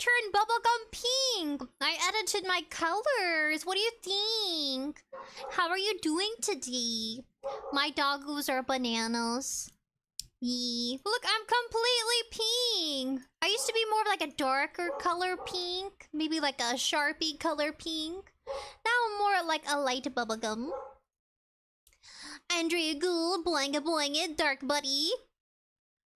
turned bubblegum pink. I edited my colors. What do you think? How are you doing today? My doggos are bananas. Yeah. Look, I'm completely pink. I used to be more of like a darker color pink. Maybe like a Sharpie color pink. Now I'm more like a light bubblegum. Andrea Gould, blank it, dark buddy.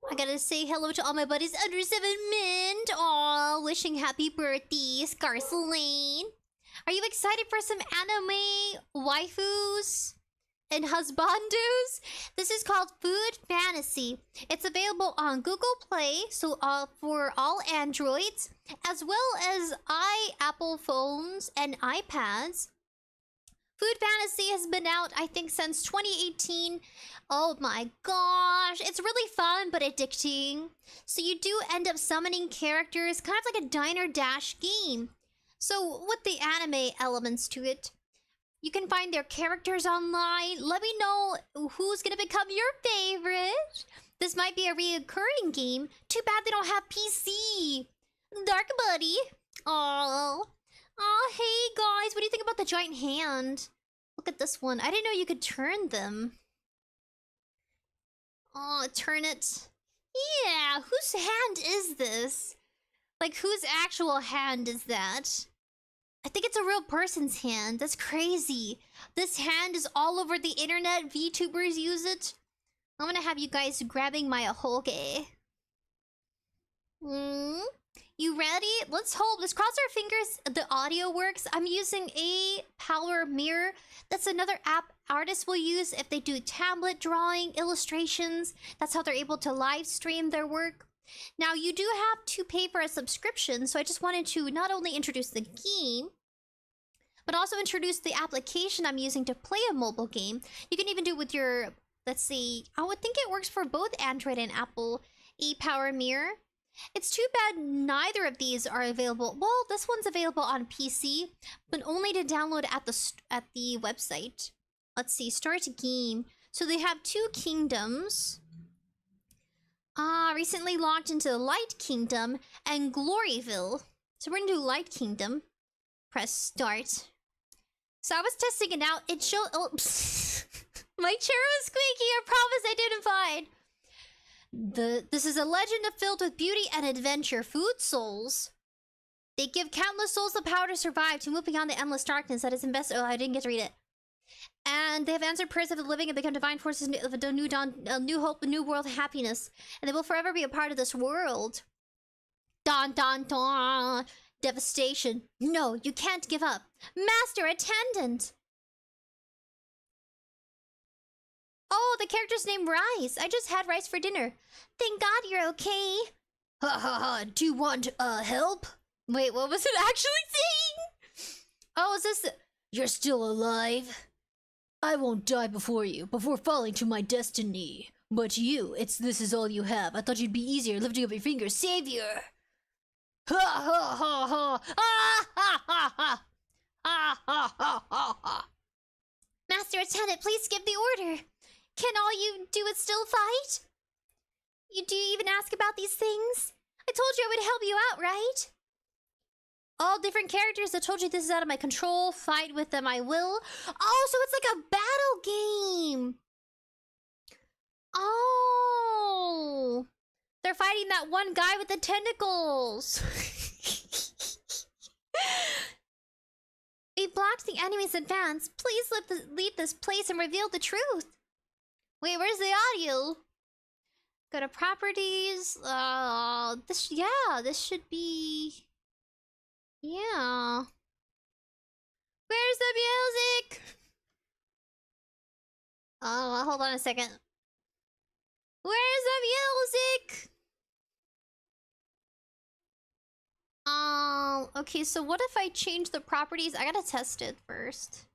I gotta say hello to all my buddies under 7 mint. Aw, wishing happy birthday, Scarcelane. Are you excited for some anime waifus and husbandos? This is called Food Fantasy. It's available on Google Play, so for all Androids, as well as Apple phones and iPads. Food Fantasy has been out, I think, since 2018. Oh my gosh, it's really fun but addicting. So you do end up summoning characters, kind of like a Diner Dash game. So with the anime elements to it, you can find their characters online. Let me know who's gonna become your favorite. This might be a reoccurring game. Too bad they don't have PC. Dark buddy. Oh. Oh, hey guys, what do you think about the giant hand? Look at this one. I didn't know you could turn them. Oh, turn it. Yeah, whose hand is this? Like, whose actual hand is that? I think it's a real person's hand. That's crazy. This hand is all over the internet. VTubers use it. I'm gonna have you guys grabbing my 𝐏𝐿𝐾. You ready? Let's hope. Let's cross our fingers the audio works. I'm using 𝑎PowerMirror. That's another app artists will use if they do tablet drawing, illustrations. That's how they're able to live stream their work. Now, you do have to pay for a subscription, so I just wanted to not only introduce the game, but also introduce the application I'm using to play a mobile game. You can even do it with your, let's see, I would think it works for both Android and Apple, 𝑎PowerMirror. It's too bad neither of these are available. Well, this one's available on PC, but only to download at the website. Let's see, start game. So they have 2 kingdoms. Recently logged into the Light Kingdom and Gloryville. So we're gonna do Light Kingdom. Press start. So I was testing it out. It showed. Oh, my chair was squeaky. I promise I didn't find. This is a legend filled with beauty and adventure. Food souls. They give countless souls the power to survive, to move beyond the endless darkness that is in best. Oh, I didn't get to read it. And they have answered prayers of the living and become divine forces of a new dawn, a new hope, a new world of happiness. And they will forever be a part of this world. Don, don, don. Devastation. No, you can't give up. Master Attendant. Oh, the character's named Rice. I just had rice for dinner. Thank God you're okay. Ha ha ha. Do you want help? Wait, what was it actually saying? Oh, is this... You're still alive? I won't die before you, before falling to my destiny. But you, this is all you have. I thought you'd be easier lifting up your fingers. Savior! Ha ha ha ha! Ah ha ha ha! Ah ha ha ha ha! Master Attendant, please give the order. Can all you do is still fight? Do you even ask about these things? I told you I would help you out, right? All different characters. I told you this is out of my control. Fight with them I will. Oh, so it's like a battle game. Oh. They're fighting that one guy with the tentacles. We blocked the enemy's advance. Please leave this place and reveal the truth. Wait, where's the audio? Go to properties. This should be... Yeah. Where's the music? Oh, hold on a second. Where's the music? Okay, so what if I change the properties? I gotta test it first.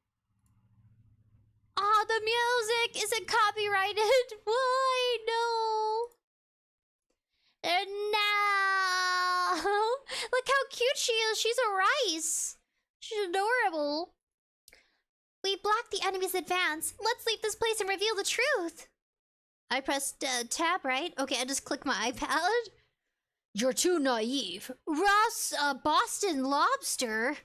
Oh, the music! Is it copyrighted? Why? No! No! Look how cute she is! She's a rice! She's adorable! We blocked the enemy's advance. Let's leave this place and reveal the truth! I pressed tab, right? Okay, I just clicked my iPad. You're too naive. Ross, Boston Lobster?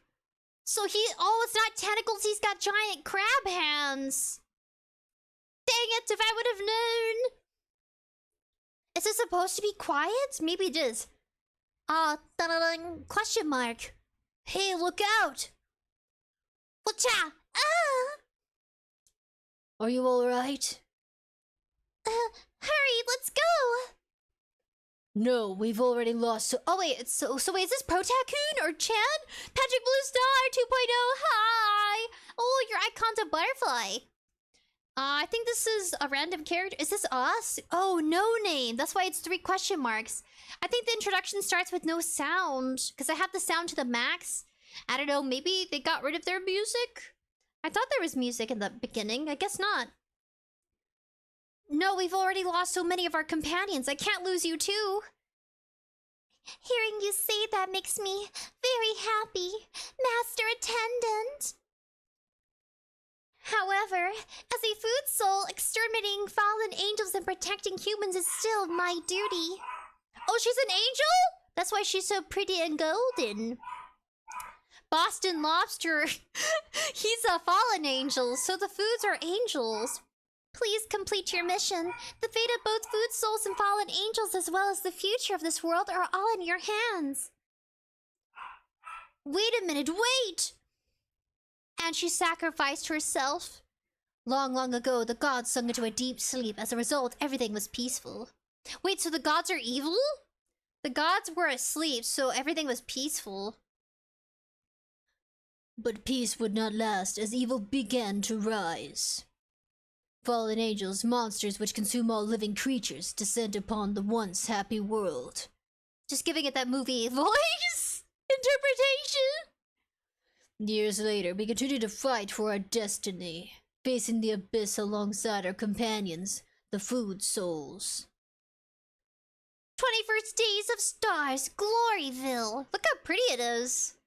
So oh, it's not tentacles, he's got giant crab hands. Dang it, if I would have known. Is it supposed to be quiet? Maybe it is. Question mark. Hey, look out. Whatcha? Are you alright? Hurry, let's go. No, we've already lost. Oh wait, so wait, is this Pro-Tycoon or Chan? Patrick Blue Star 2.0, hi! Oh, your icon's a butterfly. I think this is a random character. Is this us? Oh, no name. That's why it's 3 question marks. I think the introduction starts with no sound, because I have the sound to the max. I don't know, maybe they got rid of their music? I thought there was music in the beginning. I guess not. No, we've already lost so many of our companions. I can't lose you too. Hearing you say that makes me very happy, Master Attendant. However, as a food soul, exterminating fallen angels and protecting humans is still my duty. Oh, she's an angel? That's why she's so pretty and golden. Boston Lobster, he's a fallen angel, so the foods are angels. Please complete your mission. The fate of both food souls and fallen angels, as well as the future of this world, are all in your hands. Wait a minute, wait! And she sacrificed herself. Long, long ago, the gods sunk into a deep sleep. As a result, everything was peaceful. Wait, so the gods are evil? The gods were asleep, so everything was peaceful. But peace would not last as evil began to rise. Fallen angels, monsters which consume all living creatures, descend upon the once happy world. Just giving it that movie voice interpretation. Years later, we continue to fight for our destiny, facing the abyss alongside our companions, the food souls. 21st Days of Stars, Gloryville. Look how pretty it is.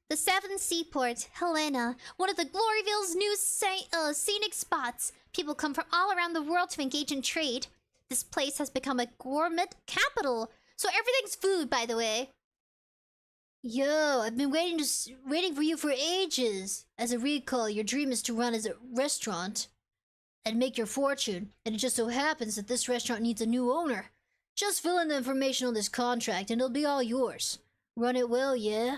The 7 seaports, Helena, one of the Gloryville's new scenic spots. People come from all around the world to engage in trade. This place has become a gourmet capital. So everything's food, by the way. Yo, I've been waiting for you for ages. As a recall, your dream is to run as a restaurant and make your fortune. And it just so happens that this restaurant needs a new owner. Just fill in the information on this contract and it'll be all yours. Run it well, yeah?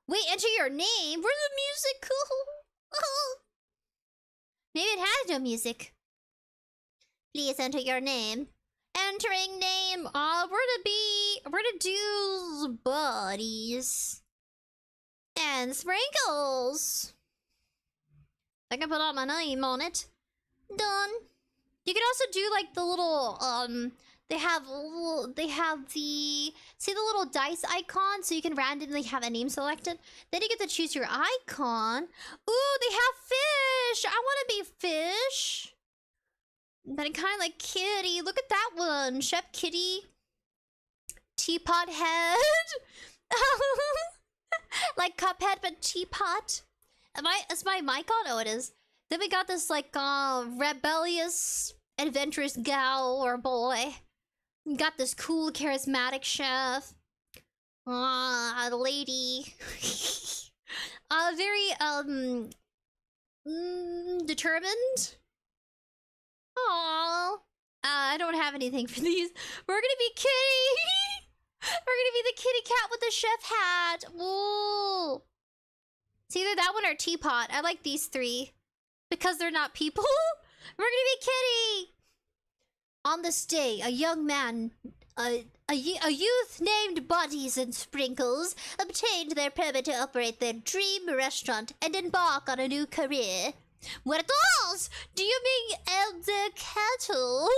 Wait, enter your name? Where's the music? Maybe it has no music. Please enter your name. Entering name. We're to do buddies. And sprinkles. I can put all my name on it. Done. You can also do like the little, they have the, see the little dice icon? So you can randomly have a name selected. Then you get to choose your icon. Ooh, they have fish! I want to be fish. But I kind of like Kitty. Look at that one. Chef Kitty. Teapot head. Like Cuphead, but teapot. Is my mic on? Oh, it is. Then we got this like, rebellious, adventurous gal or boy. We got this cool, charismatic chef. Lady. Very, determined. Aww. I don't have anything for these. We're gonna be Kitty! We're gonna be the kitty cat with the chef hat. Whoa. It's either that one or teapot. I like these 3. Because they're not people. We're gonna be Kitty! On this day, a young man, a youth named Buddies and Sprinkles obtained their permit to operate their dream restaurant and embark on a new career. Muertos! Do you mean Elder Kettle?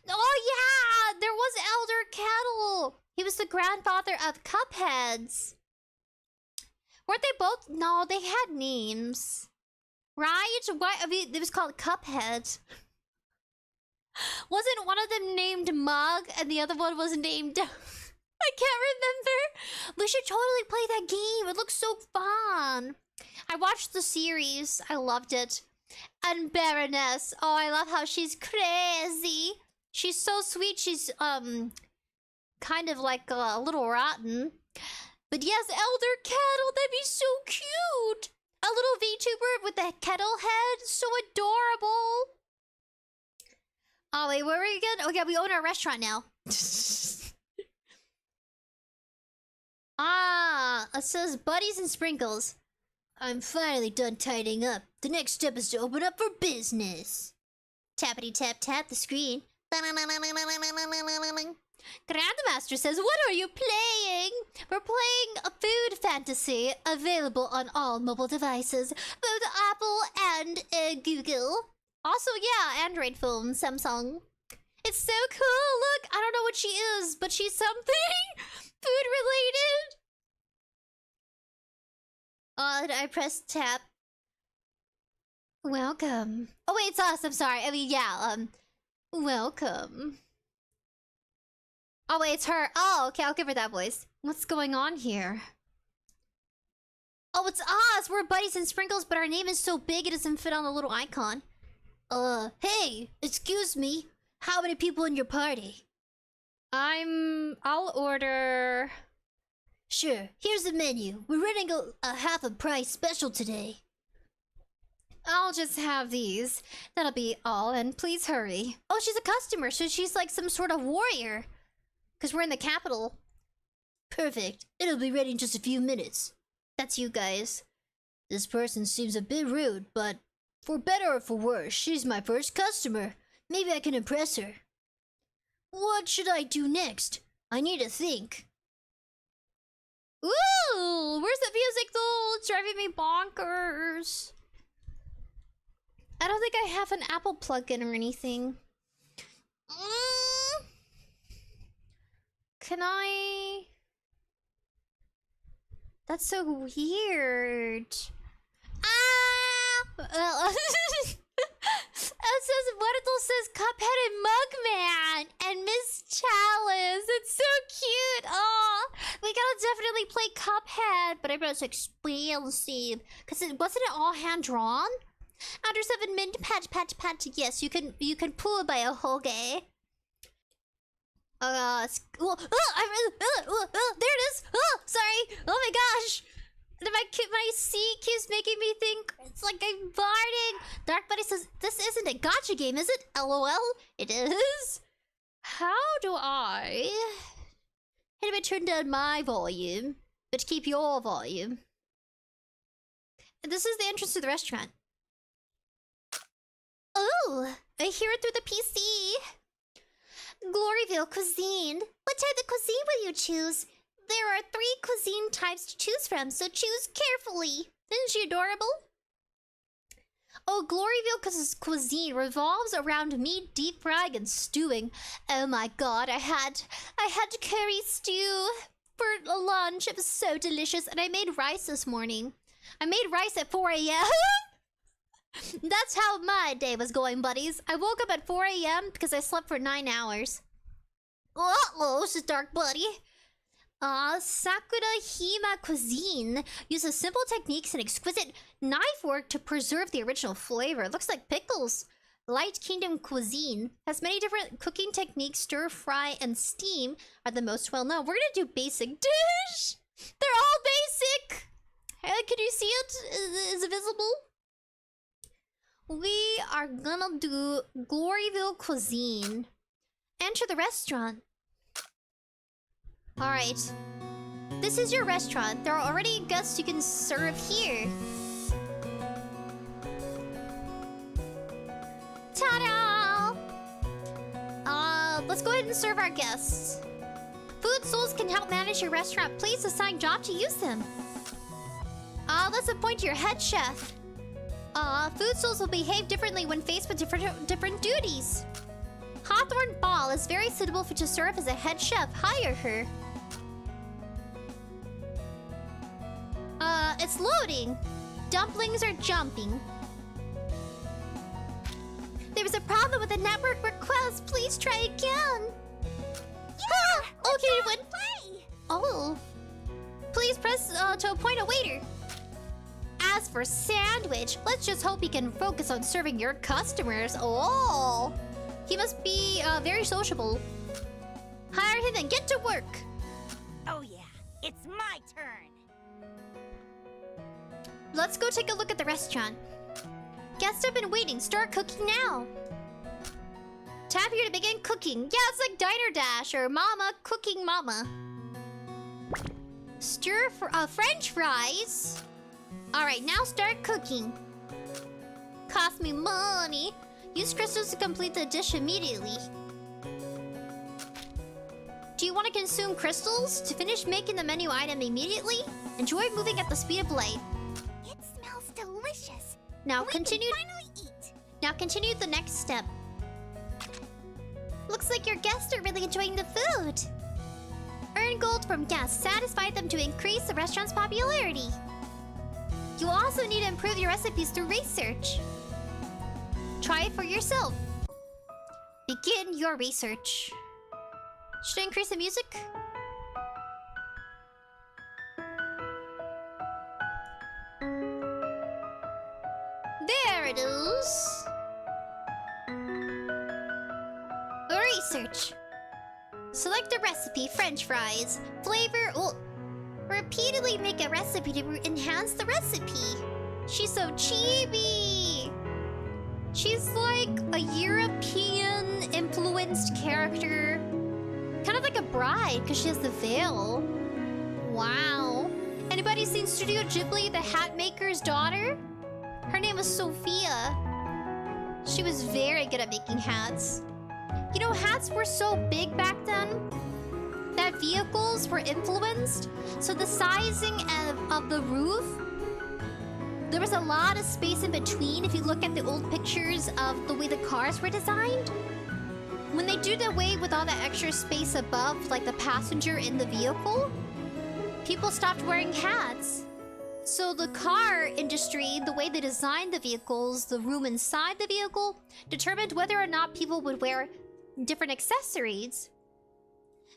Oh yeah! There was Elder Kettle! He was the grandfather of Cupheads. Weren't they both? No, they had names. Right? Why? I mean, it was called Cuphead. Wasn't one of them named Mug and the other one was named... I can't remember. We should totally play that game. It looks so fun. I watched the series. I loved it. And Baroness. Oh, I love how she's crazy. She's so sweet. She's kind of like a little rotten. But yes, Elder Kettle, that'd be so cute. A little VTuber with a kettle head, so adorable. Oh wait, where were we again? Oh yeah, we own our restaurant now. It says buddies and sprinkles. I'm finally done tidying up. The next step is to open up for business. Tappity tap tap the screen. Grandmaster says, what are you playing? We're playing a food fantasy, available on all mobile devices, both Apple and Google. Also, yeah, Android phone, Samsung. It's so cool. Look, I don't know what she is, but she's something food related. I press tab. Welcome. Oh wait, it's us. I'm sorry. I mean, yeah. Welcome. Oh wait, it's her. Oh, okay. I'll give her that voice. What's going on here? Oh, it's us. We're buddies and sprinkles, but our name is so big it doesn't fit on the little icon. Hey, excuse me. How many people in your party? I'll order... Sure, here's the menu. We're running a half a price special today. I'll just have these. That'll be all, and please hurry. Oh, she's a customer, so she's like some sort of warrior. Because we're in the capital. Perfect. It'll be ready in just a few minutes. That's you guys. This person seems a bit rude, but for better or for worse, she's my first customer. Maybe I can impress her. What should I do next? I need to think. Ooh! Where's the music though? It's driving me bonkers. I don't think I have an Apple plugin or anything. Can I... That's so weird. It says, Wadidel says Cuphead and Mugman and Miss Chalice. It's so cute. Oh, we gotta definitely play Cuphead, but I bet it's expensive. Cause wasn't it all hand drawn? Under 7 patch. Yes, you can pull it by a hoge. There it is. Oh, sorry. Oh my gosh. My C keeps making me think it's like I'm farting. Dark Buddy says, this isn't a gacha game, is it? LOL. It is. How do I... How do I turn down my volume, but keep your volume? This is the entrance to the restaurant. Oh, I hear it through the PC. Gloryville cuisine. What type of cuisine will you choose? There are 3 cuisine types to choose from, so choose carefully. Isn't she adorable? Oh, Gloryville cuisine revolves around meat deep frying and stewing. Oh my god, I had curry stew for lunch. It was so delicious, and I made rice this morning. I made rice at 4 a.m. That's how my day was going, buddies. I woke up at 4 a.m. because I slept for 9 hours. Uh-oh, this is Dark Buddy. Sakura Hima cuisine uses simple techniques and exquisite knife work to preserve the original flavor. It looks like pickles. Light Kingdom cuisine has many different cooking techniques. Stir, fry, and steam are the most well-known. We're gonna do basic dish. They're all basic. Can you see it? Is it visible? We are gonna do Gloryville cuisine. Enter the restaurant. Alright. This is your restaurant. There are already guests you can serve here. Ta-da! Let's go ahead and serve our guests. Food Souls can help manage your restaurant. Please assign job to use them. Let's appoint your head chef. Food Souls will behave differently when faced with different duties. Hawthorne Ball is very suitable to serve as a head chef. Hire her. It's loading. Dumplings are jumping. There was a problem with the network request. Please try again. Yeah! Okay, one play. Oh. Please press to appoint a waiter. As for Sandwich, let's just hope he can focus on serving your customers. Oh. He must be very sociable. Hi, Arthur, get to work. Oh yeah, it's my turn. Let's go take a look at the restaurant. Guests have been waiting. Start cooking now. Tap here to begin cooking. Yeah, it's like Diner Dash or Mama Cooking Mama. Stir for French fries. All right, now start cooking. Cost me money. Use crystals to complete the dish immediately. Do you want to consume crystals? To finish making the menu item immediately? Enjoy moving at the speed of light. It smells delicious. Now We continue. can finally eat. Now continue the next step. Looks like your guests are really enjoying the food. Earn gold from guests. Satisfy them to increase the restaurant's popularity. You also need to improve your recipes through research. Try it for yourself. Begin your research. Should I increase the music? There it is. Research. Select a recipe, French fries. Flavor. Oh. Repeatedly make a recipe to enhance the recipe. She's so chibi. She's like a European influenced character. Kind of like a bride because she has the veil. Wow. Anybody seen Studio Ghibli, the hat maker's daughter? Her name was Sophia. She was very good at making hats. You know, hats were so big back then that vehicles were influenced. So the sizing of the roof, there was a lot of space in between if you look at the old pictures of the way the cars were designed. When they do the way with all that extra space above, like the passenger in the vehicle, people stopped wearing hats. So the car industry, the way they designed the vehicles, the room inside the vehicle, determined whether or not people would wear different accessories.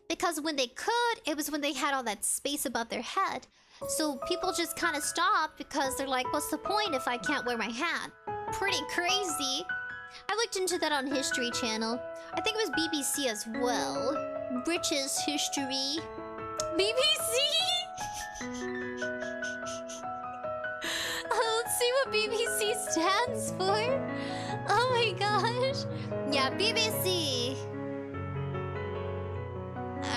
Because when they could, it was when they had all that space above their head. So people just kind of stopped because they're like, what's the point if I can't wear my hat? Pretty crazy. I looked into that on History Channel. I think it was BBC as well. British history. BBC? Let's see what BBC stands for. Oh my gosh. Yeah, BBC.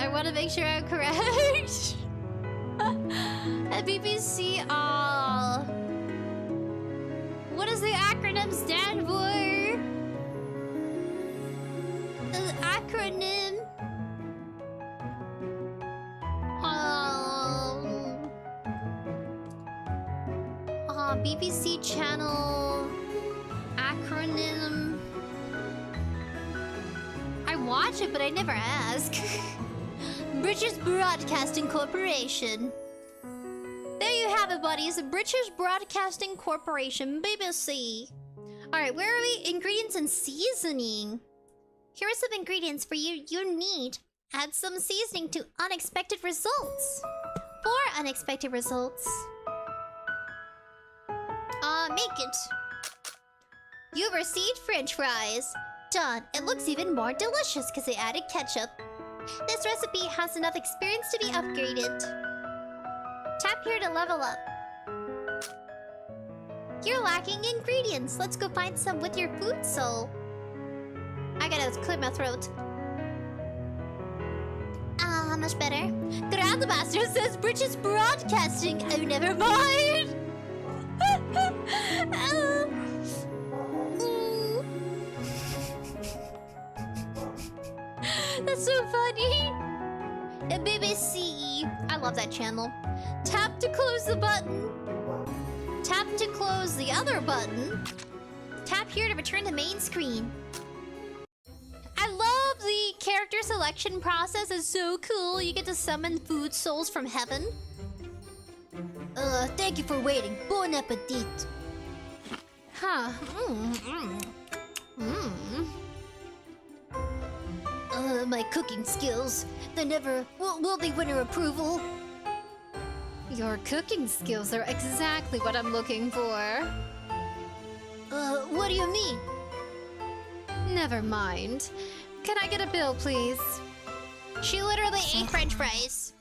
I want to make sure I'm correct. BBC, what does the acronym stand for? The acronym... BBC channel... acronym... I watch it, but I never ask. British Broadcasting Corporation. There you have it, buddies. British Broadcasting Corporation, BBC. Alright, where are we? Ingredients and seasoning. Here are some ingredients for you. You need. Add some seasoning to unexpected results. For unexpected results. Make it. You've received French fries. Done. It looks even more delicious because they added ketchup. This recipe has enough experience to be upgraded. Tap here to level up. You're lacking ingredients. Let's go find some with your food soul. I gotta clear my throat. Much better. Grandmaster says British Broadcasting. Oh, never mind. That's so funny. BBC. I love that channel. Tap to close the button. Tap to close the other button. Tap here to return to main screen. I love the character selection process. It's so cool. You get to summon food souls from heaven. Thank you for waiting. Bon appetit. Huh. My cooking skills. They never... Will they win her approval? Your cooking skills are exactly what I'm looking for. What do you mean? Never mind. Can I get a bill, please? She literally ate French fries.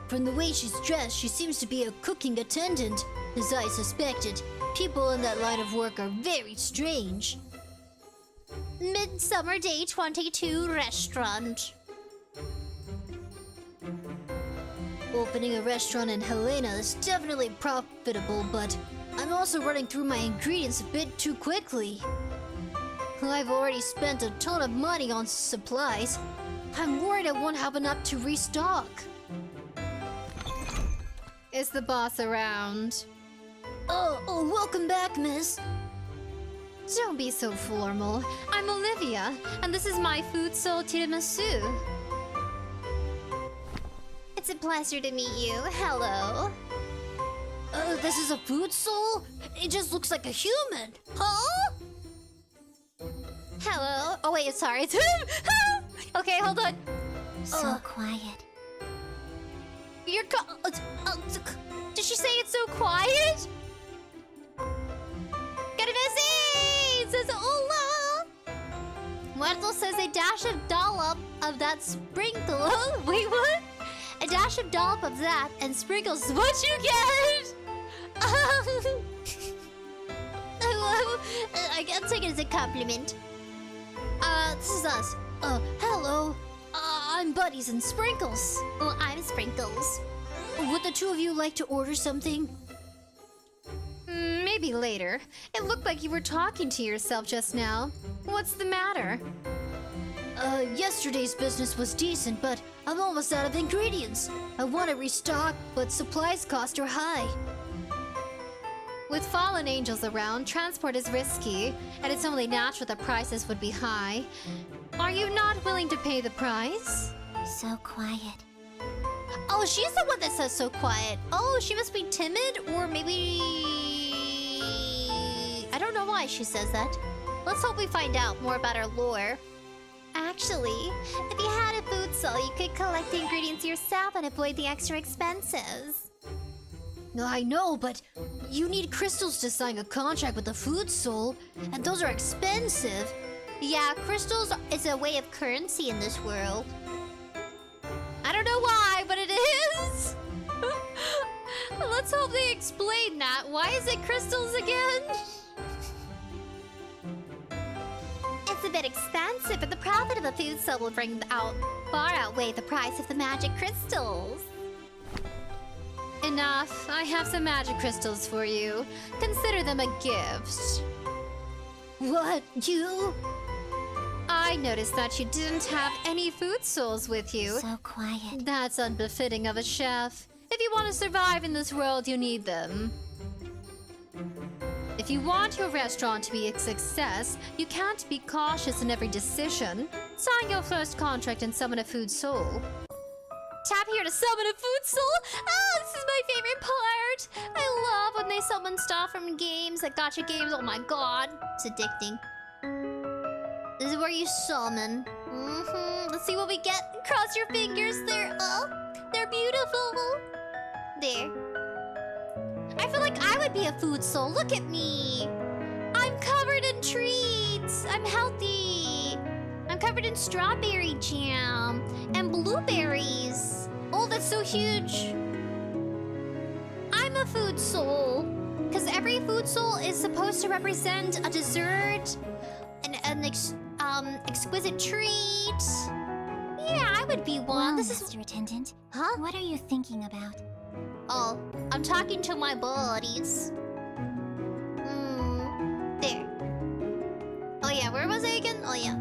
From the way she's dressed, she seems to be a cooking attendant. As I suspected, people in that line of work are very strange. Midsummer Day 22 restaurant. Opening a restaurant in Helena is definitely profitable, but I'm also running through my ingredients a bit too quickly. I've already spent a ton of money on supplies. I'm worried I won't have enough to restock. Is the boss around? Oh, welcome back, miss. Don't be so formal. I'm Olivia, and this is my food soul tiramisu. It's a pleasure to meet you. Hello. This is a food soul? It just looks like a human. Huh? Hello. Oh wait, sorry. It's him. Okay, hold on. So quiet. You're did she say it's so quiet? Got a message! Says Ola! Muerto says a dash of dollop of that sprinkle. Wait, what? A dash of dollop of that and sprinkles what you get! I can't take it as a compliment. This is us. Hello. I'm Buddies and Sprinkles. Well, I'm Sprinkles. Would the two of you like to order something? Maybe later. It looked like you were talking to yourself just now. What's the matter? Yesterday's business was decent, but I'm almost out of ingredients. I want to restock, but supplies cost are high. With fallen angels around, transport is risky, and it's only natural that prices would be high. Are you not willing to pay the price? So quiet. Oh, she's the one that says so quiet. Oh, she must be timid, or maybe... I don't know why she says that. Let's hope we find out more about her lore. Actually, if you had a food soul, you could collect the ingredients yourself and avoid the extra expenses. I know, but you need crystals to sign a contract with a food soul, and those are expensive. Yeah, crystals is a way of currency in this world. I don't know why, but it is! Let's hope they explain that. Why is it crystals again? It's a bit expensive, but the profit of the food soul will far outweigh the price of the magic crystals. Enough. I have some magic crystals for you. Consider them a gift. What? You? I noticed that you didn't have any food souls with you. So quiet. That's unbefitting of a chef. If you want to survive in this world, you need them. If you want your restaurant to be a success, you can't be cautious in every decision. Sign your first contract and summon a food soul. Tap here to summon a food soul. Oh, this is my favorite part. I love when they summon stuff from games, like gacha games. Oh my god, it's addicting. This is where you summon. Let's see what we get. Cross your fingers. They're beautiful. There. I feel like I would be a food soul. Look at me. I'm covered in treats. I'm healthy. I'm covered in strawberry jam and blueberries. Oh, that's so huge. I'm a food soul. Because every food soul is supposed to represent a dessert, an exquisite treat. Yeah, I would be one. Well, Mr. Attendant. Huh? What are you thinking about? Oh, I'm talking to my buddies. There. Oh yeah, where was I again? Oh yeah.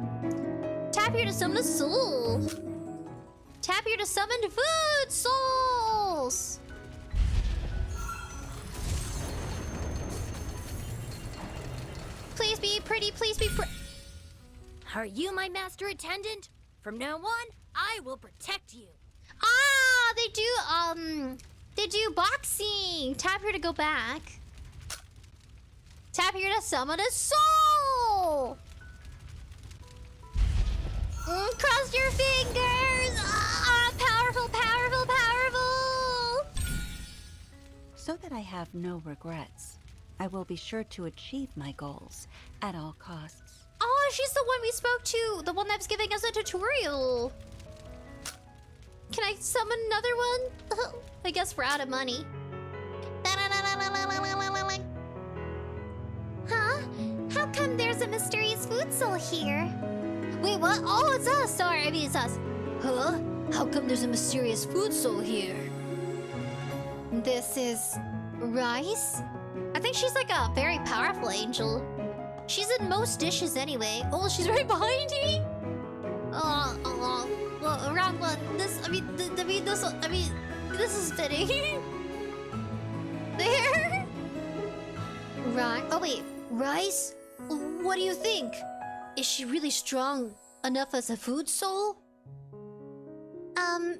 Tap here to summon a soul. Tap here to summon food souls. Please be pretty, please be pretty. Are you my master attendant? From now on, I will protect you. Ah, they do boxing. Tap here to go back. Tap here to summon a soul. Cross your fingers. Ah, powerful, powerful, powerful. So that I have no regrets, I will be sure to achieve my goals at all costs. Oh, she's the one we spoke to. The one that's giving us a tutorial. Can I summon another one? I guess we're out of money. Huh? How come there's a mysterious food soul here? Wait, what? Oh, it's us. Sorry, I mean it's us. Huh? How come there's a mysterious food soul here? This is rice? I think she's like a very powerful angel. She's in most dishes anyway. Oh, she's right behind me. Well, wrong one. This is fitting. There. Right. Oh wait, Rice? What do you think? Is she really strong enough as a food soul?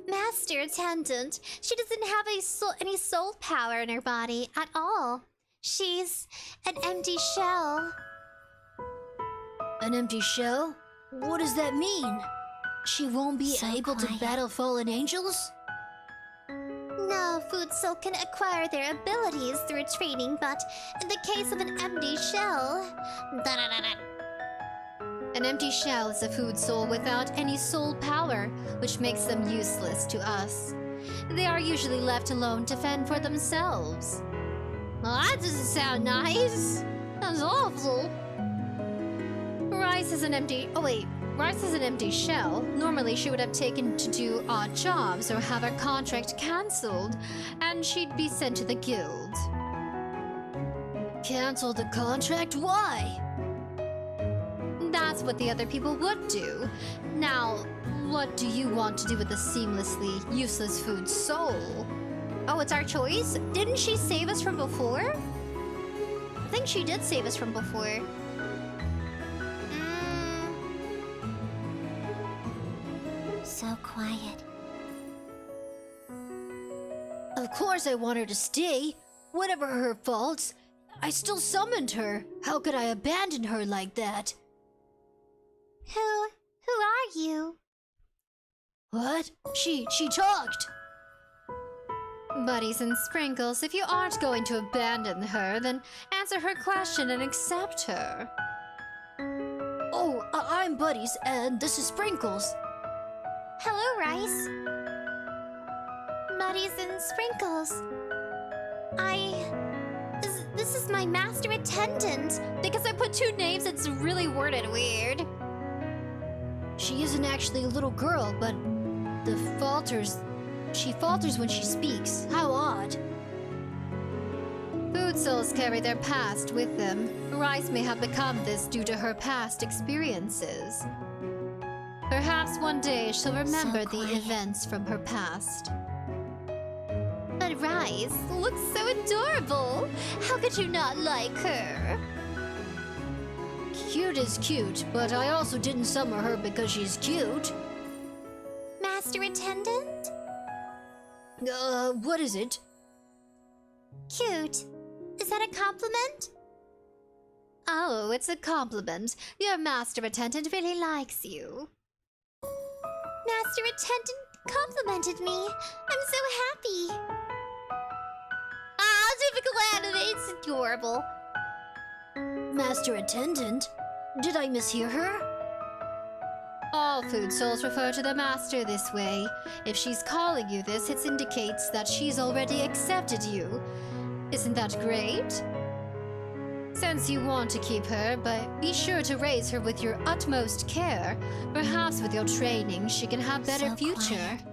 Master Attendant. She doesn't have any soul power in her body at all. She's an empty shell. An empty shell? What does that mean? She won't be So able to quiet. battle fallen angels? No food soul can acquire their abilities through training, but in the case of an empty shell... An empty shell is a food soul without any soul power, which makes them useless to us. They are usually left alone to fend for themselves. Well, that doesn't sound nice. Sounds awful. Rice is an empty... Oh wait, Rice is an empty shell. Normally she would have taken to do odd jobs or have her contract cancelled, and she'd be sent to the guild. Cancel the contract? Why? That's what the other people would do. Now, what do you want to do with a seamlessly useless food soul? Oh, it's our choice? Didn't she save us from before? I think she did save us from before. So quiet. Of course I want her to stay. Whatever her faults, I still summoned her. How could I abandon her like that? Who are you? What? She talked. Buddies and Sprinkles, if you aren't going to abandon her, then answer her question and accept her. Oh, I'm Buddies, and this is Sprinkles. Hello, Rice. Buddies and Sprinkles. This is my master attendant. Because I put two names, it's really worded weird. She isn't actually a little girl, but she falters when she speaks. How odd. Food souls carry their past with them. Rice may have become this due to her past experiences. Perhaps one day she'll remember the events from her past. But Rice looks so adorable. How could you not like her? Cute is cute, but I also didn't summon her because she's cute. Master Attendant? What is it? Cute. Is that a compliment? Oh, it's a compliment. Your Master Attendant really likes you. Master Attendant complimented me. I'm so happy. Ah, typical anime. It's adorable. Master Attendant? Did I mishear her? All food souls refer to the master this way. If she's calling you this, it indicates that she's already accepted you. Isn't that great? Since you want to keep her, but be sure to raise her with your utmost care. Perhaps with your training, she can have better So future. quiet.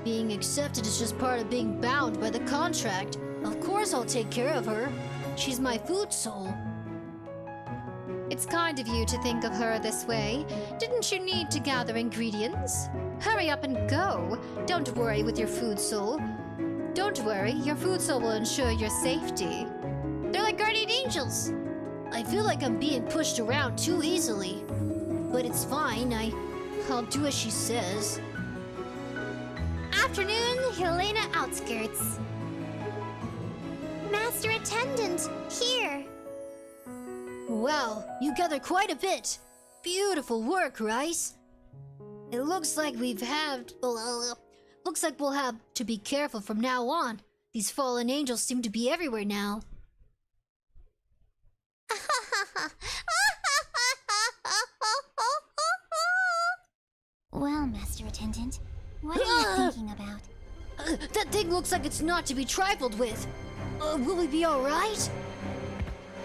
Being accepted is just part of being bound by the contract. Of course I'll take care of her. She's my food soul. It's kind of you to think of her this way. Didn't you need to gather ingredients? Hurry up and go. Don't worry with your food soul. Don't worry, your food soul will ensure your safety. They're like guardian angels. I feel like I'm being pushed around too easily. But it's fine, I'll do as she says. Afternoon, Helena outskirts. Master Attendant, here. Wow, you gather quite a bit. Beautiful work, Rice. It looks like looks like we'll have to be careful from now on. These fallen angels seem to be everywhere now. Well, Master Attendant, what are you thinking about? That thing looks like it's not to be trifled with. Will we be alright?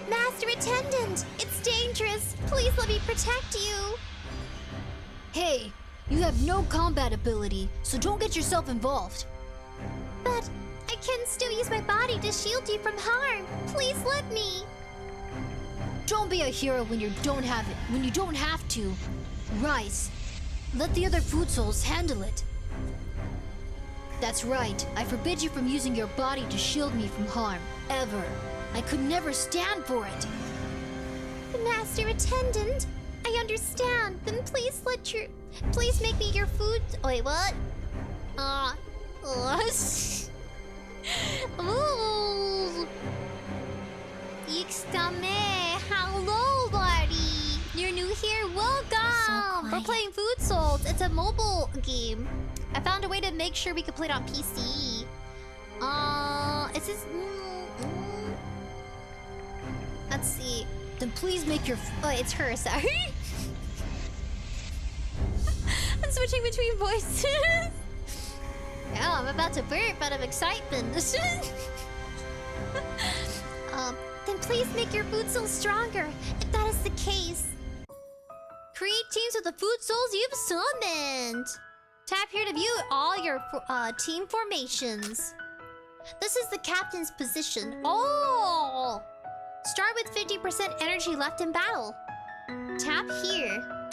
Master Attendant, it's dangerous. Please let me protect you. Hey, you have no combat ability, so don't get yourself involved. But I can still use my body to shield you from harm. Please let me. Don't be a hero when you don't have to. Rise. Let the other food souls handle it. That's right. I forbid you from using your body to shield me from harm. Ever. I could never stand for it. Master Attendant, I understand. Then please make me your food. Wait, what? Ooh. 𝐴K.A. Hello, buddy. You're new here? Welcome. We're playing Food Souls. It's a mobile game. I found a way to make sure we could play it on PC. It's just... Let's see. Then please make your... Oh, it's her, sorry. I'm switching between voices. Yeah, I'm about to burp out of excitement. Then please make your food souls stronger, if that is the case. Create teams with the food souls you've summoned. Tap here to view all your team formations. This is the captain's position. Oh! Start with 50% energy left in battle. Tap here.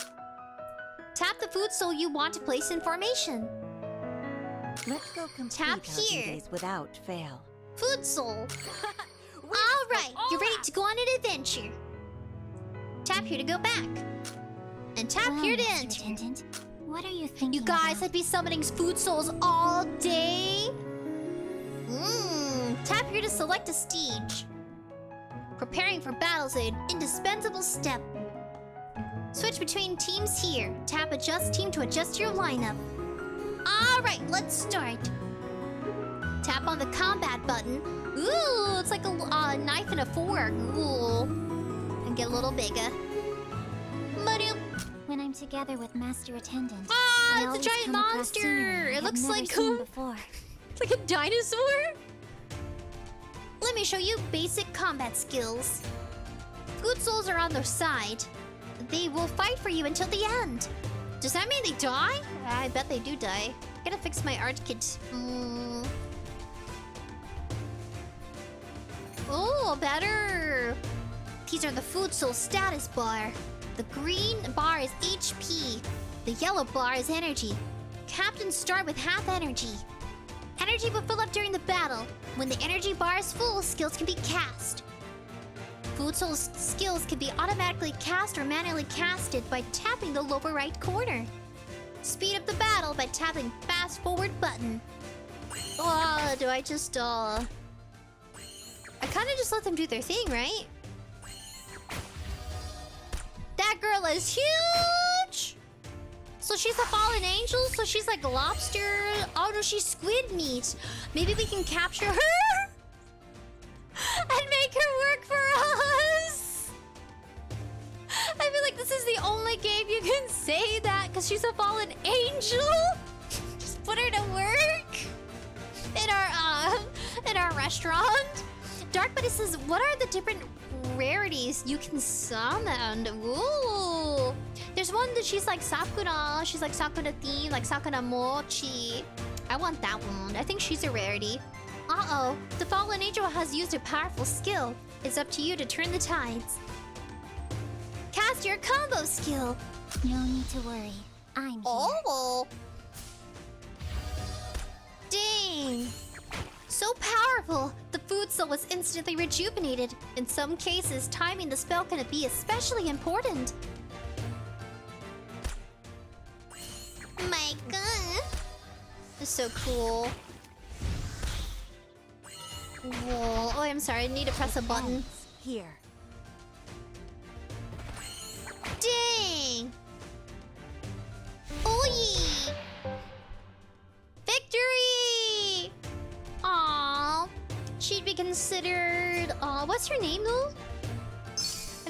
Tap the food soul you want to place in formation. Let's go complete Tap our here. duties without fail. Food soul. Alright, you're ready to go on an adventure. Tap here to go back. And tap here to Master enter. Attendant, what are you thinking You guys, about? I'd be summoning food souls all day. Tap here to select a stage. Preparing for battle's an indispensable step. Switch between teams here. Tap adjust team to adjust your lineup. Alright, let's start. Tap on the combat button. Ooh, it's like a knife and a fork. Ooh. And get a little bigger. Ba-doop. When I'm together with Master Attendant, Ah, I it's a always giant come across monster. scenery I It have looks never like seen before. It's like a dinosaur. Let me show you basic combat skills. Food souls are on their side. They will fight for you until the end. Does that mean they die? I bet they do die. I gotta fix my art kit. Oh, better. These are the food soul status bar. The green bar is HP. The yellow bar is energy. Captains start with half energy. Energy will fill up during the battle. When the energy bar is full, skills can be cast. Food Soul's skills can be automatically cast or manually casted by tapping the lower right corner. Speed up the battle by tapping fast forward button. Do I just, I kinda just let them do their thing, right? That girl is huge! So she's a fallen angel? So she's like lobster? Oh no, she's squid meat. Maybe we can capture her? And make her work for us? I feel like this is the only game you can say that because she's a fallen angel. Just put her to work in our restaurant. Dark Buddy says, what are the different rarities you can summon? Ooh. There's one that she's like Sakura. She's like Sakura theme, like Sakura Mochi. I want that one. I think she's a rarity. Uh-oh. The fallen angel has used a powerful skill. It's up to you to turn the tides. Cast your combo skill. No need to worry. I'm here. Oh. Dang. So powerful. The food soul was instantly rejuvenated. In some cases, timing the spell can be especially important. My god. This is so cool. Whoa. Oh, I'm sorry. I need to press a button. Here. Dang. Oy. Victory! Aww. She'd be considered... what's her name, though?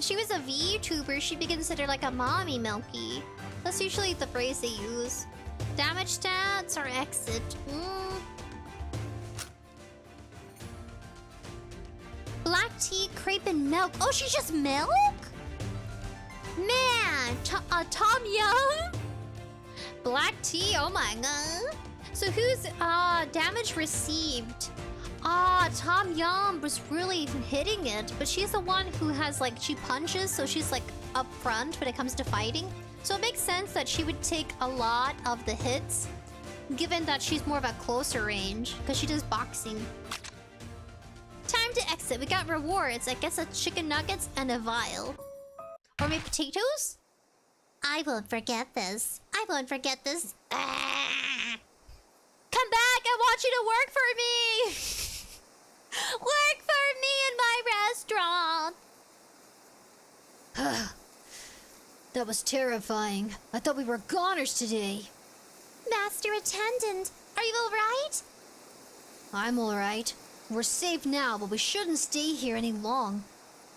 she was a VTuber, she'd be considered like a mommy milky. That's usually the phrase they use. Damage stats or exit. Black tea, crepe, and milk. Oh, she's just milk? Man, Tom Yum? Black tea, oh my god. So who's damage received? Tom Yum was really hitting it, but she's the one who has like, she punches, so she's like up front when it comes to fighting. So it makes sense that she would take a lot of the hits, given that she's more of a closer range, because she does boxing. Time to exit. We got rewards. I guess a chicken nuggets and a vial. Or maybe potatoes? I won't forget this. I won't forget this. Ah. Come back! I want you to work for me! Work for me in my restaurant! That was terrifying. I thought we were goners today. Master Attendant, are you alright? I'm alright. We're safe now, but we shouldn't stay here any long.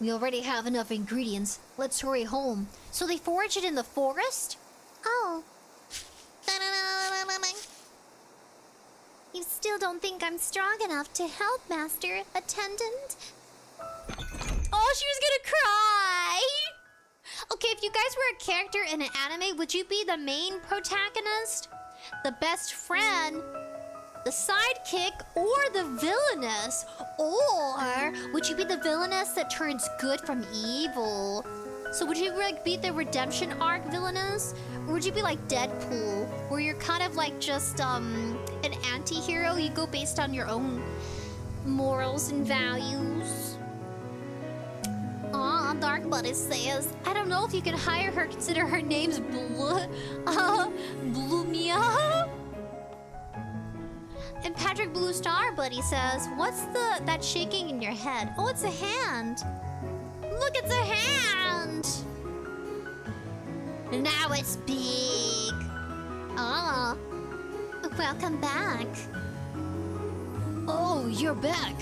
We already have enough ingredients. Let's hurry home. So they forage it in the forest? Oh. You still don't think I'm strong enough to help, Master Attendant? Oh, she was gonna cry! Okay, if you guys were a character in an anime, would you be the main protagonist? The best friend? The sidekick? Or the villainess? Or would you be the villainess that turns good from evil? So would you like be the redemption arc villainess? Or would you be like Deadpool, where you're kind of like just an anti-hero? You go based on your own morals and values. Aw, Dark Buddy says, I don't know if you can hire her, consider her name's Blumia. And Patrick Blue Star Buddy says, what's that shaking in your head? Oh, it's a hand. Look, it's a hand. Now it's big. Ah, welcome back. Oh, you're back.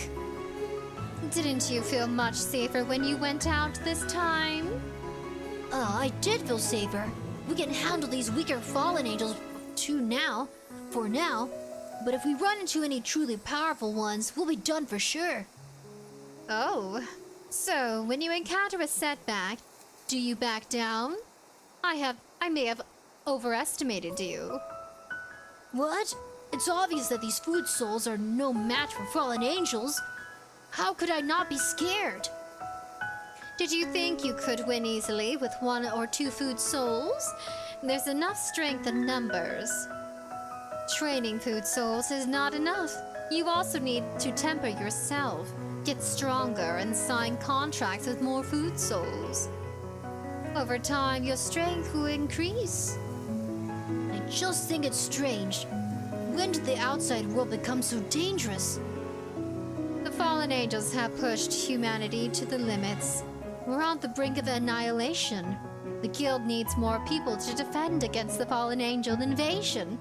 Didn't you feel much safer when you went out this time? I did feel safer. We can handle these weaker fallen angels for now. But if we run into any truly powerful ones, we'll be done for sure. Oh, so when you encounter a setback, do you back down? I may have overestimated you. What? It's obvious that these food souls are no match for fallen angels. How could I not be scared? Did you think you could win easily with 1 or 2 food souls? There's enough strength in numbers. Training food souls is not enough. You also need to temper yourself, get stronger, and sign contracts with more food souls. Over time, your strength will increase. I just think it's strange. When did the outside world become so dangerous? The fallen angels have pushed humanity to the limits. We're on the brink of annihilation. The guild needs more people to defend against the fallen angel invasion.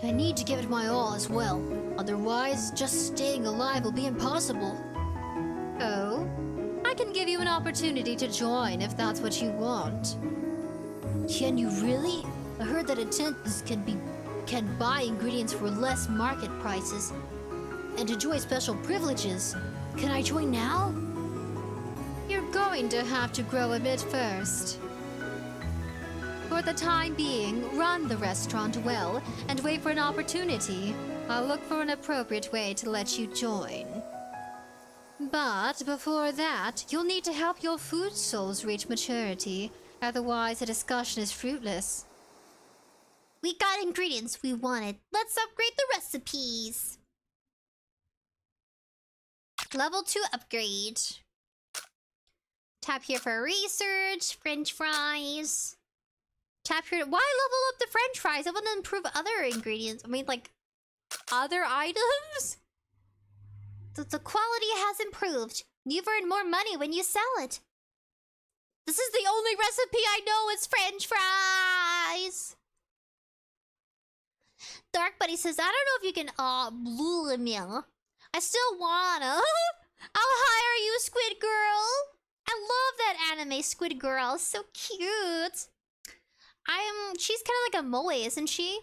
I need to give it my all as well. Otherwise, just staying alive will be impossible. Oh? I can give you an opportunity to join if that's what you want. Can you really? I heard that attendants can buy ingredients for less market prices and enjoy special privileges. Can I join now? You're going to have to grow a bit first. For the time being, run the restaurant well and wait for an opportunity. I'll look for an appropriate way to let you join. But before that, you'll need to help your food souls reach maturity. Otherwise, the discussion is fruitless. We got ingredients we wanted. Let's upgrade the recipes. Level 2 upgrade. Tap here for research, French fries. Tap here. Why level up the French fries? I want to improve other ingredients. I mean, like, other items? The quality has improved. You've earned more money when you sell it. This is the only recipe I know is French fries. Dark Buddy says, I don't know if you can, Blumia. I still wanna. I'll hire you, Squid Girl. I love that anime, Squid Girl. So cute. She's kind of like a moe, isn't she?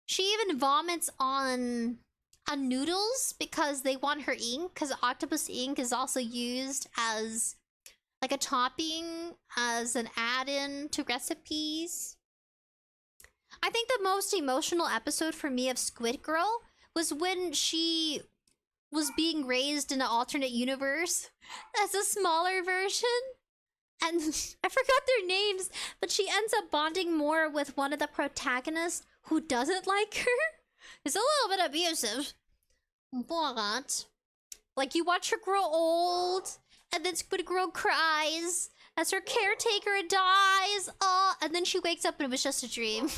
She even vomits on noodles because they want her ink, because octopus ink is also used as like a topping, as an add-in to recipes. I think the most emotional episode for me of Squid Girl was when she was being raised in an alternate universe as a smaller version. And I forgot their names, but she ends up bonding more with one of the protagonists who doesn't like her. It's a little bit abusive. But like, you watch her grow old, and then Squid Girl cries as her caretaker dies. And then she wakes up and it was just a dream.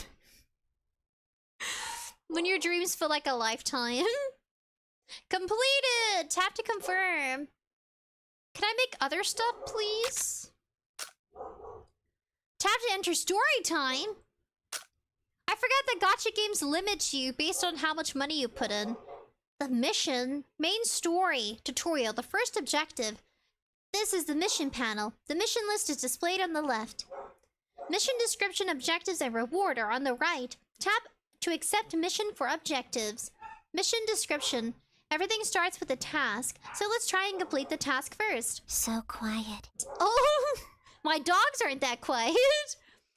When your dreams feel like a lifetime. Completed! Tap to confirm. Can I make other stuff, please? Tap to enter story time. I forgot that gacha games limit you based on how much money you put in. The mission, main story, tutorial, the first objective. This is the mission panel. The mission list is displayed on the left. Mission description, objectives, and reward are on the right. Tap to accept mission for objectives. Mission description. Everything starts with a task, so let's try and complete the task first. So quiet. Oh, my dogs aren't that quiet.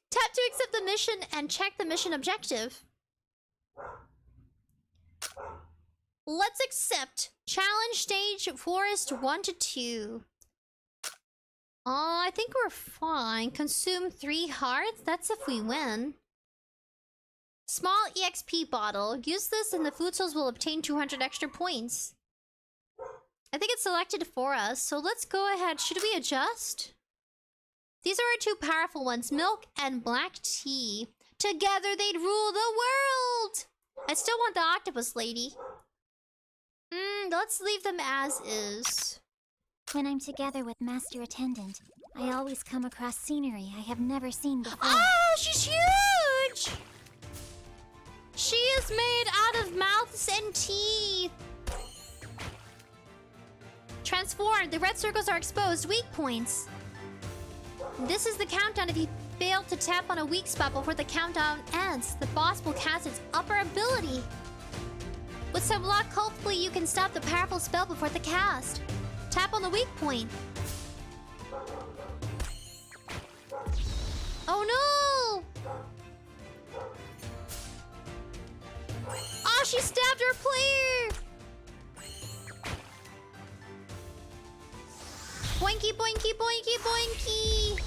Tap to accept the mission and check the mission objective. Let's accept challenge stage forest 1 to 2. I think we're fine. Consume 3 hearts? That's if we win. Small EXP bottle. Use this and the food source will obtain 200 extra points. I think it's selected for us, so let's go ahead. Should we adjust? These are our 2 powerful ones, milk and black tea. Together they'd rule the world! I still want the octopus lady. Let's leave them as is. When I'm together with Master Attendant, I always come across scenery I have never seen before. Oh, she's huge! She is made out of mouths and teeth. Transform. The red circles are exposed. Weak points. This is the countdown. If you fail to tap on a weak spot before the countdown ends, the boss will cast its upper ability. With some luck, hopefully you can stop the powerful spell before the cast. Tap on the weak point. Oh no! Oh, she stabbed her player! Boinky, boinky, boinky, boinky!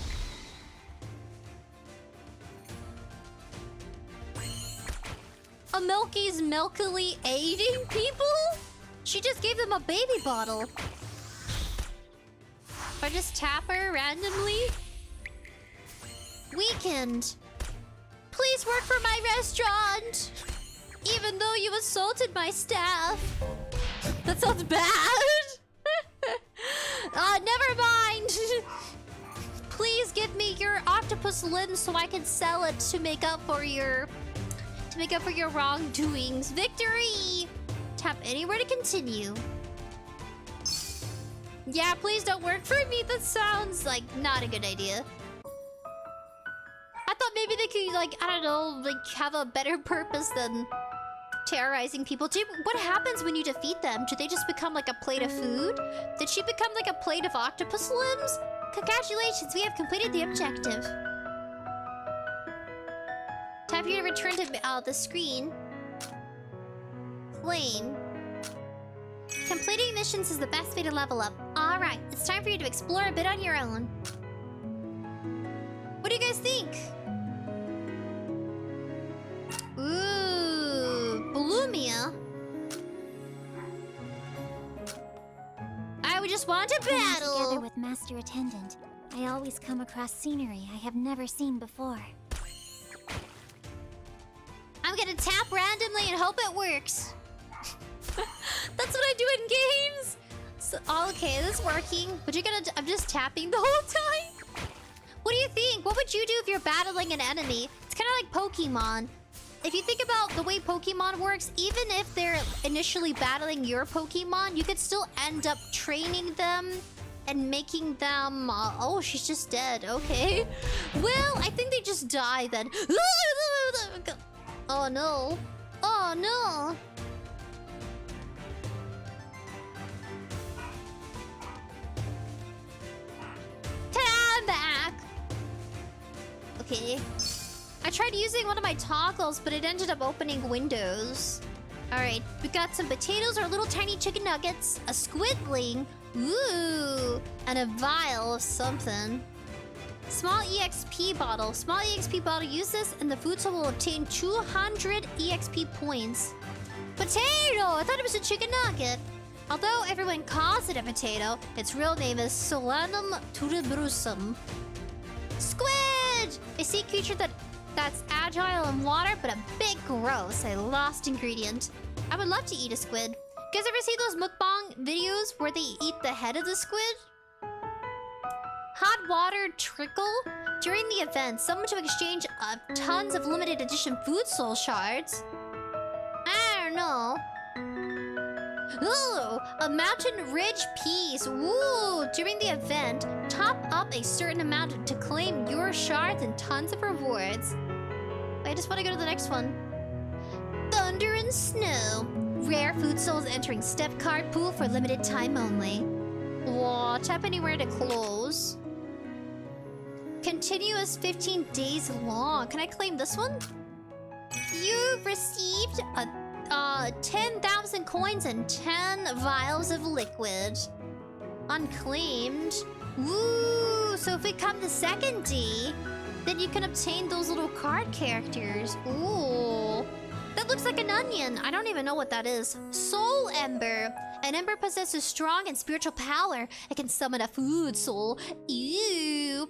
A Milky's milkily aiding people? She just gave them a baby bottle. If I just tap her randomly? Weakened. Please work for my restaurant! Even though you assaulted my staff. That sounds bad. Never mind. Please give me your octopus limb so I can sell it to make up for your wrongdoings. Victory! Tap anywhere to continue. Yeah, please don't work for me. That sounds like not a good idea. I thought maybe they could, like, I don't know, like, have a better purpose than terrorizing people. What happens when you defeat them? Do they just become like a plate of food? Did she become like a plate of octopus limbs? Congratulations, we have completed the objective. Tap here to return to the screen. Claim. Completing missions is the best way to level up. Alright, it's time for you to explore a bit on your own. What do you guys think? Ooh, Blumia. I would just want to battle. Together with Master Attendant, I always come across scenery I have never seen before. I'm gonna tap randomly and hope it works. That's what I do in games. So, okay, this is working. But I'm just tapping the whole time. What do you think? What would you do if you're battling an enemy? It's kind of like Pokemon. If you think about the way Pokemon works, even if they're initially battling your Pokemon, you could still end up training them and making them... oh, she's just dead. Okay. Well, I think they just die then. Oh, no. Oh, no. Ta-da! I'm back. Okay. I tried using one of my toggles, but it ended up opening windows. Alright, we got some potatoes or little tiny chicken nuggets, a squidling, ooh, and a vial of something. Small EXP bottle. Small EXP bottle. Use this and the food soul will obtain 200 EXP points. Potato! I thought it was a chicken nugget. Although everyone calls it a potato, its real name is Solanum tuberosum. Squid! A sea creature that's agile in water, but a bit gross. A lost ingredient. I would love to eat a squid. You guys ever see those mukbang videos where they eat the head of the squid? Hot water trickle? During the event, someone to exchange tons of limited edition food soul shards. I don't know. Ooh, a mountain ridge piece. Ooh, during the event, top up a certain amount to claim your shards and tons of rewards. I just want to go to the next one. Thunder and snow. Rare food souls entering step card pool for limited time only. Whoa, tap anywhere to close. Continuous 15 days long. Can I claim this one? You've received 10,000 coins and 10 vials of liquid. Unclaimed. Ooh, so if we come the second day, then you can obtain those little card characters. Ooh. That looks like an onion. I don't even know what that is. Soul Ember. An ember possesses strong and spiritual power. It can summon a food soul. Ew.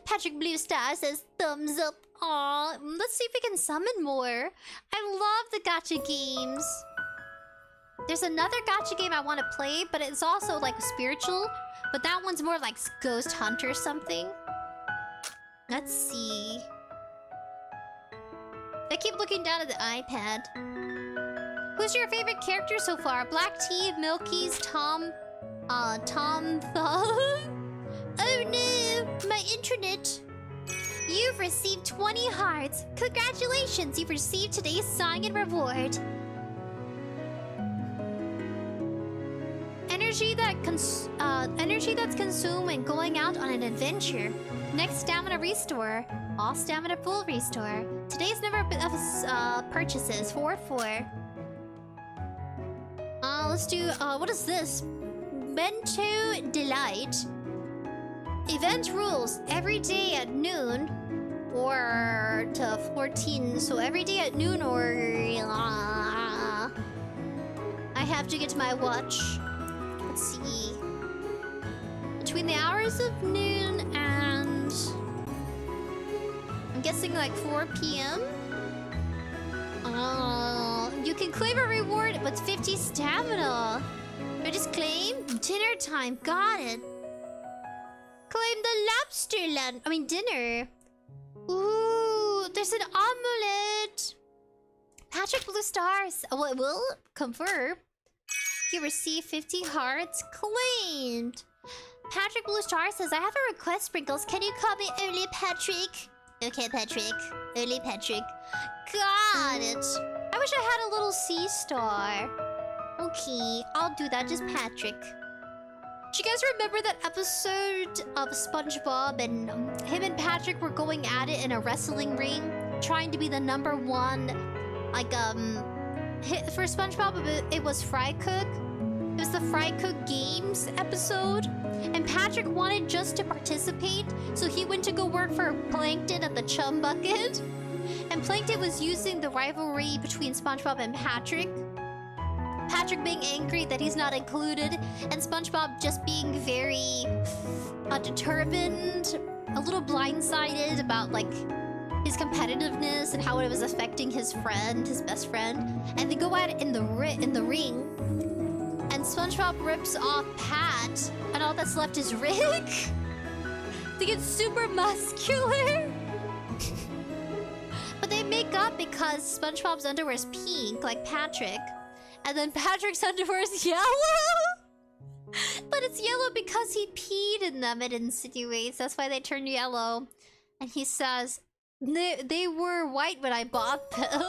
Patrick Blue Star says thumbs up. Aw, let's see if we can summon more. I love the gacha games. There's another gacha game I want to play, but it's also like spiritual. But that one's more like Ghost Hunter something. Let's see. I keep looking down at the iPad. Who's your favorite character so far? Black Tea, Milky's, Tom Thumb? Oh no, my internet. You've received 20 hearts. Congratulations, you've received today's song and reward. Energy that's consumed when going out on an adventure. Next stamina restore. All stamina full restore. Today's number of purchases 4. Let's do what is this? Bento Delight. Event rules every day at noon or to 14. So every day at noon or I have to get to my watch. Let's see. Between the hours of noon and I'm guessing like 4 p.m. You can claim a reward with 50 stamina. Or just claim dinner time. Got it. Claim the lobster lunch. I mean dinner. Ooh, there's an omelette. Patrick Blue Stars. Oh, it will confirm. You receive 50 hearts claimed. Patrick Blue Star says, I have a request, Sprinkles. Can you call me Early Patrick? Okay, Patrick. Early Patrick. Got it. I wish I had a little sea star. Okay, I'll do that. Just Patrick. Do you guys remember that episode of SpongeBob and him and Patrick were going at it in a wrestling ring? Trying to be the #1, like, for SpongeBob, it was Fry Cook. It was the Fry Cook Games episode. And Patrick wanted just to participate, so he went to go work for Plankton at the Chum Bucket. And Plankton was using the rivalry between SpongeBob and Patrick. Patrick being angry that he's not included, and SpongeBob just being very determined, a little blindsided about, like, his competitiveness and how it was affecting his friend, his best friend. And they go at it in the ring, and SpongeBob rips off Pat, and all that's left is Rick. They get super muscular. But they make up because SpongeBob's underwear is pink, like Patrick. And then Patrick's underwear is yellow. But that it's yellow because he peed in them, it insinuates. That's why they turned yellow. And he says, they were white when I bought them.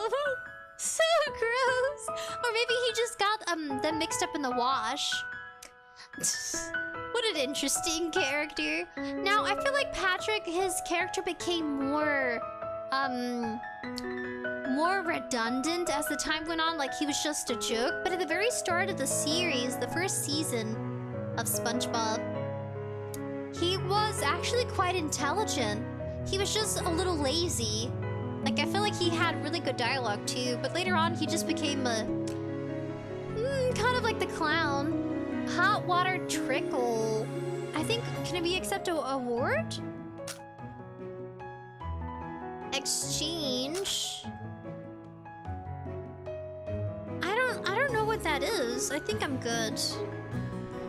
So gross. Or maybe he just got them mixed up in the wash. What an interesting character. Now, I feel like Patrick, his character became more redundant as the time went on, like he was just a joke. But at the very start of the series, the first season of SpongeBob, he was actually quite intelligent. He was just a little lazy. Like, I feel like he had really good dialogue too, but later on he just became a... kind of like the clown. Hot water trickle. I think, can we accept an award? Exchange. I don't know what that is. I think I'm good.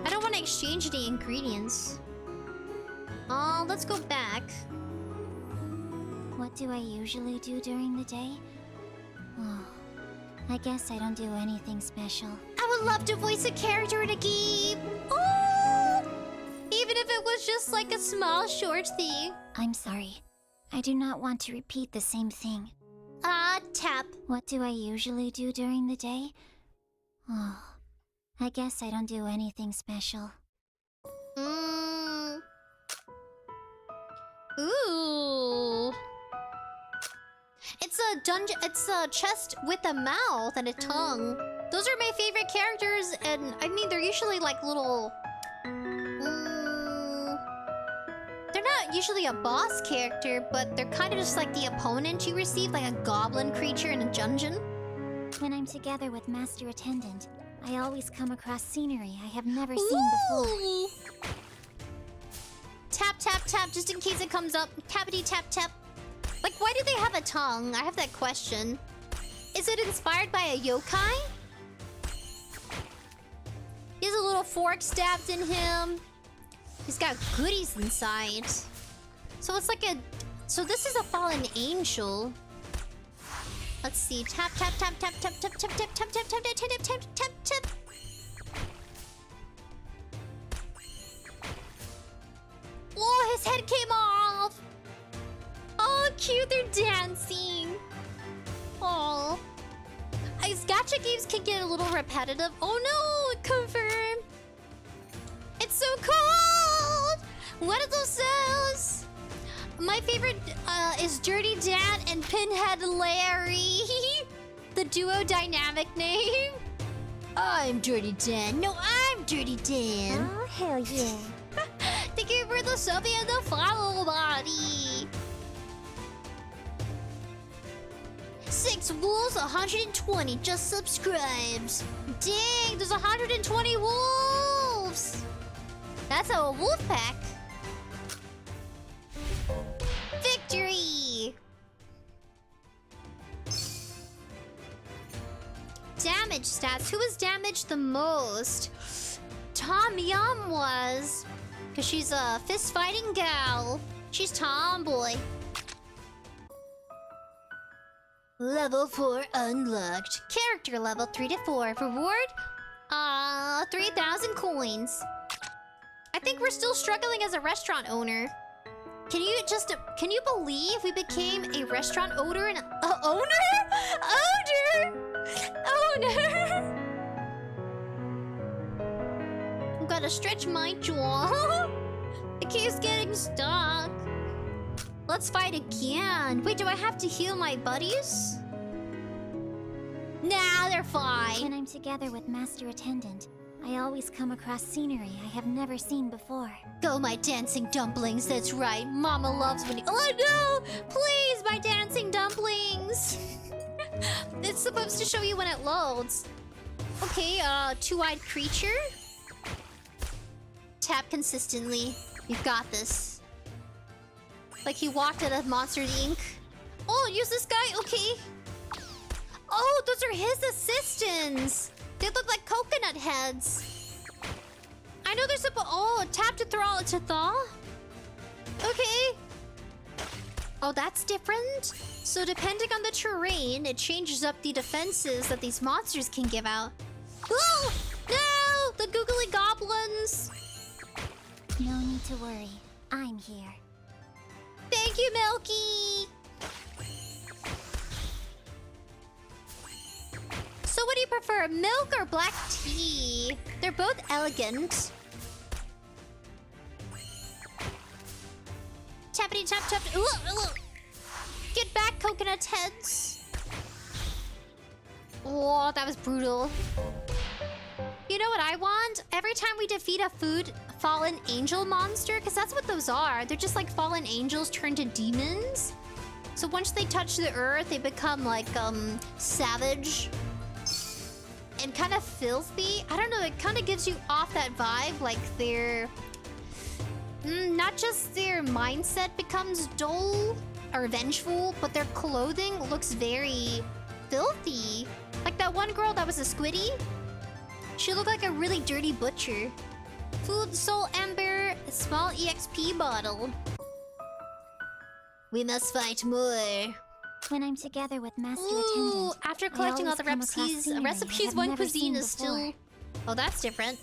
I don't want to exchange any ingredients. Oh, let's go back. What do I usually do during the day? Oh, I guess I don't do anything special. I would love to voice a character in a game. Oh! Even if it was just like a small short thing. I'm sorry. I do not want to repeat the same thing. Tap. What do I usually do during the day? Oh, I guess I don't do anything special. Ooh. It's a chest with a mouth and a tongue. Those are my favorite characters, and I mean, they're usually like little... They're not usually a boss character, but they're kind of just like the opponent you receive, like a goblin creature in a dungeon. When I'm together with Master Attendant, I always come across scenery I have never seen before. Tap, tap, tap, just in case it comes up. Tappity, tap, tap. Like, why do they have a tongue? I have that question. Is it inspired by a yokai? He has a little fork stabbed in him. He's got goodies inside. So it's like a... So this is a fallen angel. Let's see. Tap, tap, tap, tap, tap, tap, tap, tap, tap, tap, tap, tap, tap, tap, tap, tap. Oh, his head came off. Oh, cute. They're dancing. Oh. These gacha games can get a little repetitive. Oh no, confirm. It's so cold. What are those sounds? My favorite is Dirty Dan and Pinhead Larry. The duo dynamic name. I'm Dirty Dan. No, I'm Dirty Dan. Oh, hell yeah. Thank you for the sub and the follow, buddy. 6 wolves, 120 just subscribes. Dang, there's 120 wolves. That's a wolf pack. Victory! Damage stats. Who was damaged the most? Tom Yum was. Because she's a fist-fighting gal. She's tomboy. Level 4 unlocked. Character level 3 to 4. Reward? 3,000 coins. I think we're still struggling as a restaurant owner. Can you believe we became a restaurant owner and owner? I've gotta stretch my jaw. It keeps getting stuck. Let's fight again. Wait, do I have to heal my buddies? Nah, they're fine. When I'm together with Master Attendant, I always come across scenery I have never seen before. Go, my dancing dumplings. That's right. Mama loves when you... Oh, no! Please, my dancing dumplings! It's supposed to show you when it loads. Okay, two-eyed creature. Tap consistently. You've got this. Like he walked out of Monsters, Inc. Oh, use this guy? Okay. Oh, those are his assistants. They look like coconut heads. I know they're supposed... Oh, tap to throw to thaw? Okay. Oh, that's different. So depending on the terrain, it changes up the defenses that these monsters can give out. Oh, no! The googly goblins. No need to worry. I'm here. Thank you, Milky! So what do you prefer, milk or black tea? They're both elegant. Tappity tap tap. Ooh, ooh. Get back, coconut heads. Oh, that was brutal. You know what I want? Every time we defeat a fallen angel monster, because that's what those are. They're just like fallen angels turned to demons. So once they touch the earth, they become like savage and kind of filthy. I don't know, it kind of gives you off that vibe, like they're not just their mindset becomes dull or vengeful, but their clothing looks very filthy. Like that one girl that was a squiddy. She looked like a really dirty butcher. Food, soul, ember, a small EXP bottle. We must fight more. When I'm together with Master Ooh, Attendant, after collecting all the I always come across scenery I recipes, have one never cuisine seen is still... before. Oh, that's different.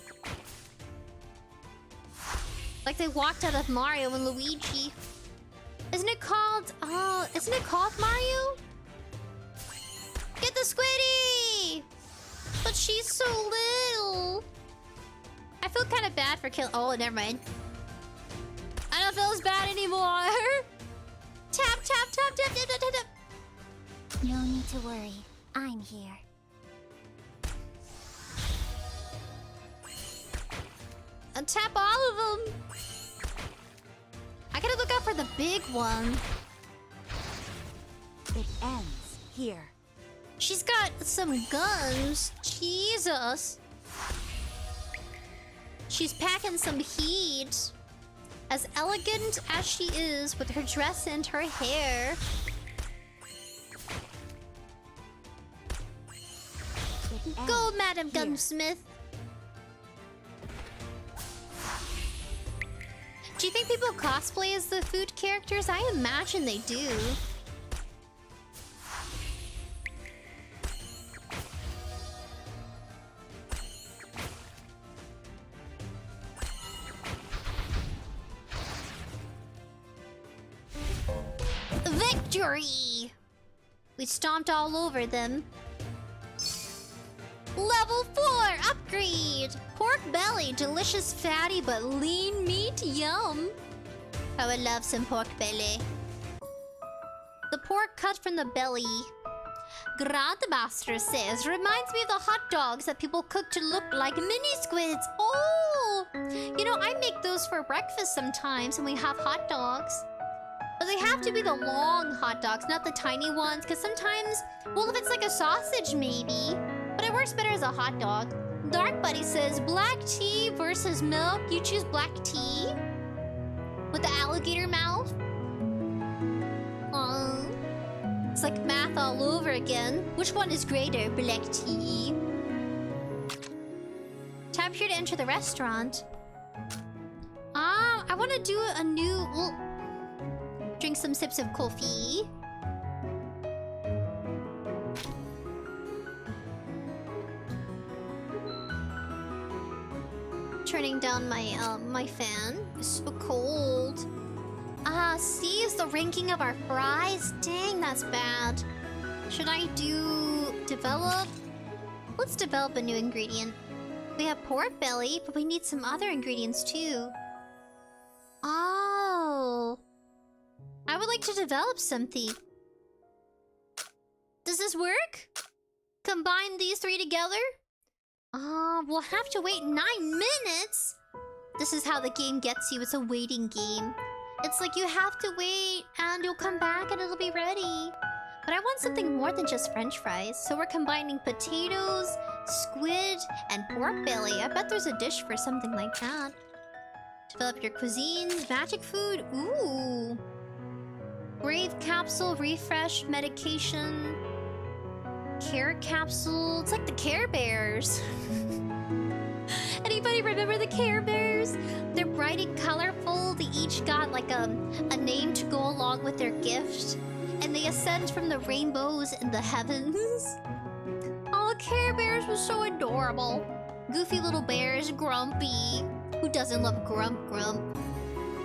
Like they walked out of Mario and Luigi. Isn't it called... Oh, isn't it called Mario? Get the squiddy! But she's so little. I feel kind of bad for kill... Oh, never mind. I don't feel as bad anymore. Tap, tap, tap, tap, tap, tap, tap. No need to worry. I'm here. And tap all of them. I gotta look out for the big one. It ends here. She's got some guns. Jesus. She's packing some heat. As elegant as she is with her dress and her hair. Go, Madam Gunsmith. Do you think people cosplay as the food characters? I imagine they do. Victory! We stomped all over them. Level 4 upgrade! Pork belly, delicious fatty but lean meat, yum! I would love some pork belly. The pork cut from the belly. Grandmaster says, reminds me of the hot dogs that people cook to look like mini squids. Oh! You know, I make those for breakfast sometimes when we have hot dogs. But they have to be the long hot dogs, not the tiny ones. Because sometimes, well, if it's like a sausage, maybe. But it works better as a hot dog. Dark Buddy says, black tea versus milk. You choose black tea? With the alligator mouth? It's like math all over again. Which one is greater, black tea? Tap here to enter the restaurant. I want to do a new... Well, drink some sips of coffee. Turning down my my fan. It's so cold. C is the ranking of our fries. Dang, that's bad. Should I do develop? Let's develop a new ingredient. We have pork belly, but we need some other ingredients too. Oh. I would like to develop something. Does this work? Combine these three together? We'll have to wait 9 minutes. This is how the game gets you. It's a waiting game. It's like you have to wait and you'll come back and it'll be ready. But I want something more than just french fries. So we're combining potatoes, squid, and pork belly. I bet there's a dish for something like that. Develop your cuisines, magic food. Ooh. Brave capsule, refresh, medication, carrot capsule. It's like the Care Bears. Anybody remember the Care Bears? They're bright and colorful. They each got like a name to go along with their gift. And they ascend from the rainbows in the heavens. Oh, Care Bears was so adorable. Goofy little bears, grumpy. Who doesn't love Grump Grump?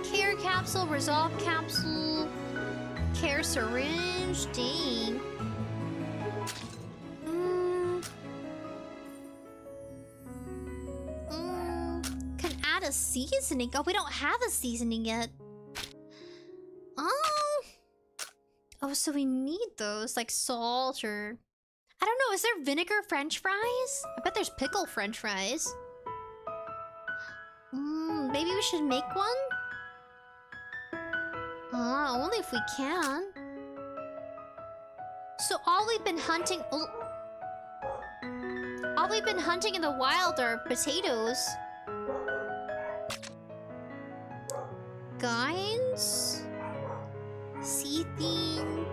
Care capsule, resolve capsule, care syringe, dang. Can add a seasoning. Oh, we don't have a seasoning yet. Oh, so we need those, like salt or... I don't know, is there vinegar french fries? I bet there's pickle french fries. Maybe we should make one? Only if we can. So all we've been hunting... all we've been hunting in the wild are potatoes. Guys? Seething.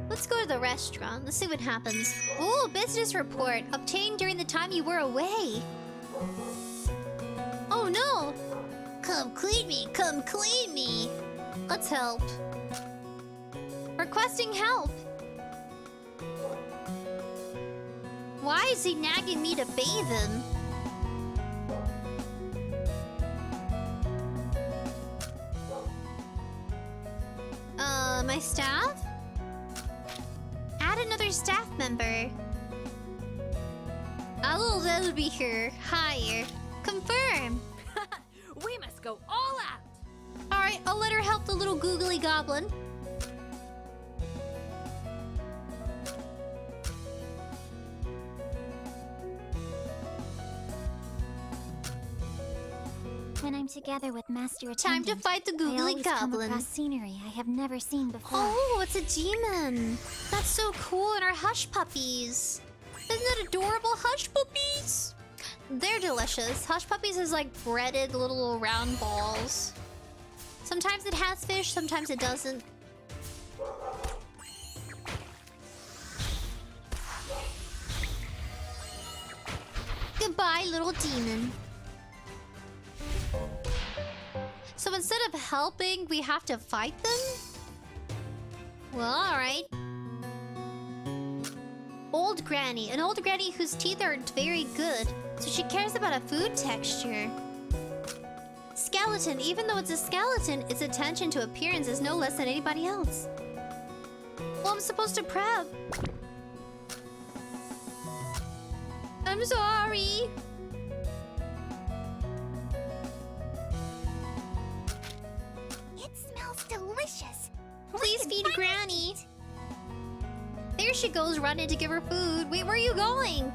Let's go to the restaurant. Let's see what happens. Oh, business report. Obtained during the time you were away. Oh no! Come clean me! Come clean me! Let's help. Requesting help. Why is he nagging me to bathe him? My staff? Add another staff member. I'll be here. Hire. Confirm. We must go all out. Alright, I'll let her help the little googly goblin. When I'm together with Master Time Attendant, to fight the I googly always come goblin. across scenery I have never seen before. Oh, it's a demon. That's so cool. And our hush puppies. Isn't that adorable? Hush puppies. They're delicious. Hush puppies is like breaded little round balls. Sometimes it has fish, sometimes it doesn't. Goodbye, little demon. So instead of helping, we have to fight them? Well, alright. Old Granny. An old granny whose teeth aren't very good, so she cares about a food texture. Skeleton. Even though it's a skeleton, its attention to appearance is no less than anybody else. Well, I'm supposed to prep. I'm sorry. It smells delicious. Please feed Granny. There she goes, running to give her food. Wait, where are you going?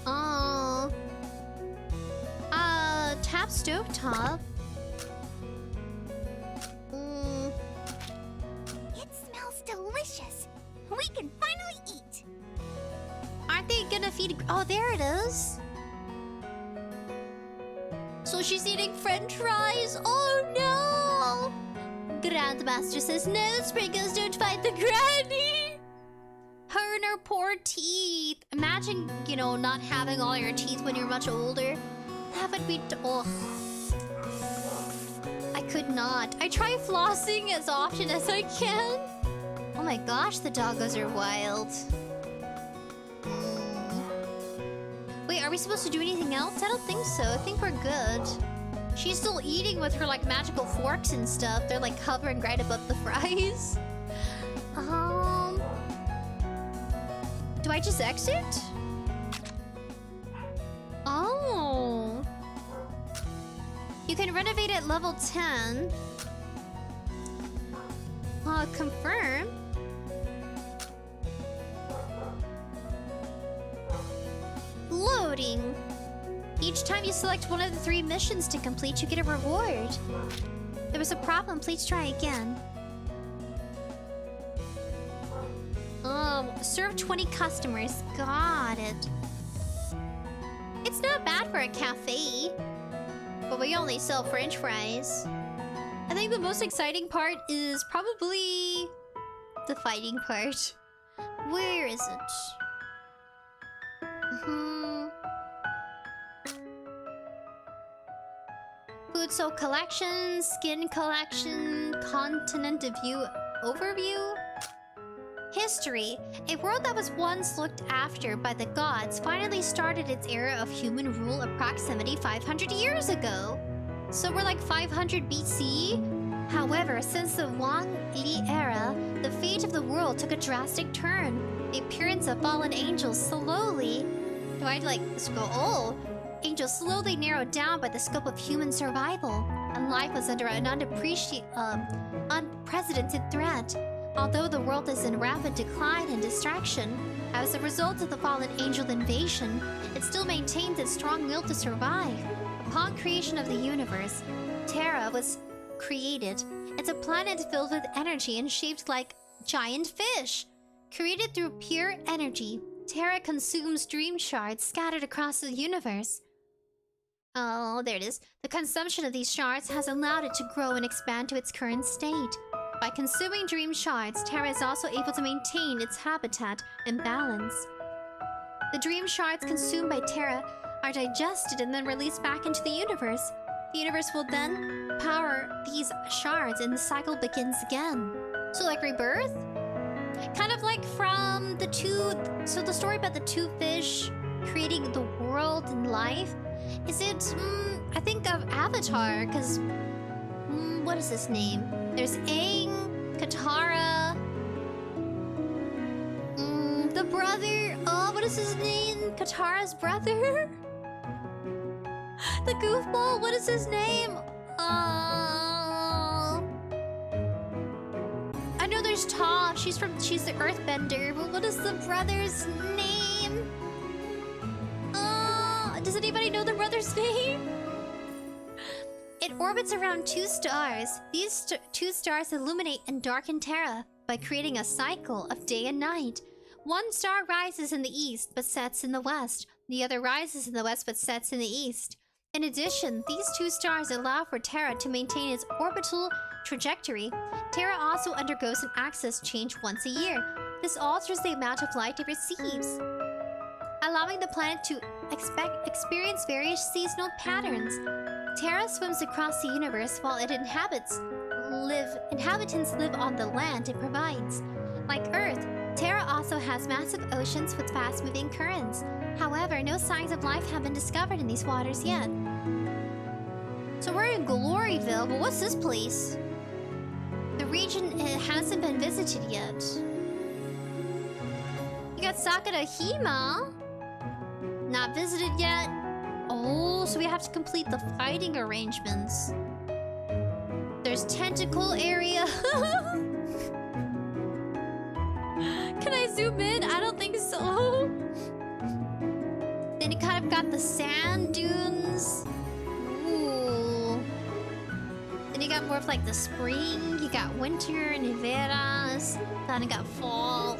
Oh. Tap stovetop. It smells delicious. We can finally eat. Aren't they gonna feed... Oh, there it is. So she's eating french fries? Oh, no! Grandmaster says, no, Sprinkles, don't fight the granny! Her and her poor teeth. Imagine, you know, not having all your teeth when you're much older. That would be... Oh. I could not. I try flossing as often as I can. Oh my gosh, the doggos are wild. Wait, are we supposed to do anything else? I don't think so. I think we're good. She's still eating with her, like, magical forks and stuff. They're, like, hovering right above the fries. Do I just exit? Oh. You can renovate at level 10. Confirm. Loading. Each time you select one of the 3 missions to complete, you get a reward. There was a problem. Please try again. Serve 20 customers. Got it. It's not bad for a cafe. But we only sell french fries. I think the most exciting part is probably the fighting part. Where is it? Food Soul Collection, Skin Collection, Continent of View Overview. History. A world that was once looked after by the gods finally started its era of human rule approximately 500 years ago. So we're like 500 BC? However, since the Wang Li era, the fate of the world took a drastic turn. The appearance of fallen angels slowly... Do I like scroll? Oh! Angels slowly narrowed down by the scope of human survival, and life was under an unprecedented threat. Although the world is in rapid decline and distraction, as a result of the fallen angel invasion, it still maintains its strong will to survive. Upon creation of the universe, Terra was created. It's a planet filled with energy and shaped like giant fish. Created through pure energy, Terra consumes dream shards scattered across the universe. Oh, there it is. The consumption of these shards has allowed it to grow and expand to its current state. By consuming dream shards, Terra is also able to maintain its habitat and balance. The dream shards consumed by Terra are digested and then released back into the universe. The universe will then power these shards and the cycle begins again. So like rebirth? Kind of like from the two... So the story about the two fish creating the world and life. Is it... I think of Avatar, because... what is his name? There's Aang, Katara... the brother... Oh, what is his name? Katara's brother? The goofball? What is his name? I know there's Toph. She's the Earthbender, but what is the brother's name? Does anybody know the brother's name? It orbits around two stars. These two stars illuminate and darken Terra by creating a cycle of day and night. One star rises in the east but sets in the west. The other rises in the west but sets in the east. In addition, these two stars allow for Terra to maintain its orbital trajectory. Terra also undergoes an axis change once a year. This alters the amount of light it receives, allowing the planet to experience various seasonal patterns. Terra swims across the universe while inhabitants live on the land it provides. Like Earth, Terra also has massive oceans with fast-moving currents. However, no signs of life have been discovered in these waters yet. So we're in Gloryville, but what's this place? The region hasn't been visited yet. You got Sakura-hima. Not visited yet. Oh, so we have to complete the fighting arrangements. There's tentacle area. Can I zoom in? I don't think so. Then you kind of got the sand dunes. Ooh. Then you got more of like the spring. You got winter and ʻVeras. Then you got fall.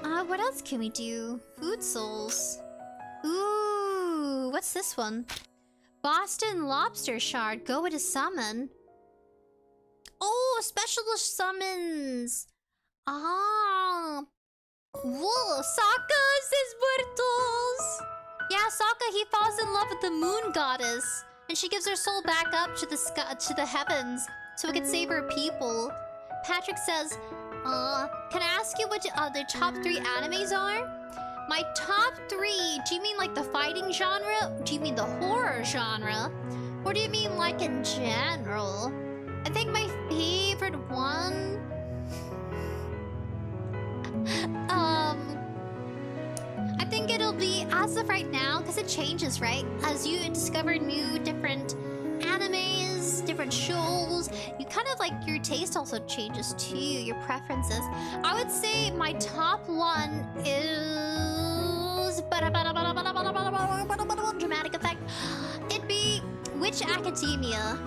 What else can we do? Food souls. Ooh, what's this one? Boston lobster shard. Go with a summon. Oh, specialist summons. Whoa, Sokka says muertos. Yeah, Sokka, he falls in love with the moon goddess, and she gives her soul back up to the sky, to the heavens, so it can save her people. Patrick says, can I ask you what the top 3 animes are? My top 3? Do you mean like the fighting genre? Do you mean the horror genre? Or do you mean like in general? I think my favorite one... I think it'll be, as of right now, because it changes, right? As you discover new, different animes, different shows, you kind of like, your taste also changes too, your preferences. I would say my top 1 is... dramatic effect. It'd be Witch Academia.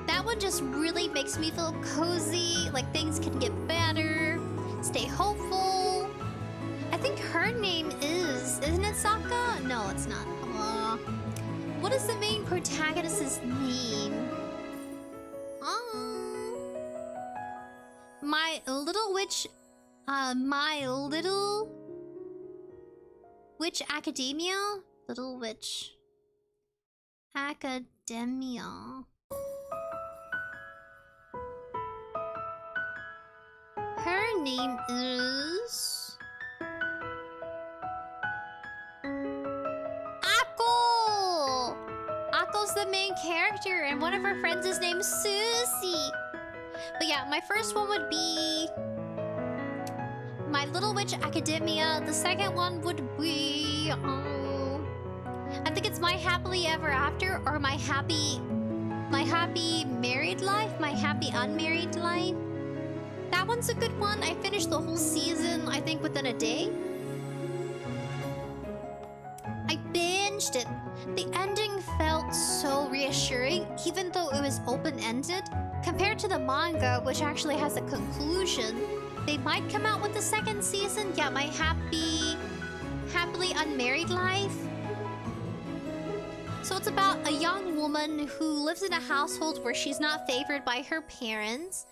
That one just really makes me feel cozy, like things can get better, stay hopeful. I think her name isn't it Sokka? No, it's not. What is the main protagonist's name? My Little Witch... My Little... Witch Academia? Little Witch... Academia. Her name is... Akko! Akko's the main character, and one of her friends is named Susie. But yeah, my first one would be... My Little Witch Academia. The second one would be... I think it's My Happily Ever After, or My Happy Married Life? My Happy Unmarried Life? That one's a good one. I finished the whole season, I think, within a day. I binged it. The ending felt so reassuring, even though it was open-ended. Compared to the manga, which actually has a conclusion. They might come out with the second season. Yeah, My Happily Unmarried Life. So it's about a young woman who lives in a household where she's not favored by her parents.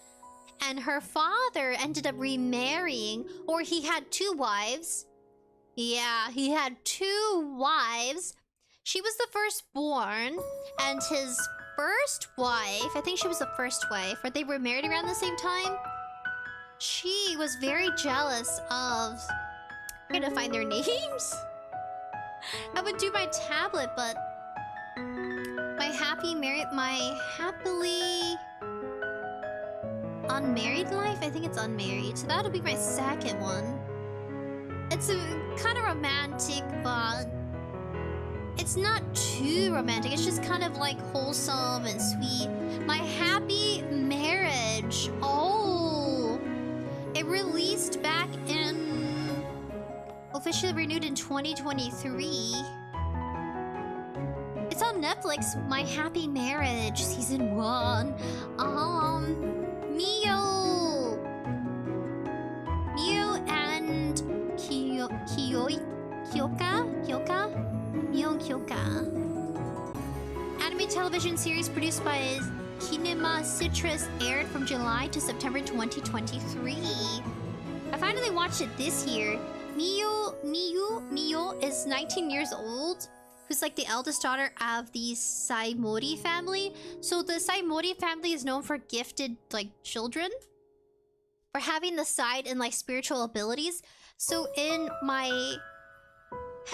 And her father ended up remarrying, or he had 2 wives. Yeah, he had 2 wives. She was the firstborn, and his first wife, I think she was the first wife, or they were married around the same time. She was very jealous of... I'm gonna find their names. I would do my tablet, but... My Happily Unmarried Life? I think it's Unmarried. So that'll be my second one. It's a kind of romantic, but it's not too romantic. It's just kind of like wholesome and sweet. My Happy Marriage. Oh, it released back in... Officially renewed in 2023. It's on Netflix. My Happy Marriage Season 1. Mio and Kyoka. Anime television series produced by Kinema Citrus aired from July to September 2023. I finally watched it this year. Mio is 19 years old, who's like the eldest daughter of the 𝑠aimori family. So the 𝑠aimori family is known for gifted, like, children. For having the side and, like, spiritual abilities. So in my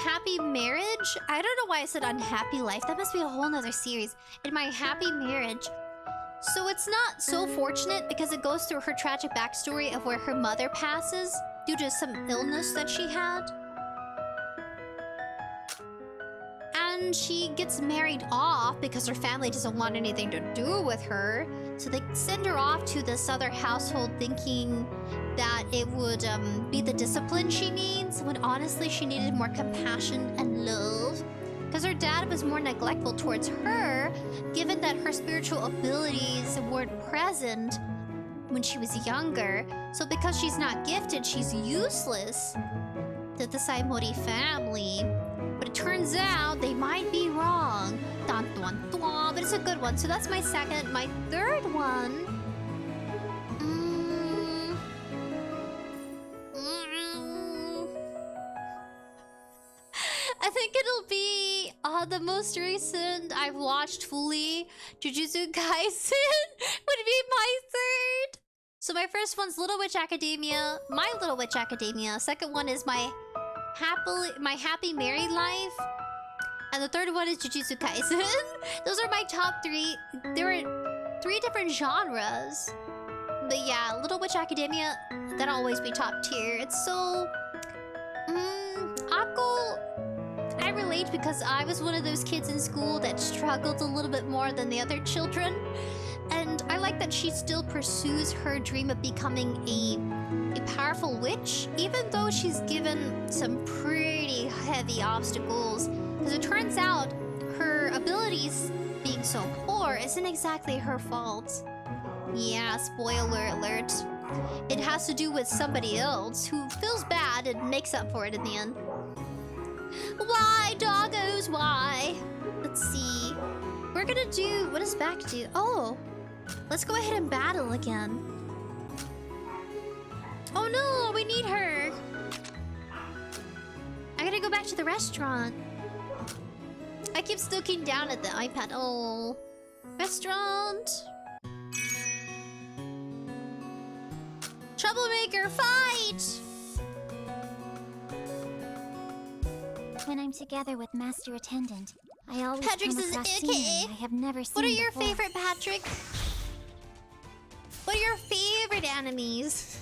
Happy Marriage... I don't know why I said Unhappy Life. That must be a whole nother series. In my Happy Marriage... So it's not so fortunate because it goes through her tragic backstory of where her mother passes due to some illness that she had. And she gets married off because her family doesn't want anything to do with her. So they send her off to this other household thinking that it would be the discipline she needs, when honestly she needed more compassion and love. Because her dad was more neglectful towards her, given that her spiritual abilities weren't present when she was younger. So because she's not gifted, she's useless to the 𝑠aimori family. But it turns out they might be wrong. Dun, dun, dun. But it's a good one. So that's my second. My third one... I think it'll be the most recent I've watched fully. Jujutsu Kaisen would be my third. So my first one's Little Witch Academia. My Little Witch Academia. Second one is my Happy Married Life. And the third one is Jujutsu Kaisen. Those are my top 3. There are 3 different genres. But yeah, Little Witch Academia, that'll always be top tier. It's so... Akko... I relate because I was one of those kids in school that struggled a little bit more than the other children. And I like that she still pursues her dream of becoming a powerful witch, even though she's given some pretty heavy obstacles. Because it turns out her abilities being so poor isn't exactly her fault. Yeah, spoiler alert. It has to do with somebody else who feels bad and makes up for it in the end. Why, doggos, why? Let's see. We're gonna do... What does back do? Oh! Let's go ahead and battle again. Oh no, we need her! I gotta go back to the restaurant. I keep looking down at the iPad. Oh. Restaurant. Troublemaker, fight! When I'm together with Master Attendant, I always Patrick come says across A.K.A. scenery I have never seen What are your before. favorite, Patrick? What are your favorite animes?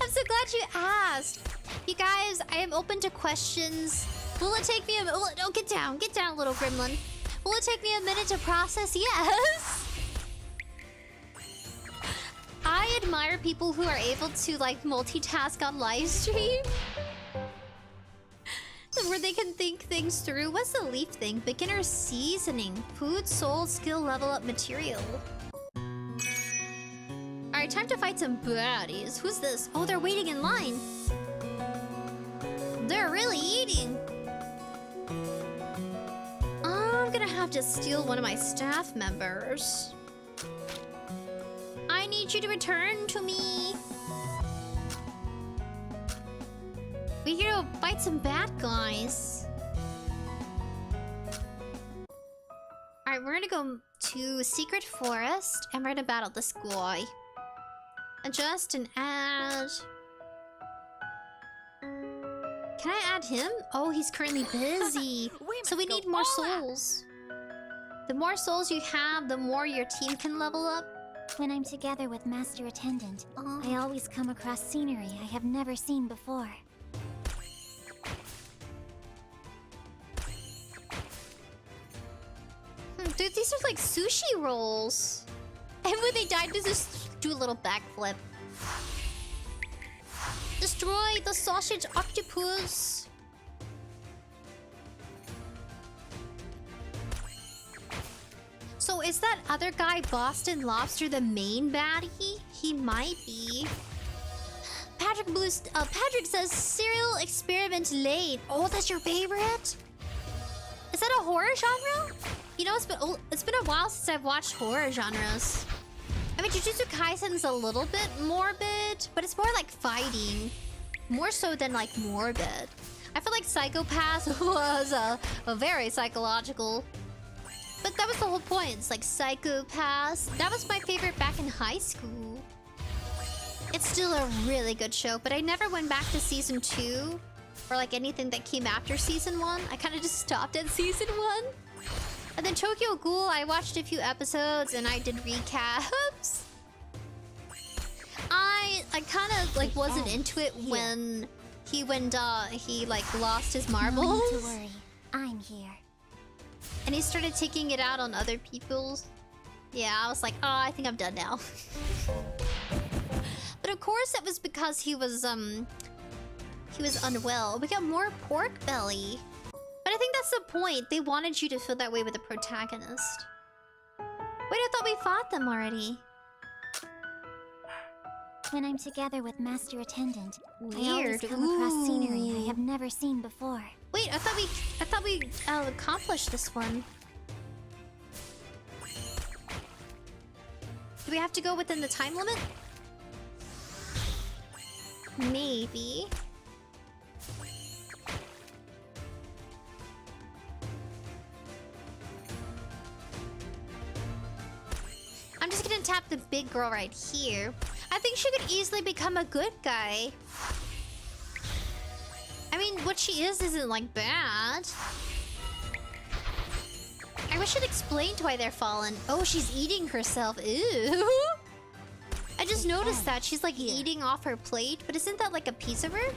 I'm so glad you asked. You guys, I am open to questions. Will it take me a... Oh, get down, little gremlin. Will it take me a minute to process? Yes! I admire people who are able to, like, multitask on live stream. Where they can think things through. What's the leaf thing? Beginner seasoning. Food, soul, skill, level up, material. Alright, time to fight some baddies. Who's this? Oh, they're waiting in line. They're really eating. I'm gonna have to steal one of my staff members. I need you to return to me. We're here to fight some bad guys. Alright, we're gonna go to Secret Forest and we're gonna battle this guy. Adjust and add. Can I add him? Oh, he's currently busy. So we need more souls. The more souls you have, the more your team can level up. When I'm together with Master Attendant, I always come across scenery I have never seen before. Dude, these are like sushi rolls. And when they die, just do a little backflip. Destroy the sausage octopus. So is that other guy, Boston Lobster, the main baddie? He might be. Patrick says serial experiment late. Oh, that's your favorite? Is that a horror genre? You know, it's been a while since I've watched horror genres. I mean, Jujutsu Kaisen's a little bit morbid, but it's more like fighting. More so than like morbid. I feel like Psychopath was a very psychological. But that was the whole point. It's like Psychopaths. That was my favorite back in high school. It's still a really good show, but I never went back to season 2 or like anything that came after season 1. I kind of just stopped at season 1. And then Tokyo Ghoul, I watched a few episodes and I did recaps. I kind of like wasn't into it when he like lost his marbles. No need to worry. I'm here. And he started taking it out on other people's. Yeah, I was like, oh, I think I'm done now. But of course it was because he was unwell. We got more pork belly. But I think that's the point. They wanted you to feel that way with the protagonist. Wait, I thought we fought them already. When I'm together with Master Attendant, I always Weird. come across scenery I have never seen before. Wait, I thought we accomplished this one. Do we have to go within the time limit? Maybe. I'm just gonna tap the big girl right here. I think she could easily become a good guy. I mean, what she isn't like bad. I wish it explained why they're fallen. Oh, she's eating herself. Ew. I just noticed that. She's like eating off her plate, but isn't that like a piece of her?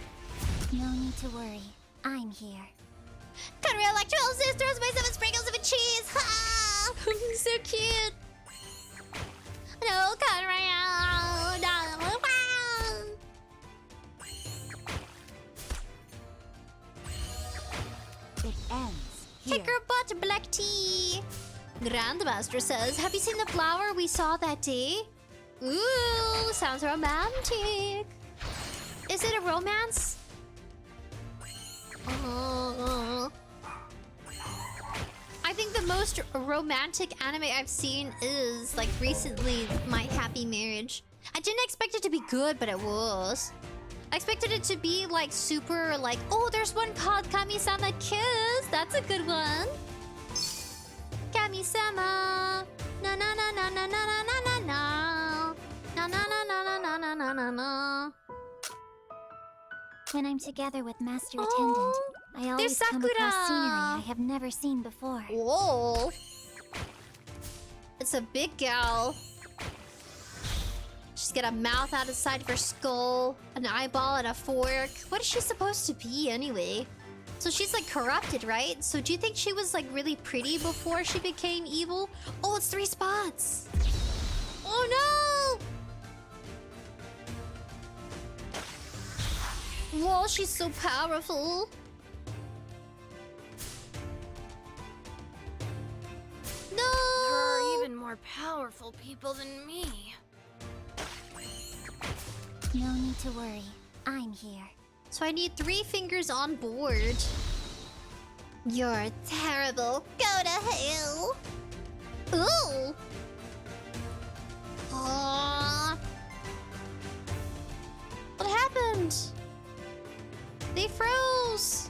No need to worry. I'm here. Conrail electrolysis throws my 7 sprinkles of a cheese. Ha! So cute. No, Conrail. No. It ends here. Kick her butt, black tea. Grandmaster says, have you seen the flower we saw that day? Ooh, sounds romantic. Is it a romance? I think the most romantic anime I've seen is, like, recently, My Happy Marriage. I didn't expect it to be good, but it was. expected it to be like super like, oh, there's one called Kami-sama Kiss. That's a good one. Kami-sama. Na na na na na na na na na na. Na na na na na na na na na na. When I'm together with Master Attendant, I always come across scenery I have never seen before. Whoa. It's a big gal. She's got a mouth out of the side of her skull, an eyeball and a fork. What is she supposed to be anyway? So she's like corrupted, right? So do you think she was like really pretty before she became evil? Oh, it's 3 spots. Oh no! Whoa, she's so powerful. No! There are even more powerful people than me. No need to worry. I'm here. So I need 3 fingers on board. You're terrible. Go to hell. Ooh. What happened? They froze.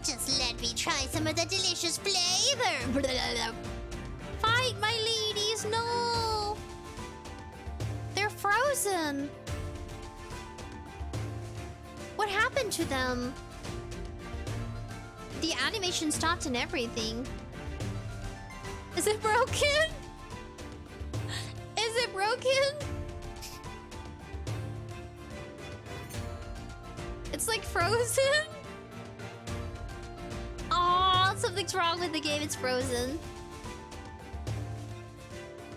Just let me try some of the delicious flavor. Fight, my ladies. No. They're frozen. What happened to them? The animation stopped and everything. Is it broken? Is it broken? It's like frozen? Oh, something's wrong with the game. It's frozen.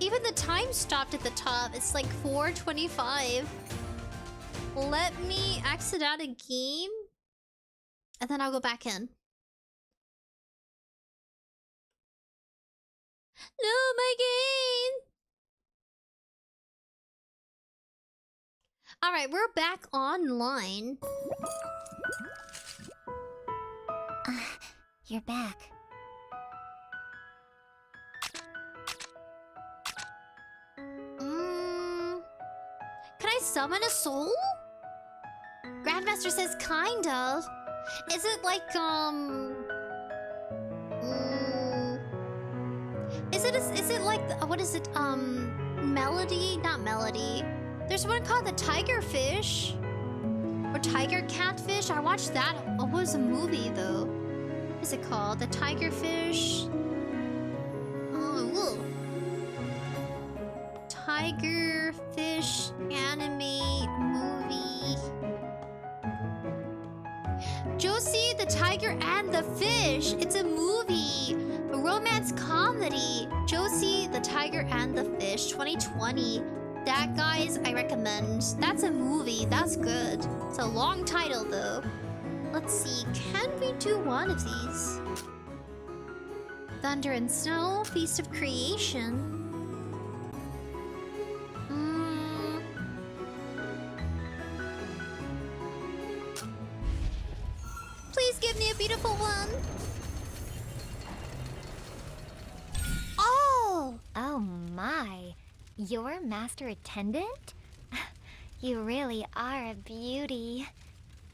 Even the time stopped at the top. It's like 4:25. Let me exit out a game. And then I'll go back in. No, my game! Alright, we're back online. You're back. Can I summon a soul? Grandmaster says kind of. Is it like, Is it like, what is it, Melody? Not Melody. There's one called the Tiger Fish. Or Tiger Catfish. I watched that. Oh, it was a movie, though. What is it called? The Tiger Fish. Oh, Tiger Fish anime movie. Josie, the Tiger and the Fish. It's a movie. A romance comedy. Josie, the Tiger and the Fish. 2020. That, guys, I recommend. That's a movie. That's good. It's a long title, though. Let's see. Can we do one of these? Thunder and Snow. Feast of Creation. Please give me a beautiful one. Oh! Oh my. You're Master Attendant? You really are a beauty.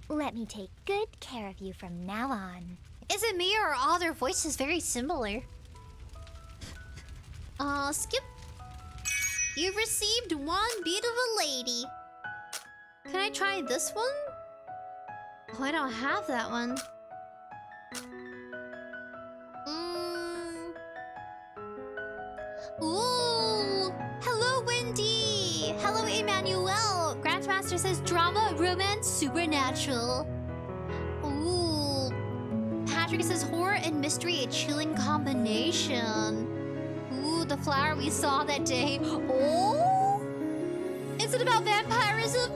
Let me take good care of you from now on. Is it me or are all their voices very similar? Skip. You've received one beautiful lady. Can I try this one? Oh, I don't have that one. Ooh! Hello, Wendy! Hello, Emmanuel! Grandmaster says drama, romance, supernatural. Ooh. Patrick says horror and mystery, a chilling combination. Ooh, the flower we saw that day. Oh! Is it about vampirism?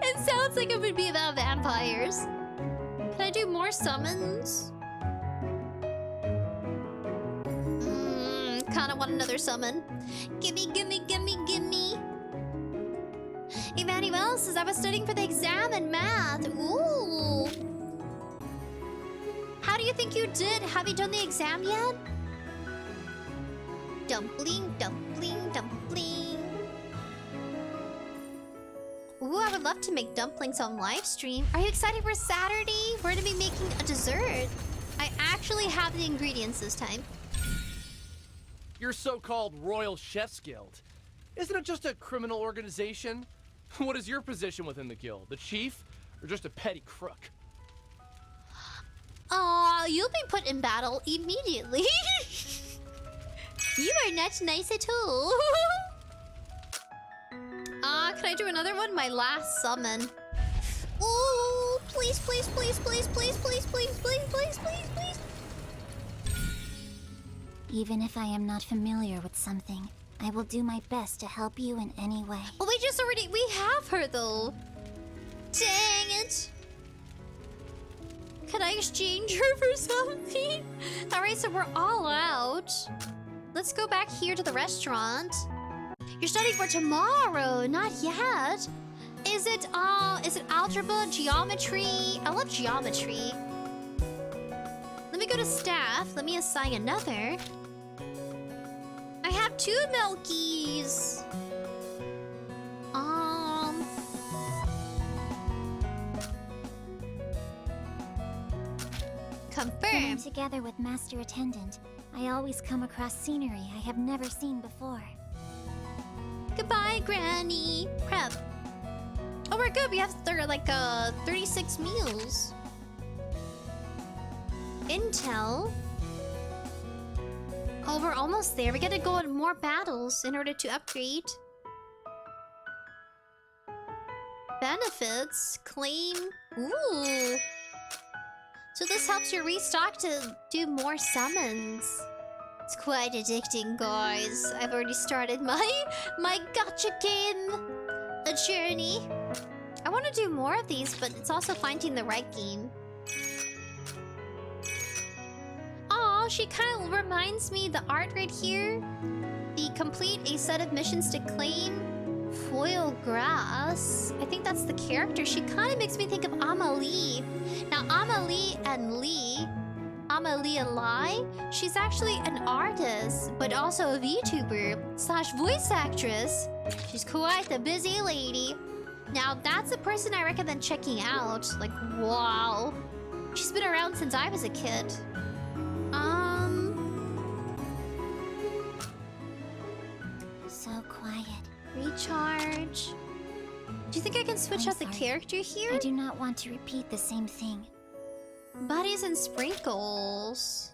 It sounds like it would be about vampires. Can I do more summons? Kinda want another summon. Gimme, gimme, gimme, gimme. Emmanuel says I was studying for the exam in math. Ooh. How do you think you did? Have you done the exam yet? Dumpling, dumpling, dumpling. Ooh, I would love to make dumplings on live stream. Are you excited for Saturday? We're gonna be making a dessert. I actually have the ingredients this time. Your so-called Royal Chefs Guild. Isn't it just a criminal organization? What is your position within the guild? The chief? Or just a petty crook? You'll be put in battle immediately. You are not nice at all. Can I do another one? My last summon. Ooh, please, please, please, please, please, please, please, please, please, please, please. Even if I am not familiar with something, I will do my best to help you in any way. Well, we have her though. Dang it. Can I exchange her for something? Alright, so we're all out. Let's go back here to the restaurant. You're studying for tomorrow, not yet. Is it algebra, geometry? I love geometry. Let me go to staff. Let me assign another. I have 2 Milkies. When I'm Confirm. together with Master Attendant, I always come across scenery I have never seen before. Goodbye, Granny. Prep. Oh, we're good. We have 36 meals. Intel. Oh, we're almost there. We gotta go in more battles in order to upgrade. Benefits. Claim. Ooh. So this helps you restock to do more summons. It's quite addicting, guys. I've already started my gacha game journey. I want to do more of these, but it's also finding the right game. Aw, she kind of reminds me, the art right here. The complete a set of missions to claim foil grass. I think that's the character. She kind of makes me think of Amelie. Now, Amelie and Lee, Amelie Lai, she's actually an artist, but also a VTuber / voice actress. She's quite the busy lady. Now, that's a person I recommend checking out. Like, wow. She's been around since I was a kid. So quiet. Recharge. Do you think I can switch I'm out the sorry. character here? I do not want to repeat the same thing. Buddies and sprinkles.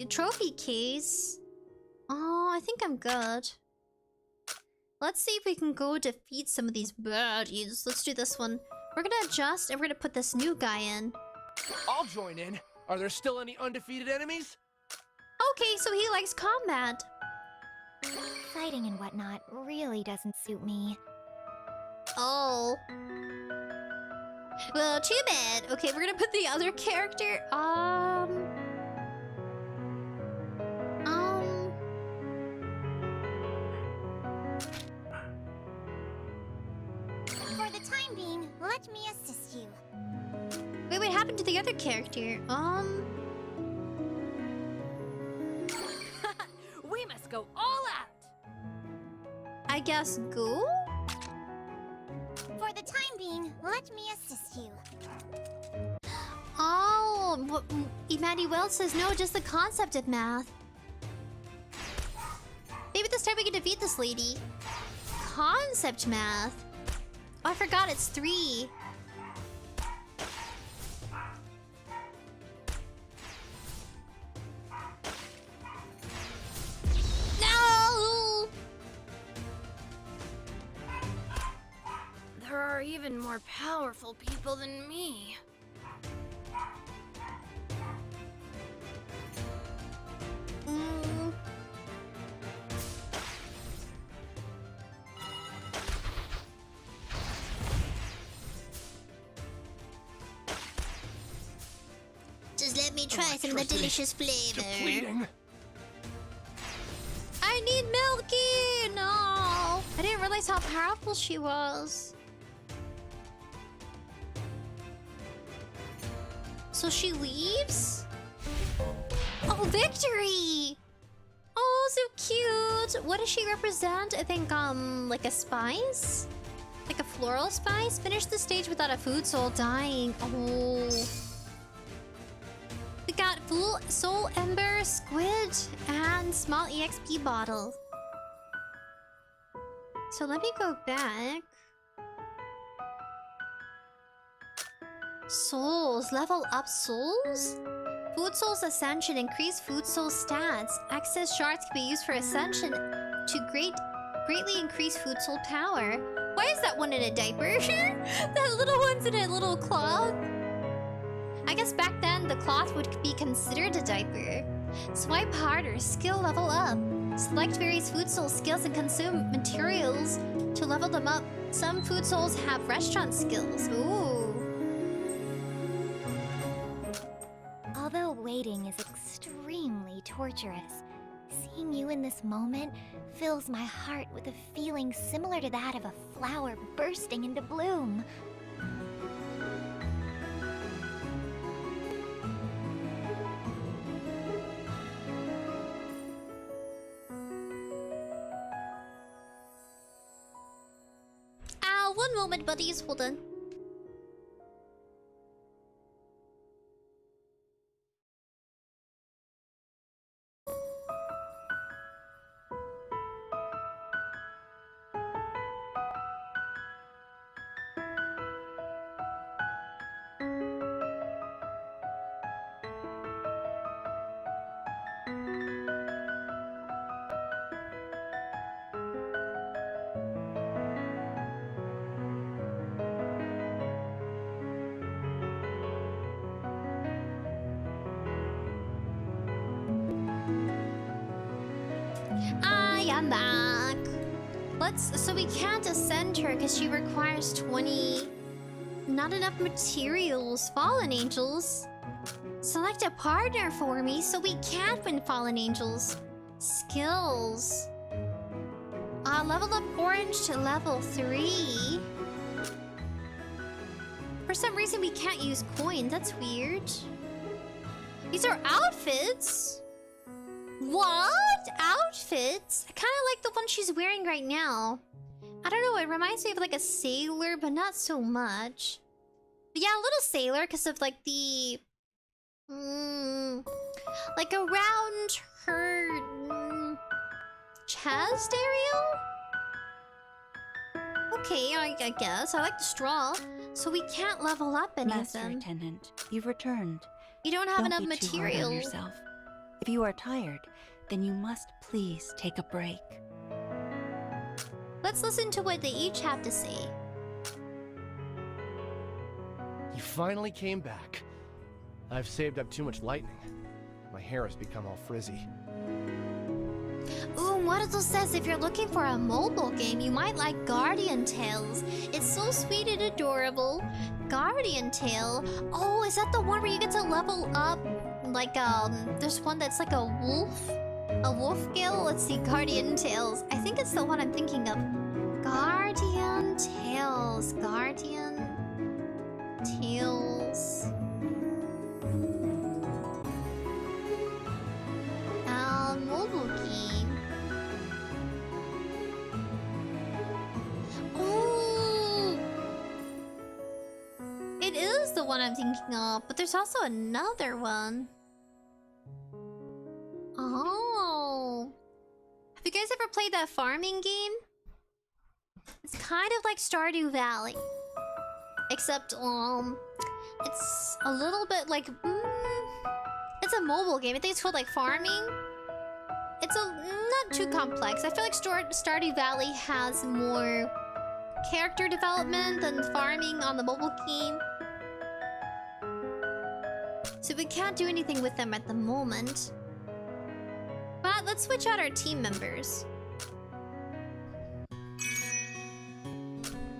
Trophy case. Oh, I think I'm good. Let's see if we can go defeat some of these baddies. Let's do this one. We're gonna adjust and we're gonna put this new guy in. I'll join in. Are there still any undefeated enemies? Okay, so he likes combat. Fighting and whatnot really doesn't suit me. Oh. Well, too bad. Okay, we're gonna put the other character. For the time being, let me assist you. Wait, what happened to the other character? We must go all out! I guess go? For the time being, let me assist you. Oh, Emmanuel says no, just the concept of math. Maybe this time we can defeat this lady. Concept math. Oh, I forgot it's 3. No! There are even more powerful people than me. Just let me try some of the delicious flavor. Depleting. I need Milky! No! I didn't realize how powerful she was. So she leaves? Oh, victory! Oh, so cute. What does she represent? I think like a spice, like a floral spice. Finish the stage without a food soul dying. Oh. We got full soul ember, squid, and small EXP bottle. So let me go back. Souls, level up souls? Food Soul's Ascension, increase Food Soul stats. Excess shards can be used for Ascension to greatly increase Food Soul power. Why is that one in a diaper? That little one's in a little cloth? I guess back then the cloth would be considered a diaper. Swipe harder, skill level up. Select various Food Soul skills and consume materials to level them up. Some Food Souls have restaurant skills. Ooh. Although waiting is extremely torturous, seeing you in this moment fills my heart with a feeling similar to that of a flower bursting into bloom. One moment, buddies. Hold on. I'm back. So we can't ascend her because she requires 20. Not enough materials. Fallen Angels. Select a partner for me so we can't win Fallen Angels. Skills. Level up Orange to level 3. For some reason we can't use coin. That's weird. These are outfits? What? Outfits? I kind of like the one she's wearing right now. I don't know, it reminds me of like a sailor, but not so much. But yeah, a little sailor because of like the... like around her... chest area? Okay, I guess. I like the straw. So we can't level up any of them. Master Attendant, you've returned. You don't have enough Don't be too hard on material. yourself. If you are tired, then you must please take a break. Let's listen to what they each have to say. You finally came back. I've saved up too much lightning. My hair has become all frizzy. Ooh, Wadazul says if you're looking for a mobile game, you might like Guardian Tales. It's so sweet and adorable. Guardian Tale? Oh, is that the one where you get to level up? Like, there's one that's like a wolf? A wolf gill? Let's see, Guardian Tales. I think it's the one I'm thinking of. Guardian Tales. Guardian Tales. Mobile game. Oh! It is the one I'm thinking of, but there's also another one. Oh. Have you guys ever played that farming game? It's kind of like Stardew Valley. Except, it's a little bit like... it's a mobile game. I think it's called like farming. It's not too complex. I feel like Stardew Valley has more character development than farming on the mobile game. So we can't do anything with them at the moment. But let's switch out our team members.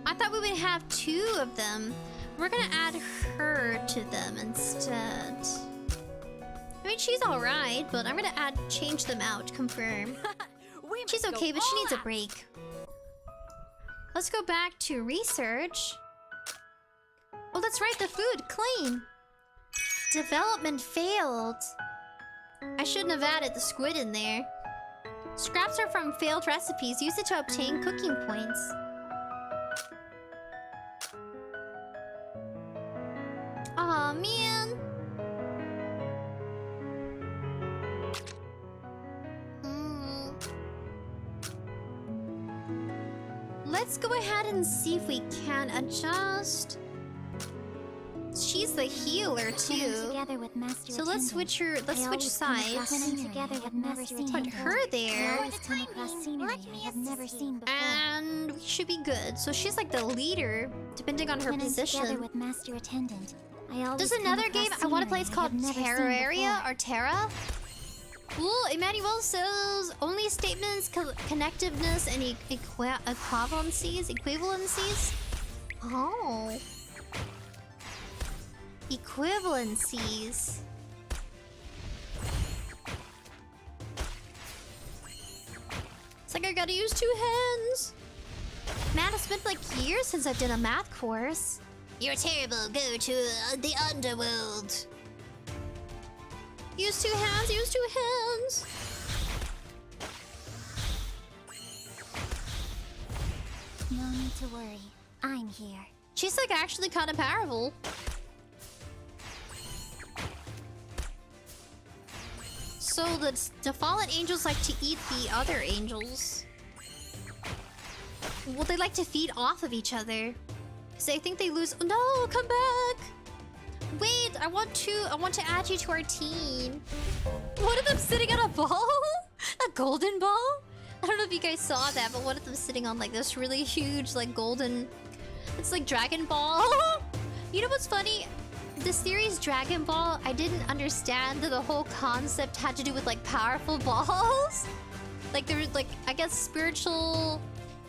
I thought we would have 2 of them. We're gonna add her to them instead. I mean, she's alright, but I'm gonna change them out, confirm. She's okay, but she needs a break. Let's go back to research. Oh, that's right, the food, clean. Development failed. I shouldn't have added the squid in there. Scraps are from failed recipes. Use it to obtain cooking points. Aw, man. Let's go ahead and see if we can adjust. She's the healer too. Together with Master So let's switch her. Let's switch sides. Together with Master Put her there. come across scenery I have never seen before. And we should be good. So she's like the leader, depending on her When I'm together position. with Master Attendant, I always There's come another across game I want to play. It's scenery I called have never seen Terraria before. or Terra. Ooh, Emmanuel says only statements, connectiveness, and equivalencies. Oh. Equivalencies. It's like I gotta use 2 hands. Man, it's been like years since I've done a math course. You're terrible. Go to the underworld. Use 2 hands. Use 2 hands. No need to worry. I'm here. She's like actually kind of powerful. So the fallen angels like to eat the other angels. Well, they like to feed off of each other. Cause they think they lose. Oh, no, come back. Wait, I want to add you to our team. One of them sitting on a ball? A golden ball? I don't know if you guys saw that, but one of them sitting on like this really huge like golden. It's like Dragon Ball. You know what's funny? The series Dragon Ball, I didn't understand that the whole concept had to do with like powerful balls. Like there was like, I guess, spiritual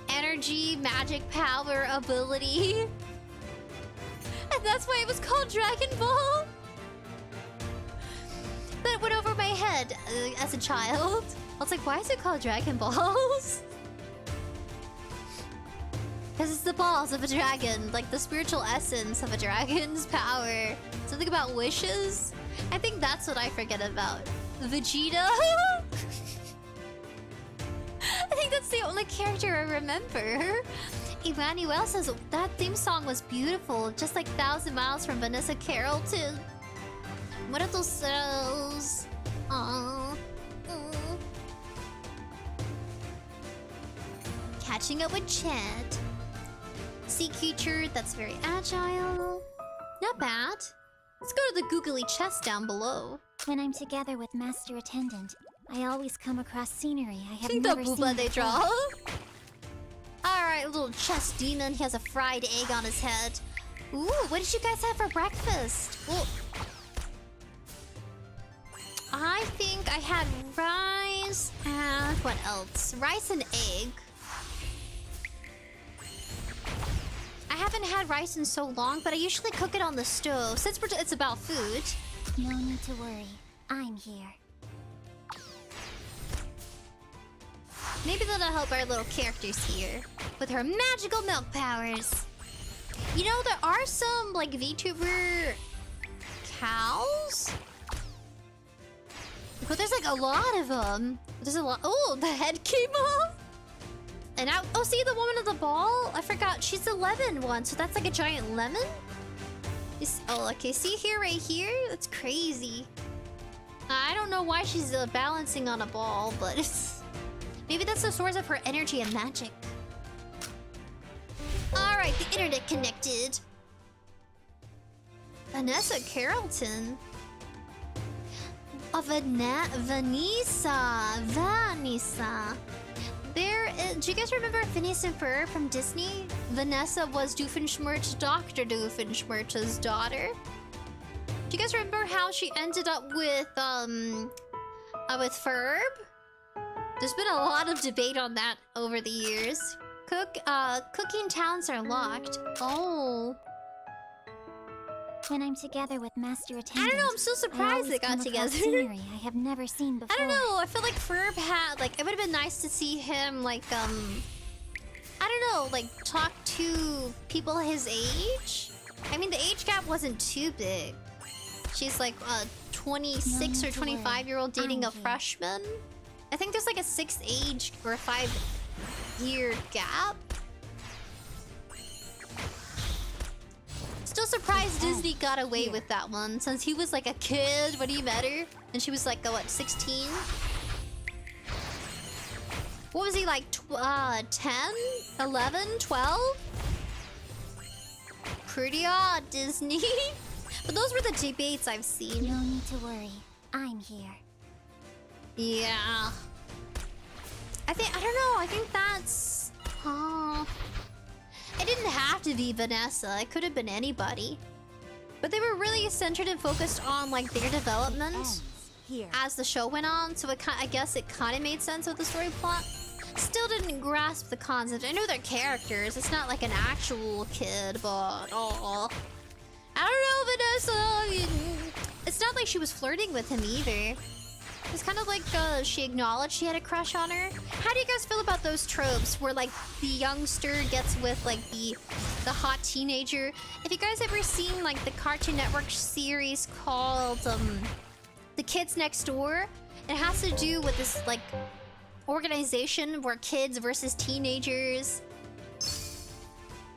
energy, magic power, ability. And that's why it was called Dragon Ball. That went over my head as a child. I was like, why is it called Dragon Balls? Because it's the balls of a dragon, like the spiritual essence of a dragon's power. Something about wishes? I think that's what I forget about. Vegeta? I think that's the only character I remember. Emmanuel says that theme song was beautiful, just like 1,000 Miles from Vanessa Carlton. What are those cells? Aww. Catching up with Chad. Sea creature that's very agile. Not bad. Let's go to the googly chest down below. When I'm together with Master Attendant, I always come across scenery I have Think the never seen booba they before. draw. Alright, little chest demon. He has a fried egg on his head. Ooh, what did you guys have for breakfast? Well, I think I had rice and what else? Rice and egg. I haven't had rice in so long, but I usually cook it on the stove since it's about food. No need to worry. I'm here. Maybe that'll help our little characters here with her magical milk powers. You know, there are some like VTuber cows, but there's like a lot of them. There's a lot. Oh, the head came off. And now, oh, see the woman of the ball? I forgot, she's the lemon one, so that's like a giant lemon? Oh, okay, see here, right here? That's crazy. I don't know why she's balancing on a ball, but maybe that's the source of her energy and magic. Alright, the internet connected. Vanessa Carlton. Oh, Vanessa. Do you guys remember Phineas and Ferb from Disney? Vanessa was Doofenshmirtz, Dr. Doofenshmirtz's daughter. Do you guys remember how she ended up with Ferb? There's been a lot of debate on that over the years. Cooking towns are locked. Oh. When I'm together with Master Attendant, I don't know, I'm so surprised they got together. Scenery I have never seen before. I don't know, I feel like Ferb had, like, it would have been nice to see him, like, I don't know, like, talk to people his age? I mean, the age gap wasn't too big. She's like a 26 or 25-year-old dating a freshman. I think there's like a 6 age or a 5-year gap. Still surprised Disney got away with that one, since he was like a kid when he met her, and she was like, what, 16? What was he like, 10? 11? 12? Pretty odd, Disney. But those were the debates I've seen. No need to worry. I'm here. Yeah. I don't know, I think that's... It didn't have to be Vanessa, it could have been anybody. But they were really centered and focused on like their development as the show went on, so I guess it kind of made sense with the story plot. Still didn't grasp the concept. I know they're characters, it's not like an actual kid, but... I don't know, Vanessa! It's not like she was flirting with him either. It's kind of like she acknowledged she had a crush on her. How do you guys feel about those tropes where like the youngster gets with like the hot teenager? If you guys ever seen like the Cartoon Network series called The Kids Next Door, it has to do with this like organization where kids versus teenagers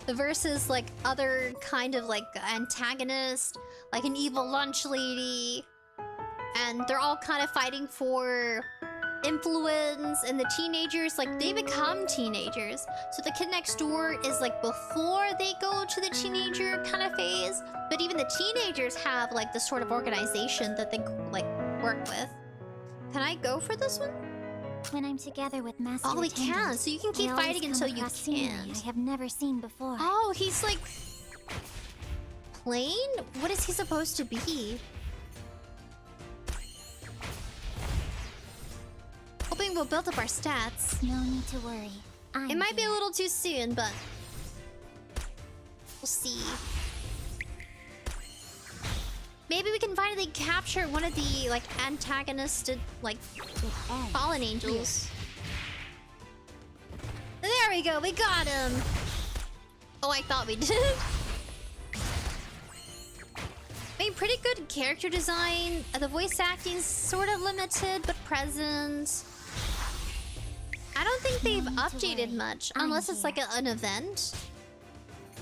versus like other kind of like antagonist, like an evil lunch lady. And they're all kind of fighting for influence, and the teenagers, like, they become teenagers. So the kid next door is, like, before they go to the teenager kind of phase. But even the teenagers have, like, this sort of organization that they, like, work with. Can I go for this one? When I'm together with Master Oh, we Attendant, can. So you can keep I always fighting come until you across scenery can't. I have never seen before. Oh, he's, like... plain? What is he supposed to be? Hoping we'll build up our stats. No need to worry. It might be a little too soon, but we'll see. Maybe we can finally capture one of the like antagonistic like fallen angels. There we go, we got him. Oh, I thought we did. I mean, pretty good character design. The voice acting's sort of limited, but present. I don't think they've updated much, unless it's like an event.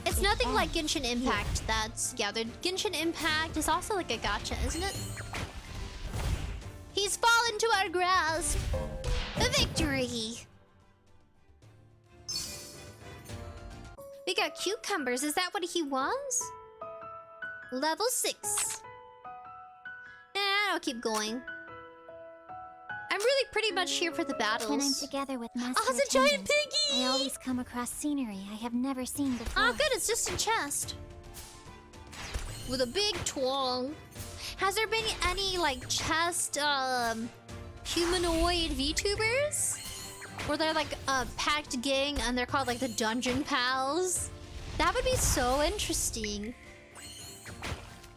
It's nothing like Genshin Impact. The Genshin Impact is also like a gacha, isn't it? He's fallen to our grasp. A victory. We got cucumbers. Is that what he was? Level 6. I'll keep going. I'm really pretty much here for the battles. When I'm together with Master Oh, it's a giant Attendant, piggy! I always come across scenery I have never seen before. Oh, good. It's just a chest. With a big twong. Has there been any, like, chest, humanoid VTubers? Where they're, like, a packed gang and they're called, like, the Dungeon Pals? That would be so interesting.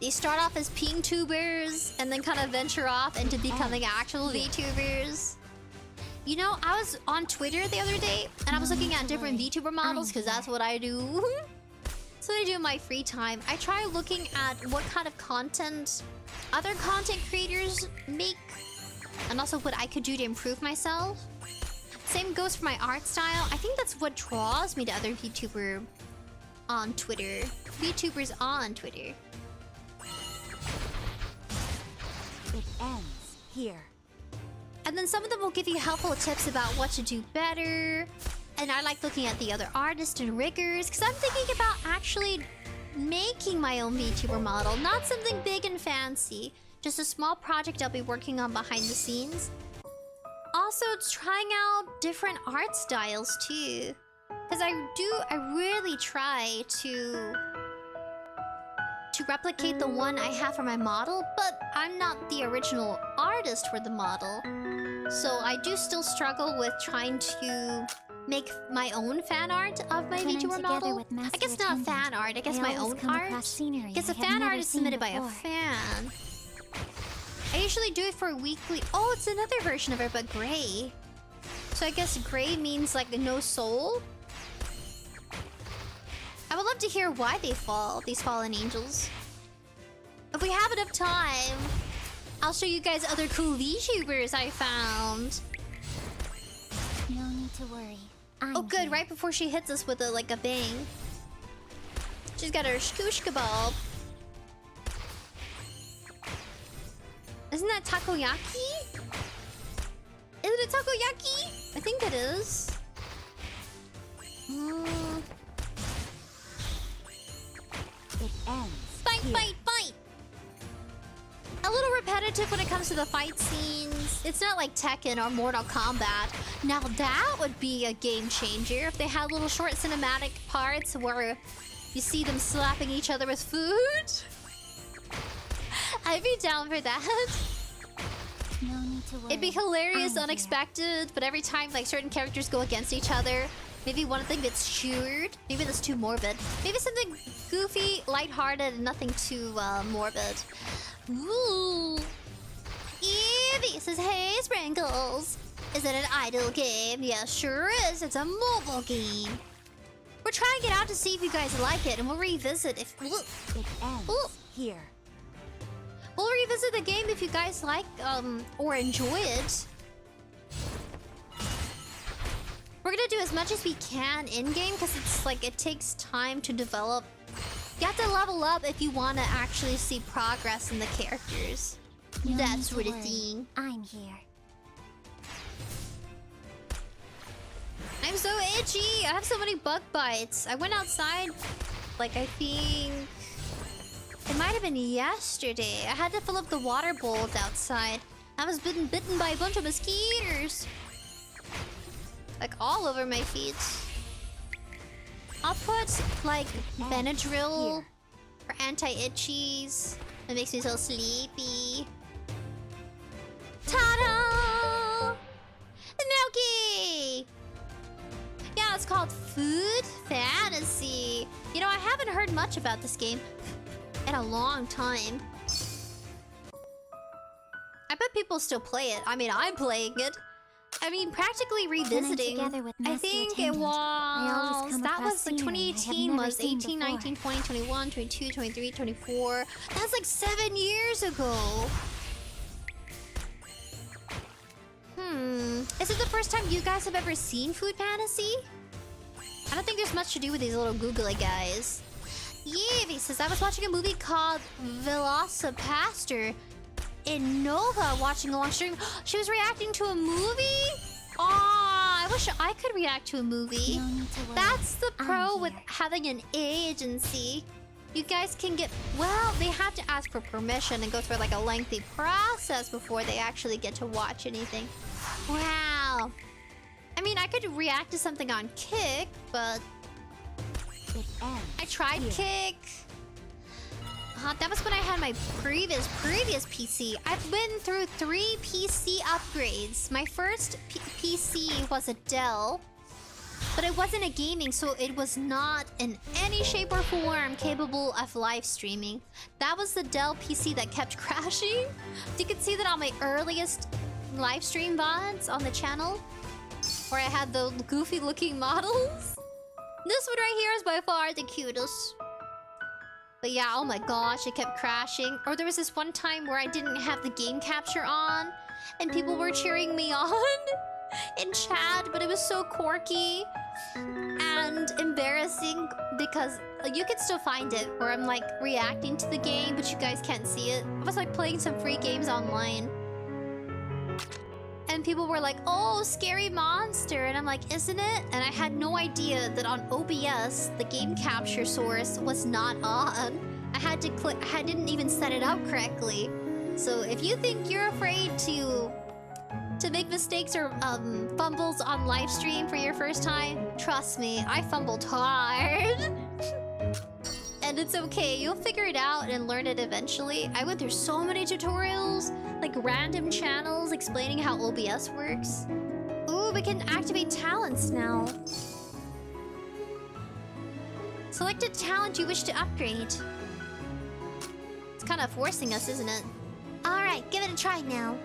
They start off as PingTubers and then kind of venture off into becoming actual VTubers. You know, I was on Twitter the other day and I was looking at different VTuber models because that's what I do. That's what I do in my free time. I try looking at what kind of content other content creators make and also what I could do to improve myself. Same goes for my art style. I think that's what draws me to other VTubers on Twitter. VTubers on Twitter. It ends here. And then some of them will give you helpful tips about what to do better. And I like looking at the other artists and riggers because I'm thinking about actually making my own VTuber model. Not something big and fancy. Just a small project I'll be working on behind the scenes. Also, trying out different art styles too. Because I really try to replicate the one I have for my model, but I'm not the original artist for the model. So I do still struggle with trying to make my own fan art of my VTuber model. I guess not fan art, I guess my own art. Because the fan art is submitted by a fan. I usually do it for a weekly... Oh, it's another version of it, but gray. So I guess gray means like no soul? I would love to hear why they fall, these fallen angels. If we have enough time, I'll show you guys other cool VTubers I found. to worry. I'm Oh, good. here. Right before she hits us with a bang. She's got her 𝐙𝐿𝐴𝐵. Isn't that takoyaki? Isn't it takoyaki? I think it is. It ends. Fight, here. fight, fight! A little repetitive when it comes to the fight scenes. It's not like Tekken or Mortal Kombat. Now that would be a game changer if they had little short cinematic parts where you see them slapping each other with food. I'd be down for that. No need to worry. It'd be hilarious, I'm here. unexpected, but every time like certain characters go against each other, maybe one of them gets cheered. Maybe that's too morbid. Maybe something goofy, lighthearted, and nothing too morbid. Ooh. Evie says, hey, Sprinkles. Is it an idle game? Yeah, sure is. It's a mobile game. We're trying it out to see if you guys like it, and we'll revisit if... It ends Ooh. here. We'll revisit the game if you guys like or enjoy it. We're gonna do as much as we can in-game because it's like it takes time to develop. You have to level up if you want to actually see progress in the characters. No That need to sort of worry. thing. I'm here. I'm so itchy. I have so many bug bites. I went outside, like I think it might have been yesterday. I had to fill up the water bowls outside. I was bitten by a bunch of mosquitoes. Like all over my feet. I'll put like Benadryl for anti-itchies. It makes me so sleepy. Ta-da! Milky! Yeah, it's called Food Fantasy. You know, I haven't heard much about this game in a long time. I bet people still play it. I mean, I'm playing it. I mean, practically revisiting. together with I Master think it Attendant, was... I always come that across was like scenery I have 2018 never was seen 18, before. 19, 20, 21, 22, 23, 24. That's like 7 years ago. Is it the first time you guys have ever seen Food Fantasy? I don't think there's much to do with these little googly guys. Yevie says, I was watching a movie called 𝑣𝒆𝒅 in Nova watching a long stream. She was reacting to a movie? Aw, I wish I could react to a movie. No need to worry. That's the pro I'm with here. having an agency. You guys can get... Well, they have to ask for permission and go through like a lengthy process before they actually get to watch anything. Wow. I mean, I could react to something on Kick, but... It ends I tried here. Kick. That was when I had my previous PC. I've been through 3 PC upgrades. My first PC was a Dell, but it wasn't a gaming, so it was not in any shape or form capable of live streaming. That was the Dell PC that kept crashing. You can see that on my earliest live stream VODs on the channel, where I had the goofy looking models. This one right here is by far the cutest. But yeah, oh my gosh, it kept crashing. Or there was this one time where I didn't have the game capture on, and people were cheering me on in chat, but it was so quirky and embarrassing because you can still find it where I'm like reacting to the game, but you guys can't see it. I was like playing some free games online. And people were like, oh, scary monster. And I'm like, isn't it? And I had no idea that on OBS, the game capture source was not on. I had to click, I didn't even set it up correctly. So if you think you're afraid to make mistakes or fumbles on live stream for your first time, trust me, I fumbled hard. And it's okay, you'll figure it out and learn it eventually. I went through so many tutorials, like random channels explaining how OBS works. Ooh, we can activate talents now. Select a talent you wish to upgrade. It's kind of forcing us, isn't it? Alright, give it a try now.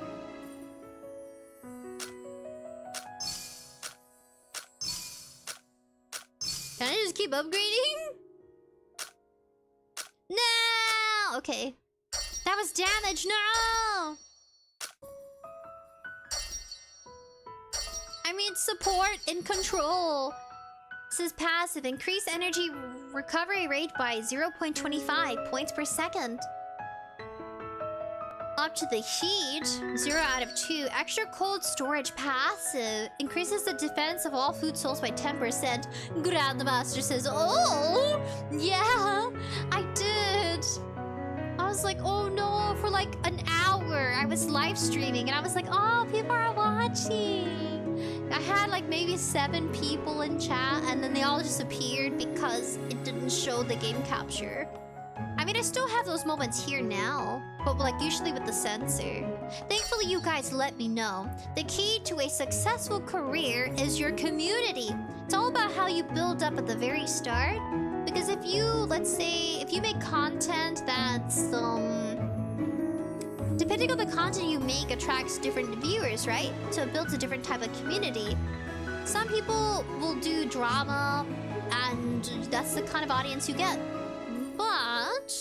Can I just keep upgrading? No! Okay. That was damage, no! I mean, Build support and control. This is passive. Increase energy recovery rate by 0.25 points per second. Up to the heat, 0 out of 2. Extra cold storage passive. Increases the defense of all food sources by 10%. Grandmaster says, oh, yeah, I did. I was like, oh no, for like an hour. I was live streaming and I was like, oh, people are watching. I had like maybe 7 people in chat and then they all just appeared because it didn't show the game capture. I mean, I still have those moments here now, but like usually with the sensor. Thankfully, you guys let me know. The key to a successful career is your community. It's all about how you build up at the very start. Because if you, let's say, if you make content that's, depending on the content you make attracts different viewers, right? So it builds a different type of community. Some people will do drama, and that's the kind of audience you get. But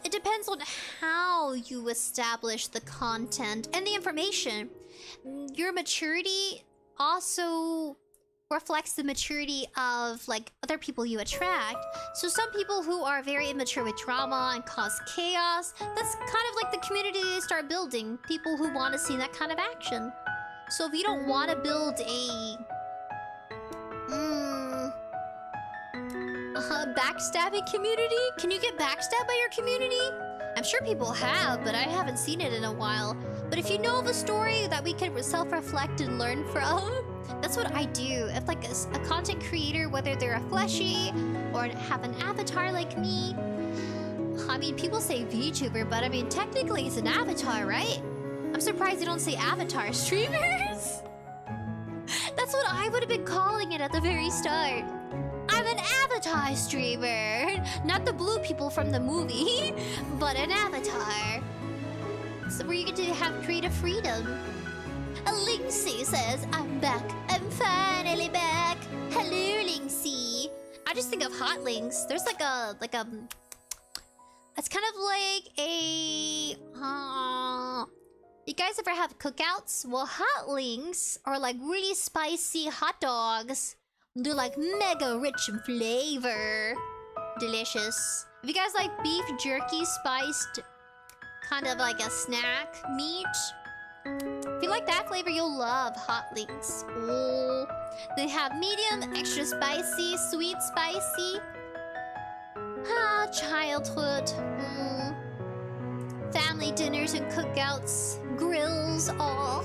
it depends on how you establish the content and the information. Your maturity also reflects the maturity of like other people you attract. So some people who are very immature with drama and cause chaos, that's kind of like the community they start building. People who want to see that kind of action. So if you don't want to build a backstabbing community? Can you get backstabbed by your community? I'm sure people have, but I haven't seen it in a while. But if you know of a story that we can self-reflect and learn from, that's what I do. If like a content creator, whether they're a fleshy or have an avatar like me, I mean, people say VTuber, but I mean, technically it's an avatar, right? I'm surprised they don't say avatar streamers. That's what I would have been calling it at the very start. I'm an avatar streamer. Not the blue people from the movie, but an avatar. So where you get to have creative freedom. Linksy says, I'm back. I'm finally back. Hello, Linksy. I just think of hot links. There's like a... It's kind of like a... You guys ever have cookouts? Well, hot links are like really spicy hot dogs. They're like mega rich in flavor. Delicious. If you guys like beef jerky spiced, kind of like a snack meat, if you like that flavor, you'll love hot links. Oh, they have medium, extra spicy, sweet spicy. Ah, childhood. Family dinners and cookouts, grills, all.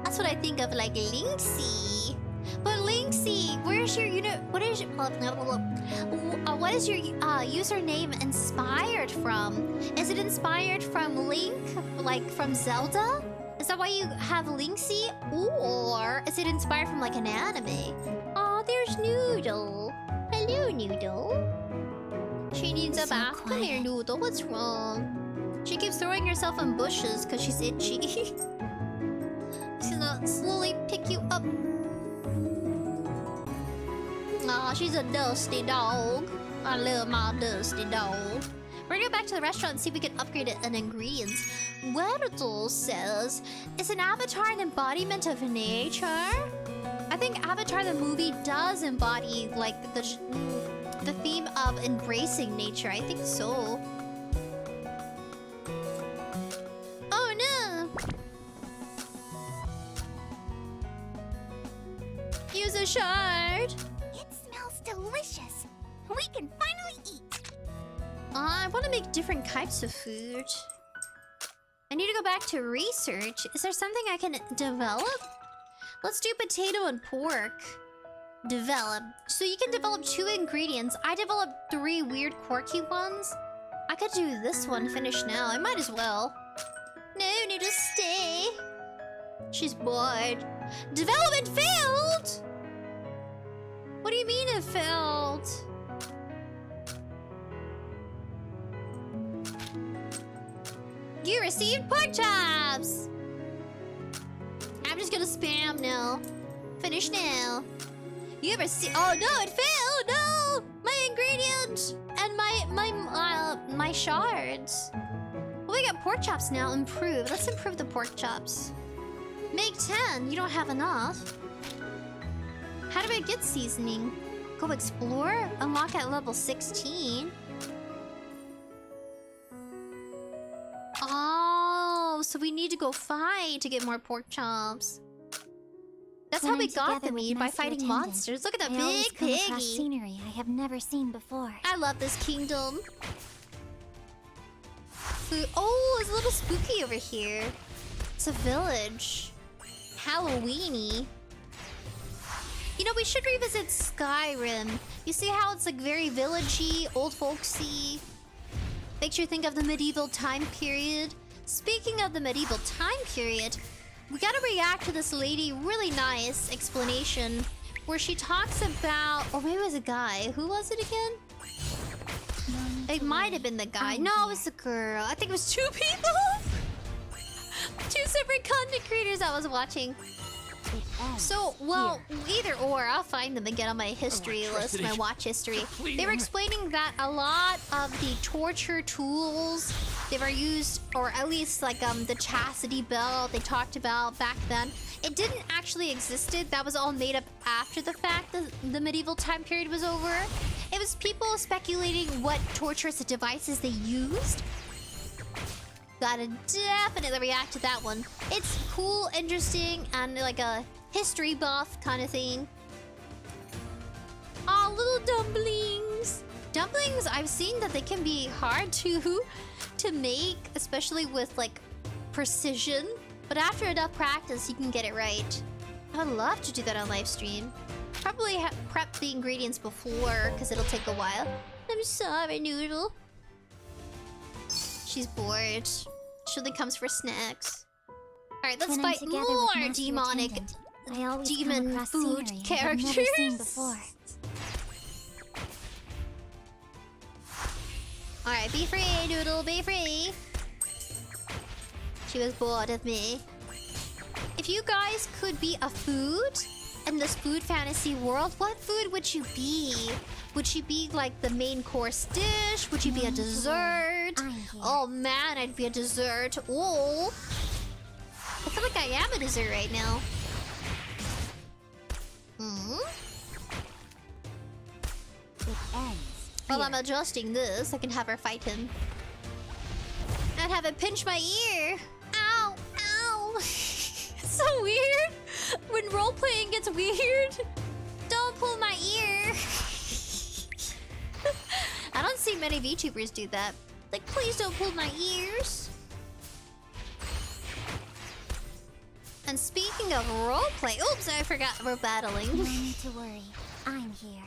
That's what I think of like Linksy. But Linksy, where's your what is your username inspired from? Is it inspired from Link, like from Zelda? Is that why you have Linksy? Or is it inspired from like an anime? Oh, there's Noodle. Hello, Noodle. She needs a bath. Come here, Noodle. What's wrong? She keeps throwing herself in bushes because she's itchy. She's gonna slowly pick you up. Aw, she's a dusty dog. I love my dusty dog. We're gonna go back to the restaurant and see if we can upgrade it in ingredients. Wordle says, is an avatar an embodiment of nature? I think Avatar the movie does embody like the theme of embracing nature. I think so. Oh no! Use a shard. It smells delicious. We can finally eat. I want to make different types of food. I need to go back to research. Is there something I can develop? Let's do potato and pork. Develop. So you can develop 2 ingredients. I developed 3 weird quirky ones. I could do this one, finish now. I might as well. No, need to stay. She's bored. Development failed! What do you mean it failed? You received pork chops! I'm just gonna spam now. Finish now. You ever see? Oh no, it failed! No! My ingredient! And my shards. Well, we got pork chops now. Improved. Let's improve the pork chops. Make 10. You don't have enough. How do I get seasoning? Go explore? Unlock at level 16. Oh, so we need to go fight to get more pork chops. That's how we got the meat, by fighting monsters. Look at that big piggy. Scenery I have never seen before. I love this kingdom. Oh, it's a little spooky over here. It's a village. Halloweeny. You know, we should revisit Skyrim. You see how it's like very villagey, old folksy? Makes you think of the medieval time period. Speaking of the medieval time period, we gotta react to this lady really nice explanation where she talks about, or maybe it was a guy. Who was it again? It might have been the guy. No, it was the girl. I think it was two people. Two separate content creators I was watching. So, well, either or, I'll find them and get on my history list, my watch history. They were explaining that a lot of the torture tools they were used, or at least like the chastity belt they talked about back then, it didn't actually existed. That was all made up after the fact that the medieval time period was over. It was people speculating what torturous devices they used. Gotta definitely react to that one. It's cool, interesting, and like a history buff kind of thing. Aw, little dumplings. Dumplings, I've seen that they can be hard to make, especially with like precision. But after enough practice, you can get it right. I'd love to do that on live stream. Probably prep the ingredients before, because it'll take a while. I'm sorry, Noodle. She's bored. She only comes for snacks. Alright, let's fight more demonic demon food characters. Alright, be free, Noodle, be free. She was bored of me. If you guys could be a food in this food fantasy world, what food would you be? Would you be like the main course dish? Would you be a dessert? Oh man, I'd be a dessert. Oh, I feel like I am a dessert right now. While I'm adjusting this, I can have her fight him. I'd have it pinch my ear. Ow, ow. It's so weird when role-playing gets weird. Don't pull my ear. I don't see many VTubers do that. Like, please don't pull my ears. And speaking of roleplay, oops, I forgot we're battling. No need to worry, I'm here.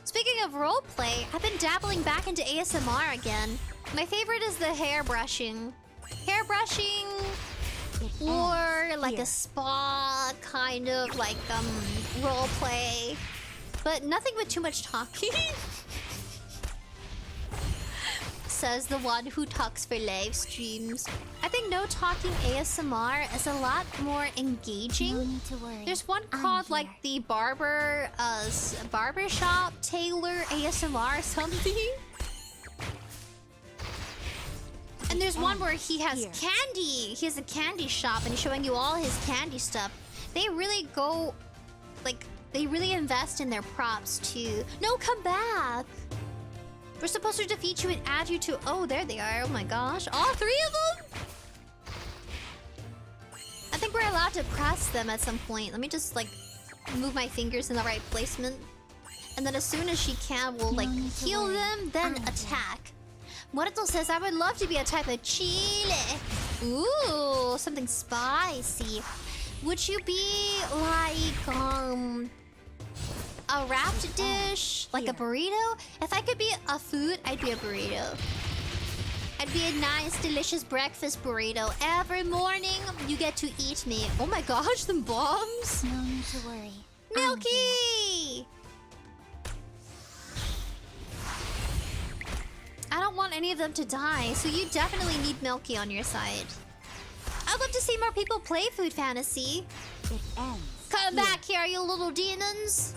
Speaking of roleplay, I've been dabbling back into ASMR again. My favorite is the hair brushing. Hair brushing, or like a spa kind of like roleplay, but nothing with too much talking. Says the one who talks for live streams. I think no talking ASMR is a lot more engaging. No need to worry. There's one called like the barbershop tailor ASMR or something. And there's one where he has candy. He has a candy shop and he's showing you all his candy stuff. They really go, like, they really invest in their props too. No, come back. We're supposed to defeat you and add you to... Oh, there they are. Oh my gosh. All three of them? I think we're allowed to press them at some point. Let me just, like, move my fingers in the right placement. And then as soon as she can, we'll, like, heal them, then attack. Muerto says, I would love to be a type of chile. Ooh, something spicy. Would you be, like, a wrapped dish, like a burrito? If I could be a food, I'd be a burrito. I'd be a nice, delicious breakfast burrito. Every morning, you get to eat me. Oh my gosh, them bombs! No need to worry. Milky! I don't want any of them to die, so you definitely need Milky on your side. I'd love to see more people play Food Fantasy. It ends. Come back here, you little demons!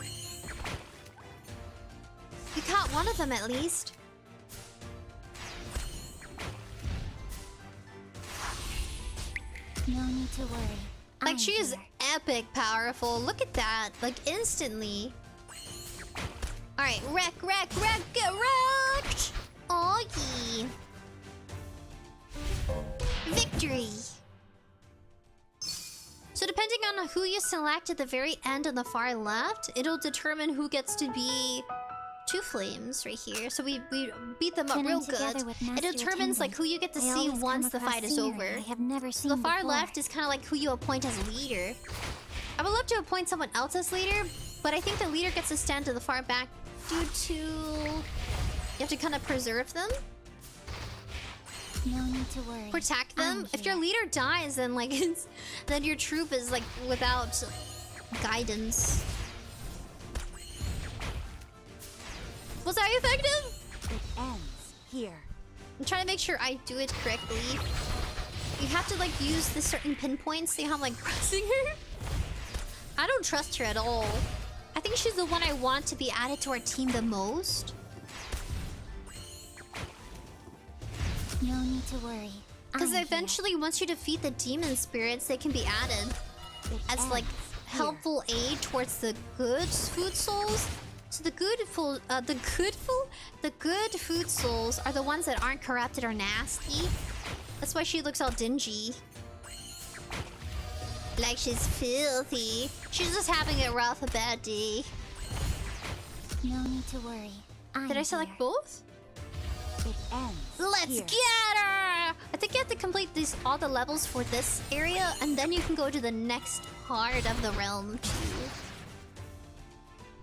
You caught one of them at least. No need to worry. Like, I'm she is here. epic powerful. Look at that. Like, instantly. Alright, wreck, get wrecked! Oh, yeah. Victory! So depending on who you select at the very end on the far left, it'll determine who gets to be two flames right here. So we beat them up Training real together good. with It Master determines like who you get to I see always come once the across fight is scenery over. I have never seen The far before. left is kind of like who you appoint as leader. I would love to appoint someone else as leader, but I think the leader gets to stand to the far back due to... You have to kind of preserve them. No need to worry. Protect them. I'm If your here. leader dies, then like then your troop is like without guidance. Was that effective? It ends here. I'm trying to make sure I do it correctly. You have to like use the certain pinpoints. See how I'm like pressing her? I don't trust her at all. I think she's the one I want to be added to our team the most. No need to worry. Because I'm here. eventually, once you defeat the demon spirits, they can be added It as like ends helpful aid towards the good food souls. So the good food souls are the ones that aren't corrupted or nasty. That's why she looks all dingy. Like she's filthy. She's just having a rough, a bad day. No need to worry. I'm Did I select here. both? It ends Let's here. get her! I think you have to complete all the levels for this area, and then you can go to the next part of the realm too.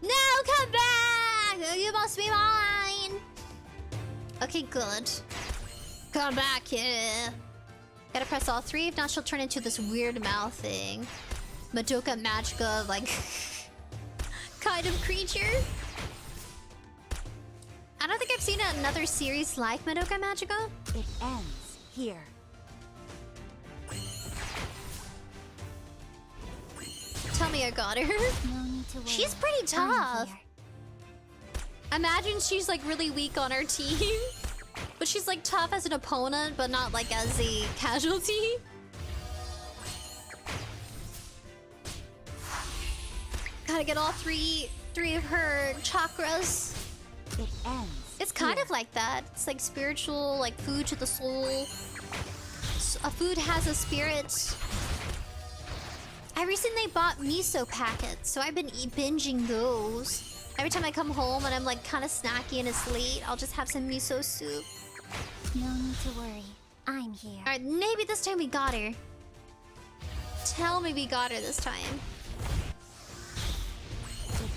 No, come back! You must be mine! Okay, good. Come back here. Gotta press all three, if not she'll turn into this weird mouth thing. Madoka Magica, like... kind of creature. I don't think I've seen another series like Madoka Magica. It ends here. Tell me I got her. No need to worry. She's pretty I'm tough. here. Imagine she's like really weak on our team. But she's like tough as an opponent, but not like as a casualty. Gotta get all three of her chakras. It ends. It's kind here. of like that. It's like spiritual, like food to the soul. A food has a spirit. I recently bought miso packets, so I've been binging those. Every time I come home and I'm like kind of snacky and it's late, I'll just have some miso soup. No need to worry. I'm here. Alright, maybe this time we got her. Tell me we got her this time.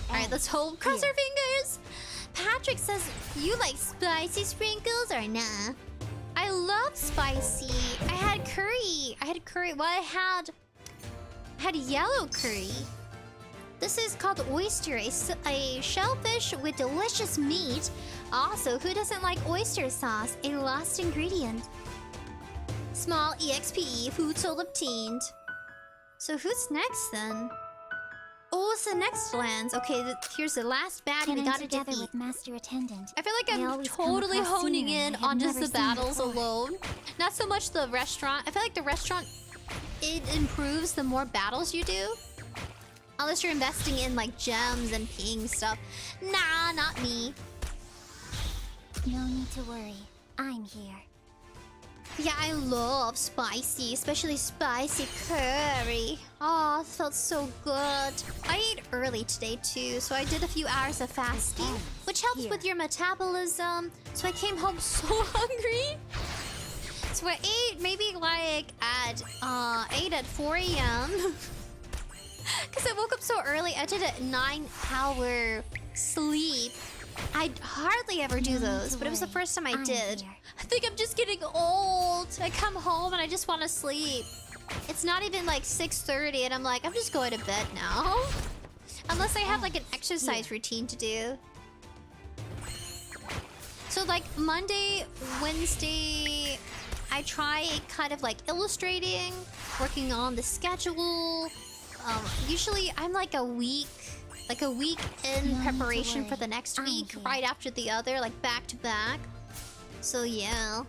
Alright, let's hope. Cross our fingers! Patrick says, you like spicy sprinkles or nah? I love spicy. I had curry. Well, I had yellow curry. This is called oyster, a shellfish with delicious meat. Also, who doesn't like oyster sauce? A lost ingredient. Small EXP, food soul obtained. So who's next then? Oh, it's the next lands. Okay, here's the last baddie we Training gotta together defeat. with Master Attendant. I feel like I I'm always come totally across honing scenery in I have on just never the seen battles before. alone. Not so much the restaurant. I feel like the restaurant, it improves the more battles you do. Unless you're investing in like gems and ping stuff. Nah, not me. No need to worry. I'm here. Yeah, I love spicy, especially spicy curry. Oh, it felt so good. I ate early today too, so I did a few hours of fasting, which helps Here. with your metabolism. So I came home so hungry. So I ate maybe like at 4 a.m. Because I woke up so early. I did a 9-hour sleep. I hardly ever do those, but it was the first time I I'm did. here. I think I'm just getting old. I come home and I just want to sleep. It's not even like 6:30 and I'm like, I'm just going to bed now. Unless I have like an exercise routine to do. So like Monday, Wednesday, I try kind of like illustrating, working on the schedule. Usually I'm like a week in to preparation for worry. the next I'm week, here. right after the other, like back to back. So yeah,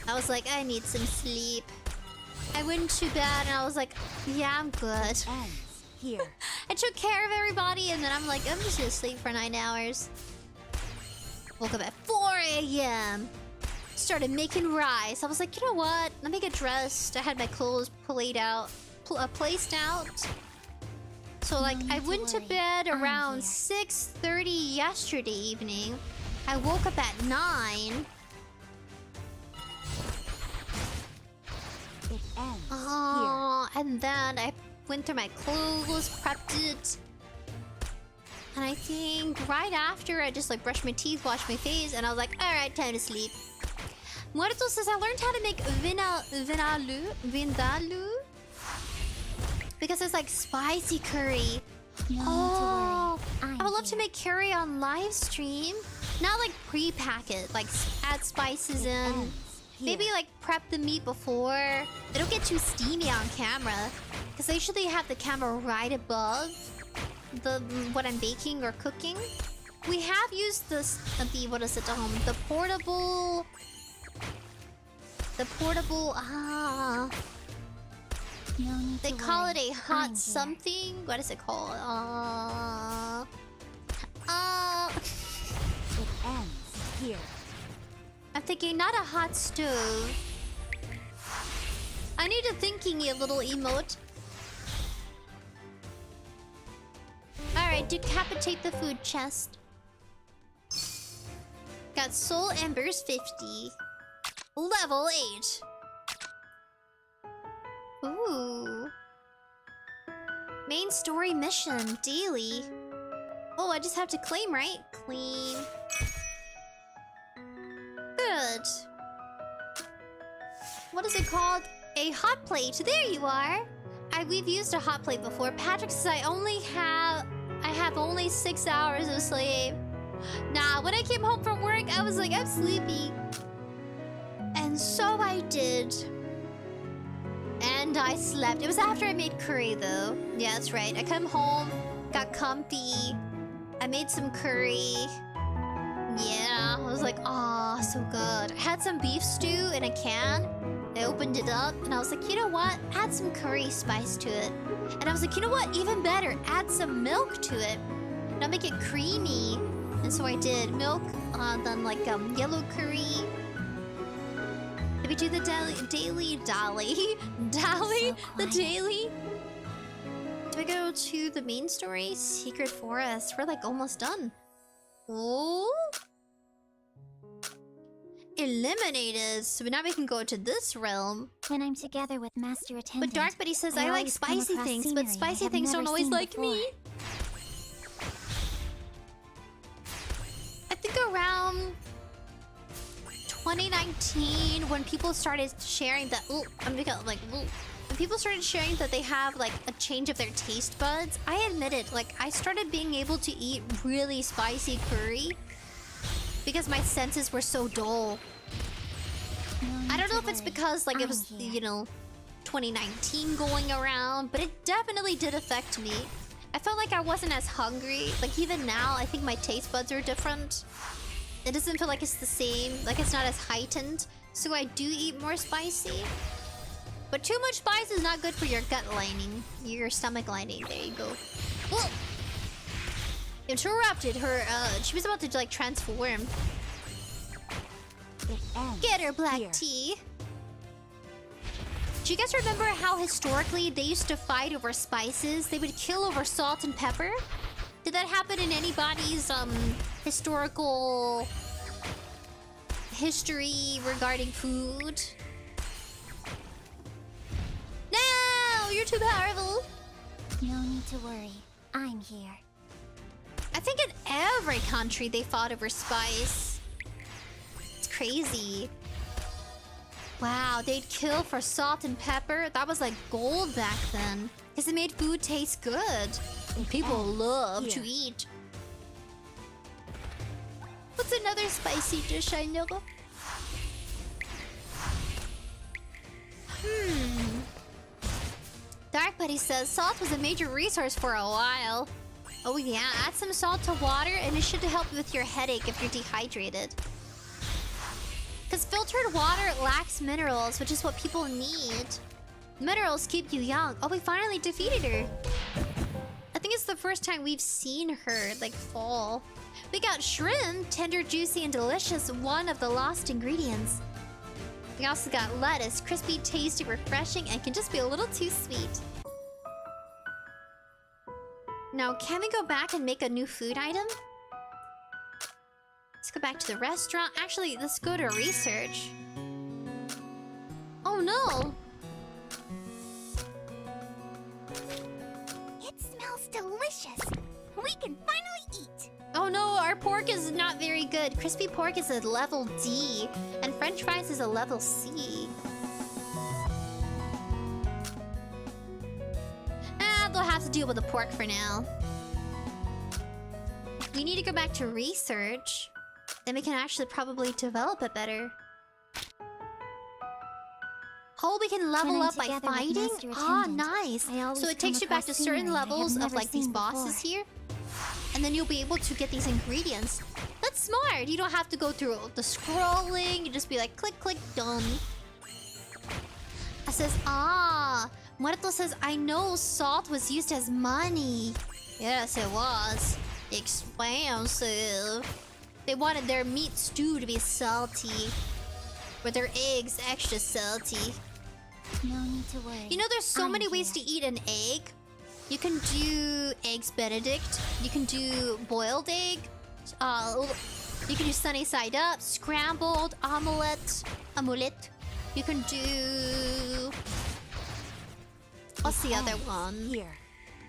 I was like, I need some sleep. I went to bed and I was like, yeah, I'm good. Ends here. I took care of everybody and then I'm like, I'm just gonna sleep for 9 hours. Woke up at 4 a.m. Started making rice. I was like, you know what? Let me get dressed. I had my clothes placed out. So like, I went to bed around 6:30 yesterday evening. I woke up at 9. It ends And then I went through my clothes, prepped it. And I think right after, I just like brushed my teeth, washed my face, and I was like, alright, time to sleep. Muerto says I learned how to make vindaloo. Because it's like spicy curry. Oh, I would love to make curry on live stream. Not like pre-pack it, like add spices in. Maybe like prep the meat before. They don't get too steamy on camera. Because I usually have the camera right above what I'm baking or cooking. We have used this, the portable... They call it a hot something. What is it called? It ends here. I'm thinking not a hot stove. I need a thinking, little emote. Alright, decapitate the food chest. Got soul embers 50. Level 8. Ooh. Main story mission, daily. Oh, I just have to claim, right? Claim. Good. What is it called? A hot plate. There you are. We've used a hot plate before. Patrick says I have only 6 hours of sleep. Nah, when I came home from work, I was like, I'm sleepy. And so I did. And I slept. It was after I made curry, though. Yeah, that's right. I come home, got comfy. I made some curry. Yeah, I was like, oh, so good. I had some beef stew in a can. I opened it up, and I was like, you know what? Add some curry spice to it. And I was like, you know what? Even better, add some milk to it. Now make it creamy. And so I did. Milk, then like yellow curry. Did we do the daily? The daily? Do we go to the main story? Secret Forest. We're like almost done. Oh. Eliminated. So now we can go to this realm. When I'm together with Master Attendant. But Dark Buddy says I like spicy things, but spicy things don't always like me. I think around 2019, when people started sharing that, when people started sharing that they have like a change of their taste buds, I admit it, like I started being able to eat really spicy curry because my senses were so dull. I don't know if it's because like it was, 2019 going around, but it definitely did affect me. I felt like I wasn't as hungry. Like even now, I think my taste buds are different. It doesn't feel like it's the same, like it's not as heightened. So I do eat more spicy. But too much spice is not good for your gut lining, your stomach lining. There you go. Whoa! Interrupted her, she was about to like transform. Get her, black tea. Do you guys remember how historically they used to fight over spices? They would kill over salt and pepper? Did that happen in anybody's historical history regarding food? No! You're too powerful! No need to worry. I'm here. I think in every country they fought over spice. It's crazy. Wow, they'd kill for salt and pepper. That was like gold back then. Because it made food taste good. And people love to eat. What's another spicy dish I know? Dark Buddy says salt was a major resource for a while. Oh yeah, add some salt to water and it should help with your headache if you're dehydrated. Because filtered water lacks minerals, which is what people need. Minerals keep you young. Oh, we finally defeated her. I think it's the first time we've seen her, like, fall. We got shrimp, tender, juicy, and delicious, one of the lost ingredients. We also got lettuce, crispy, tasty, refreshing, and can just be a little too sweet. Now, can we go back and make a new food item? Let's go back to the restaurant. Actually, let's go to research. Oh no! It smells delicious. We can finally eat. Oh no, our pork is not very good. Crispy pork is a level D, and French fries is a level C. They'll have to deal with the pork for now. We need to go back to research. Then we can actually probably develop it better. Oh, we can level up by fighting? Ah, nice. So it takes you back to certain levels of like these bosses here. And then you'll be able to get these ingredients. That's smart. You don't have to go through the scrolling. You just be like, click, click, done. It says, Muerto says, I know salt was used as money. Yes, it was. Expensive. They wanted their meat stew to be salty. With their eggs extra salty. No need to worry. You know, there's so many ways to eat an egg. You can do eggs Benedict. You can do boiled egg. You can do sunny side up, scrambled, omelette. You can do... What's the other one? Here.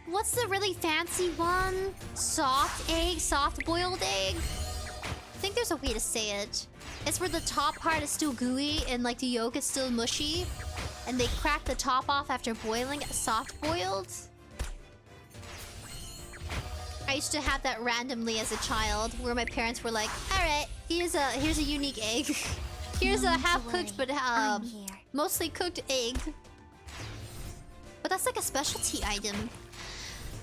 What's the really fancy one? Soft egg, soft boiled egg? I think there's a way to say it. It's where the top part is still gooey and like the yolk is still mushy. And they crack the top off after boiling it, soft boiled. I used to have that randomly as a child, where my parents were like, "Alright, here's a unique egg. Here's a half-cooked but mostly cooked egg." But that's like a specialty item.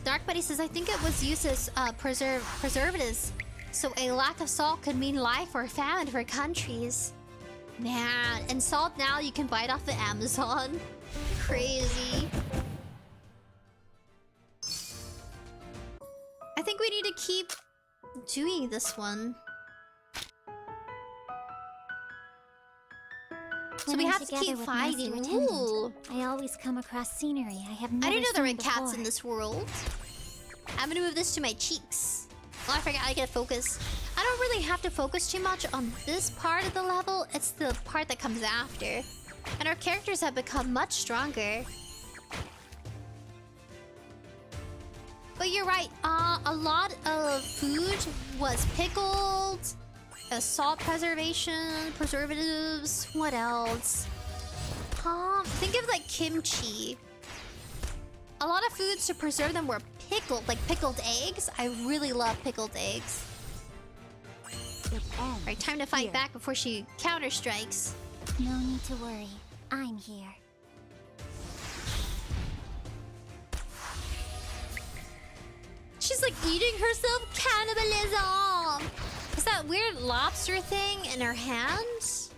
Dark Buddy says, I think it was used as preservatives. So a lack of salt could mean life or famine for countries. Man, and salt now you can buy it off the Amazon. Crazy. I think we need to keep doing this one. So we have to keep fighting. Ooh. I always come across scenery I have never I didn't know there were seen cats before. in this world. I'm gonna move this to my cheeks. Oh, I forgot I gotta focus. I don't really have to focus too much on this part of the level. It's the part that comes after. And our characters have become much stronger. But you're right, a lot of food was pickled, salt preservation, preservatives, what else? Think of like kimchi. A lot of foods to preserve them were pickled, like pickled eggs. I really love pickled eggs. Alright, time to fight back before she counter-strikes. No need to worry. I'm here. She's like eating herself. Cannibalism! Is that weird lobster thing in her hands?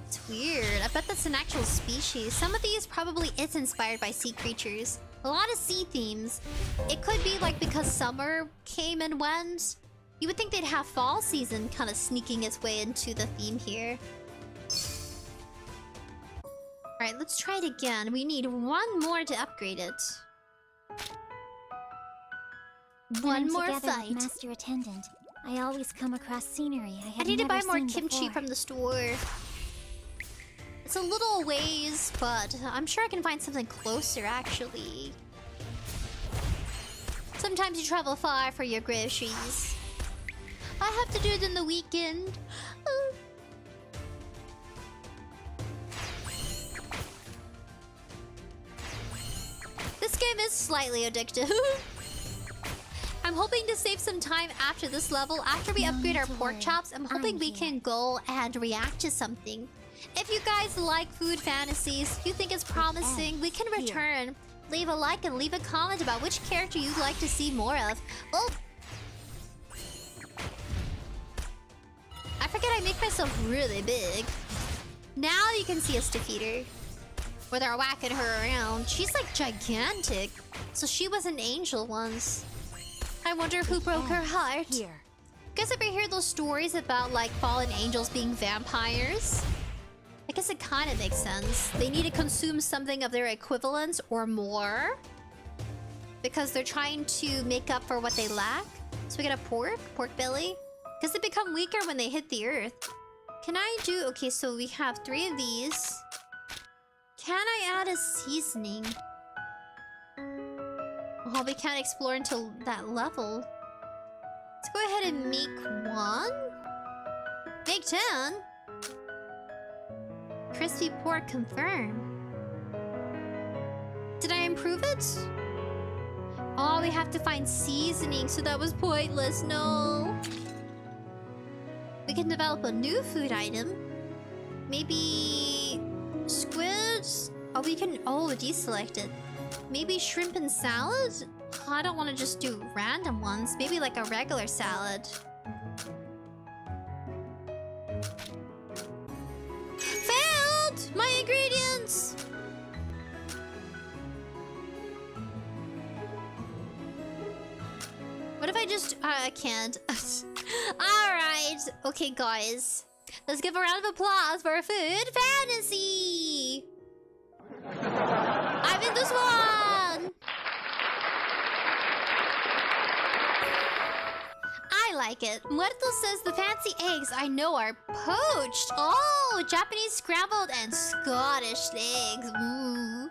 It's weird. I bet that's an actual species. Some of these probably is inspired by sea creatures. A lot of sea themes. It could be like because summer came and went. You would think they'd have fall season kind of sneaking its way into the theme here. Alright, let's try it again. We need one more to upgrade it. One more fight. With Master Attendant, I always come across scenery I have I need to buy never more seen kimchi before. from the store. It's a little ways, but I'm sure I can find something closer, actually. Sometimes you travel far for your groceries. I have to do it in the weekend. This game is slightly addictive. I'm hoping to save some time after this level. After we upgrade our pork chops, I'm hoping we can go and react to something. If you guys like food fantasies, you think it's promising, we can return. Leave a like and leave a comment about which character you'd like to see more of. Oh! I forget I make myself really big. Now you can see us defeat her. where they're whacking her around. She's like gigantic. So she was an angel once. I wonder who broke her heart. Here. Guys ever hear those stories about like fallen angels being vampires? I guess it kind of makes sense. They need to consume something of their equivalent or more, because they're trying to make up for what they lack. So we get a pork belly. Because they become weaker when they hit the earth. Can I do... Okay, so we have 3 of these. Can I add a seasoning? Oh, we can't explore until that level. Let's go ahead and make 1. Make 10. Crispy pork confirmed. Did I improve it? Oh, we have to find seasoning, so that was pointless. No. We can develop a new food item. Maybe... squids? Oh, we can... Oh, deselect it. Maybe shrimp and salad? Oh, I don't want to just do random ones. Maybe like a regular salad. Failed! My ingredients! What if I just... I can't. Alright. Okay, guys. Let's give a round of applause for Food Fantasy! I'm in this one! I like it. Muerto says the fancy eggs I know are poached. Oh, Japanese scrambled and Scottish eggs. Ooh.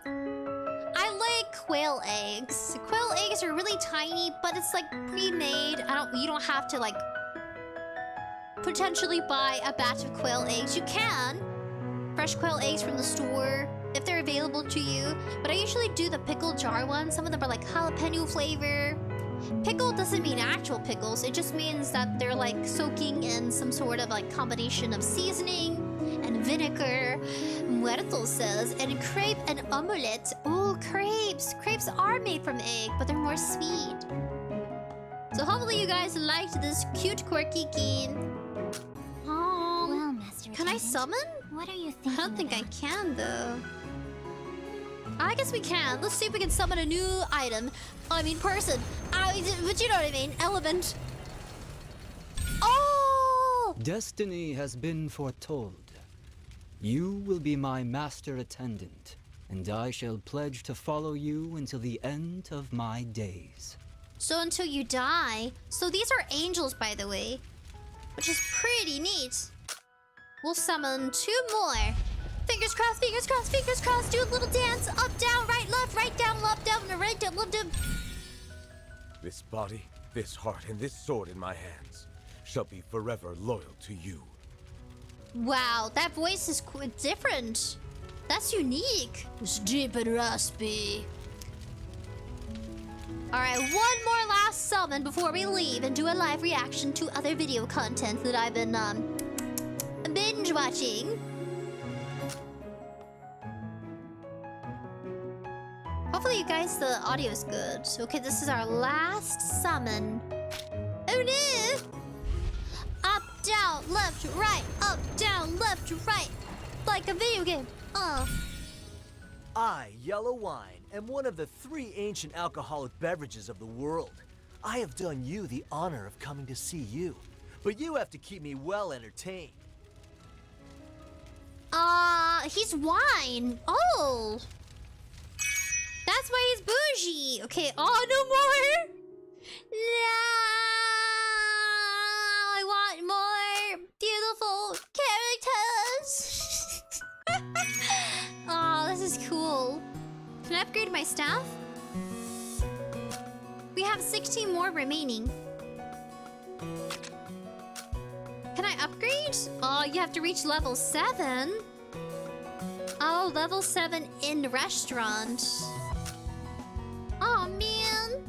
I like quail eggs. Quail eggs are really tiny, but it's like pre-made. You don't have to like potentially buy a batch of quail eggs. You can. Fresh quail eggs from the store if they're available to you. But I usually do the pickle jar ones. Some of them are like jalapeno flavor. Pickle doesn't mean actual pickles. It just means that they're like soaking in some sort of like combination of seasoning and vinegar. Muerto says, and crepe and omelette. Oh, crepes. Crepes are made from egg, but they're more sweet. So hopefully you guys liked this cute, quirky game. Well, Master Can I Attendant, summon? What are you I thinking don't think I about? can, though. I guess we can. Let's see if we can summon a new item. I mean, person. But you know what I mean. Element. Oh! Destiny has been foretold. You will be my master attendant, and I shall pledge to follow you until the end of my days. So until you die. So these are angels, by the way. Which is pretty neat. We'll summon 2 more. Fingers crossed, fingers crossed, fingers crossed. Do a little dance. Up, down, right, down, left, down, right, down, left, down. This body, this heart, and this sword in my hands shall be forever loyal to you. Wow, that voice is different. That's unique. It's deep and raspy. Alright, one more last summon before we leave and do a live reaction to other video content that I've been binge watching. Hopefully you guys, the audio is good. Okay, this is our last summon. Oh no! Up, down, left, right. Up, down, left, right. Like a video game. I, yellow wine, am one of the 3 ancient alcoholic beverages of the world. I have done you the honor of coming to see you, but you have to keep me well entertained. He's wine. Oh. That's why he's bougie. Okay, oh, no more. No, I want more beautiful characters. Oh, this is cool. Can I upgrade my staff? We have 16 more remaining. Can I upgrade? Oh, you have to reach level 7. Oh, level 7 in the restaurant. Oh, man.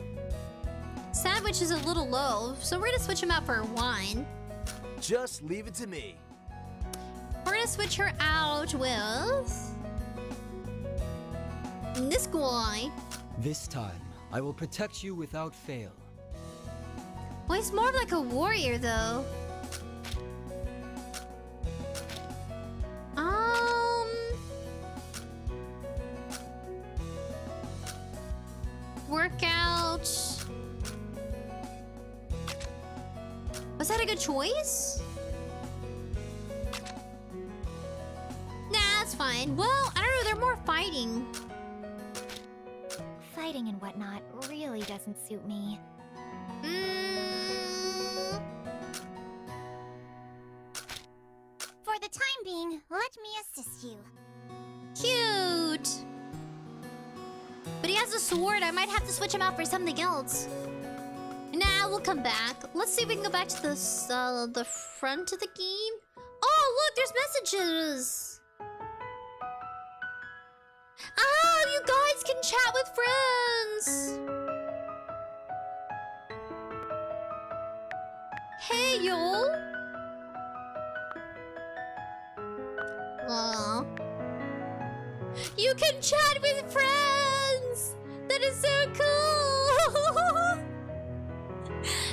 Sandwich is a little low, so we're gonna switch him out for wine. Just leave it to me. We're gonna switch her out with this guy. This time, I will protect you without fail. Well, he's more of like a warrior, though. a good choice? Nah, that's fine. Well, I don't know, they're more fighting. Fighting and whatnot really doesn't suit me. For the time being, let me assist you. Cute. But he has a sword. I might have to switch him out for something else. Nah, we'll come back. Let's see if we can go back to the front of the game. Oh, look, there's messages. Oh, you guys can chat with friends. Hey, yo. Aww. You can chat with friends. That is so cool.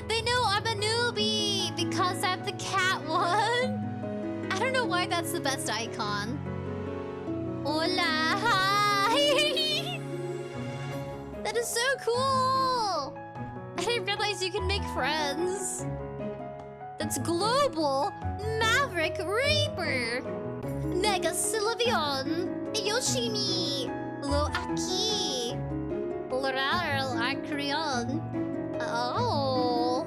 They know I'm a newbie because I'm the cat one. I don't know why that's the best icon. Hola, hi. That is so cool. I didn't realize you can make friends. That's global Maverick Reaper. Mega Sylveon. Yoshimi. Loaki. Laral Acreon. Oh.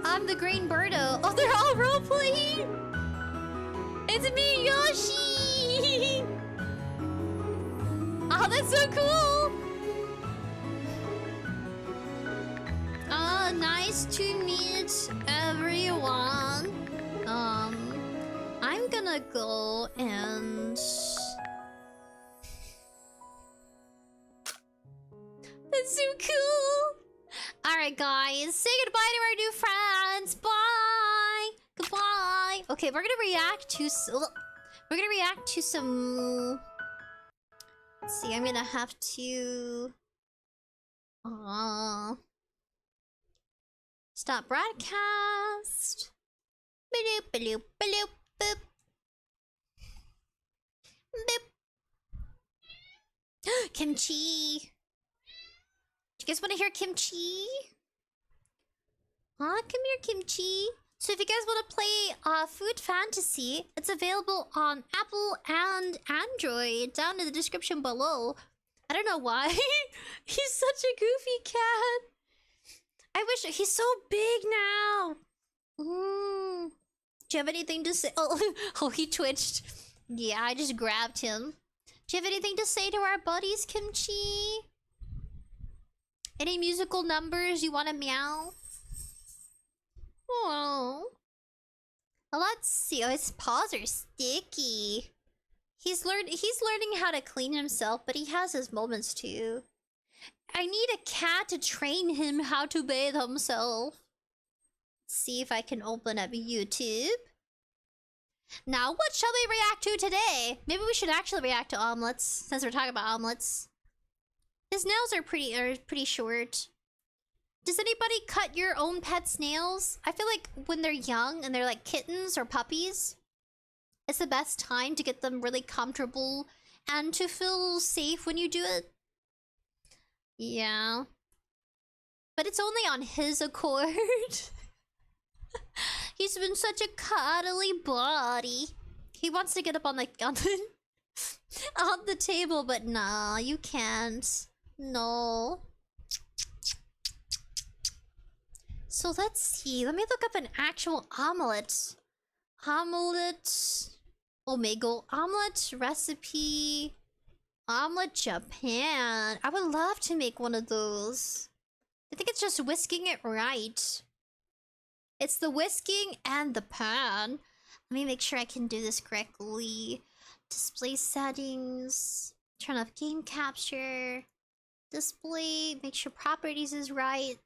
I'm the green birdo. Oh, they're all roleplaying. It's me, Yoshi. Oh, that's so cool. Nice to meet everyone. I'm gonna go and... That's so cool! Alright guys, say goodbye to our new friends! Bye! Goodbye! Okay, we're gonna react to... some... Let's see, I'm gonna have to... Stop broadcast. Bloop, bloop, bloop, boop. Boop. Kimchi. Do you guys want to hear Kimchi? Huh? Come here, Kimchi. So if you guys want to play Food Fantasy, it's available on Apple and Android down in the description below. I don't know why. He's such a goofy cat. I wish he's so big now. Do you have anything to say? Oh, he twitched. Yeah, I just grabbed him. Do you have anything to say to our buddies, Kimchi? Any musical numbers you want to meow? Oh. Let's see. Oh, his paws are sticky. He's learning how to clean himself, but he has his moments too. I need a cat to train him how to bathe himself. Let's see if I can open up YouTube. Now, what shall we react to today? Maybe we should actually react to omelets, since we're talking about omelets. His nails are pretty short. Does anybody cut your own pet's nails? I feel like when they're young and they're like kittens or puppies, it's the best time to get them really comfortable and to feel safe when you do it. Yeah. But it's only on his accord. He's been such a cuddly body. He wants to get up on the on the table, but nah, you can't. No. So let's see. Let me look up an actual omelet. Omelet. Omegle omelet recipe. Omelet Japan. I would love to make one of those. I think it's just whisking it right. It's the whisking and the pan. Let me make sure I can do this correctly. Display settings. Turn off game capture. Display. Make sure properties is right.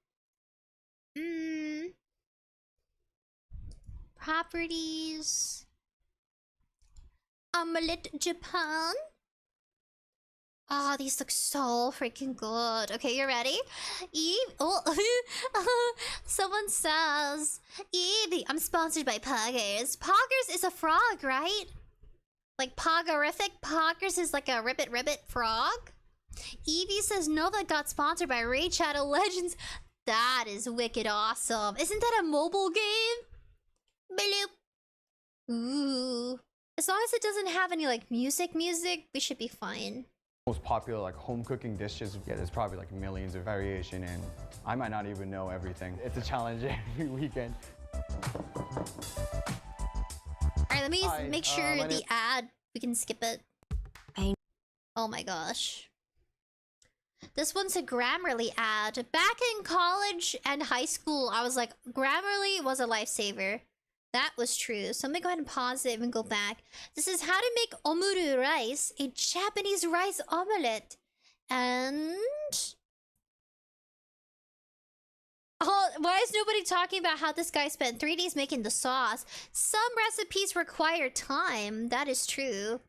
Properties. Omelette Japan. Oh, these look so freaking good. Okay, you ready? Someone says, Evie, I'm sponsored by Poggers. Poggers is a frog, right? Like Poggerific? Poggers is like a ribbit frog? Evie says Nova got sponsored by Raid Shadow Legends. That is wicked awesome. Isn't that a mobile game? Bloop. Ooh. As long as it doesn't have any like music, we should be fine. Most popular like home cooking dishes. Yeah, there's probably like millions of variation, and I might not even know everything. It's a challenge every weekend. Alright, let me make sure the ad, we can skip it. Oh my gosh. This one's a Grammarly ad. Back in college and high school, I was like, Grammarly was a lifesaver. That was true. So let me go ahead and pause it and go back. This is how to make omuru rice, a Japanese rice omelette. And... oh, why is nobody talking about how this guy spent 3 days making the sauce? Some recipes require time. That is true.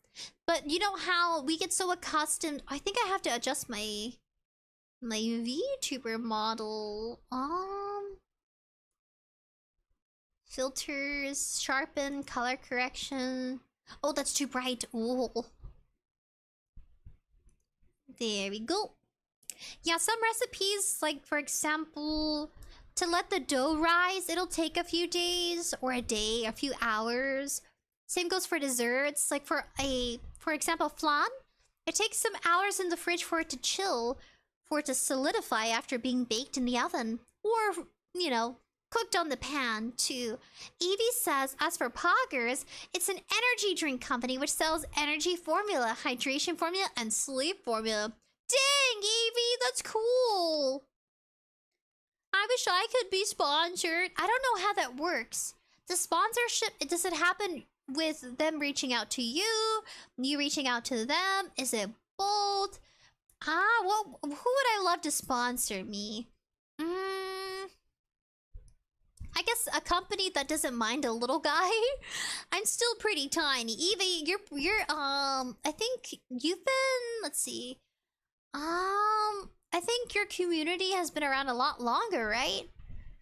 But you know how we get so accustomed... I think I have to adjust my VTuber model. Filters, sharpen, color correction. Oh, that's too bright. Oh. There we go. Yeah, some recipes, like for example, to let the dough rise, it'll take a few days or a day, a few hours. Same goes for desserts. Like for example, flan, it takes some hours in the fridge for it to chill, for it to solidify after being baked in the oven. Or, you know, cooked on the pan too. Evie says, as for Poggers, it's an energy drink company which sells energy formula, hydration formula, and sleep formula. Dang, Evie, that's cool. I wish I could be sponsored. I don't know how that works. The sponsorship, does it happen with them reaching out to you reaching out to them? Is it both? Who would I love to sponsor me? I guess a company that doesn't mind a little guy. I'm still pretty tiny. Evie, you're I think you've been, let's see. I think your community has been around a lot longer, right?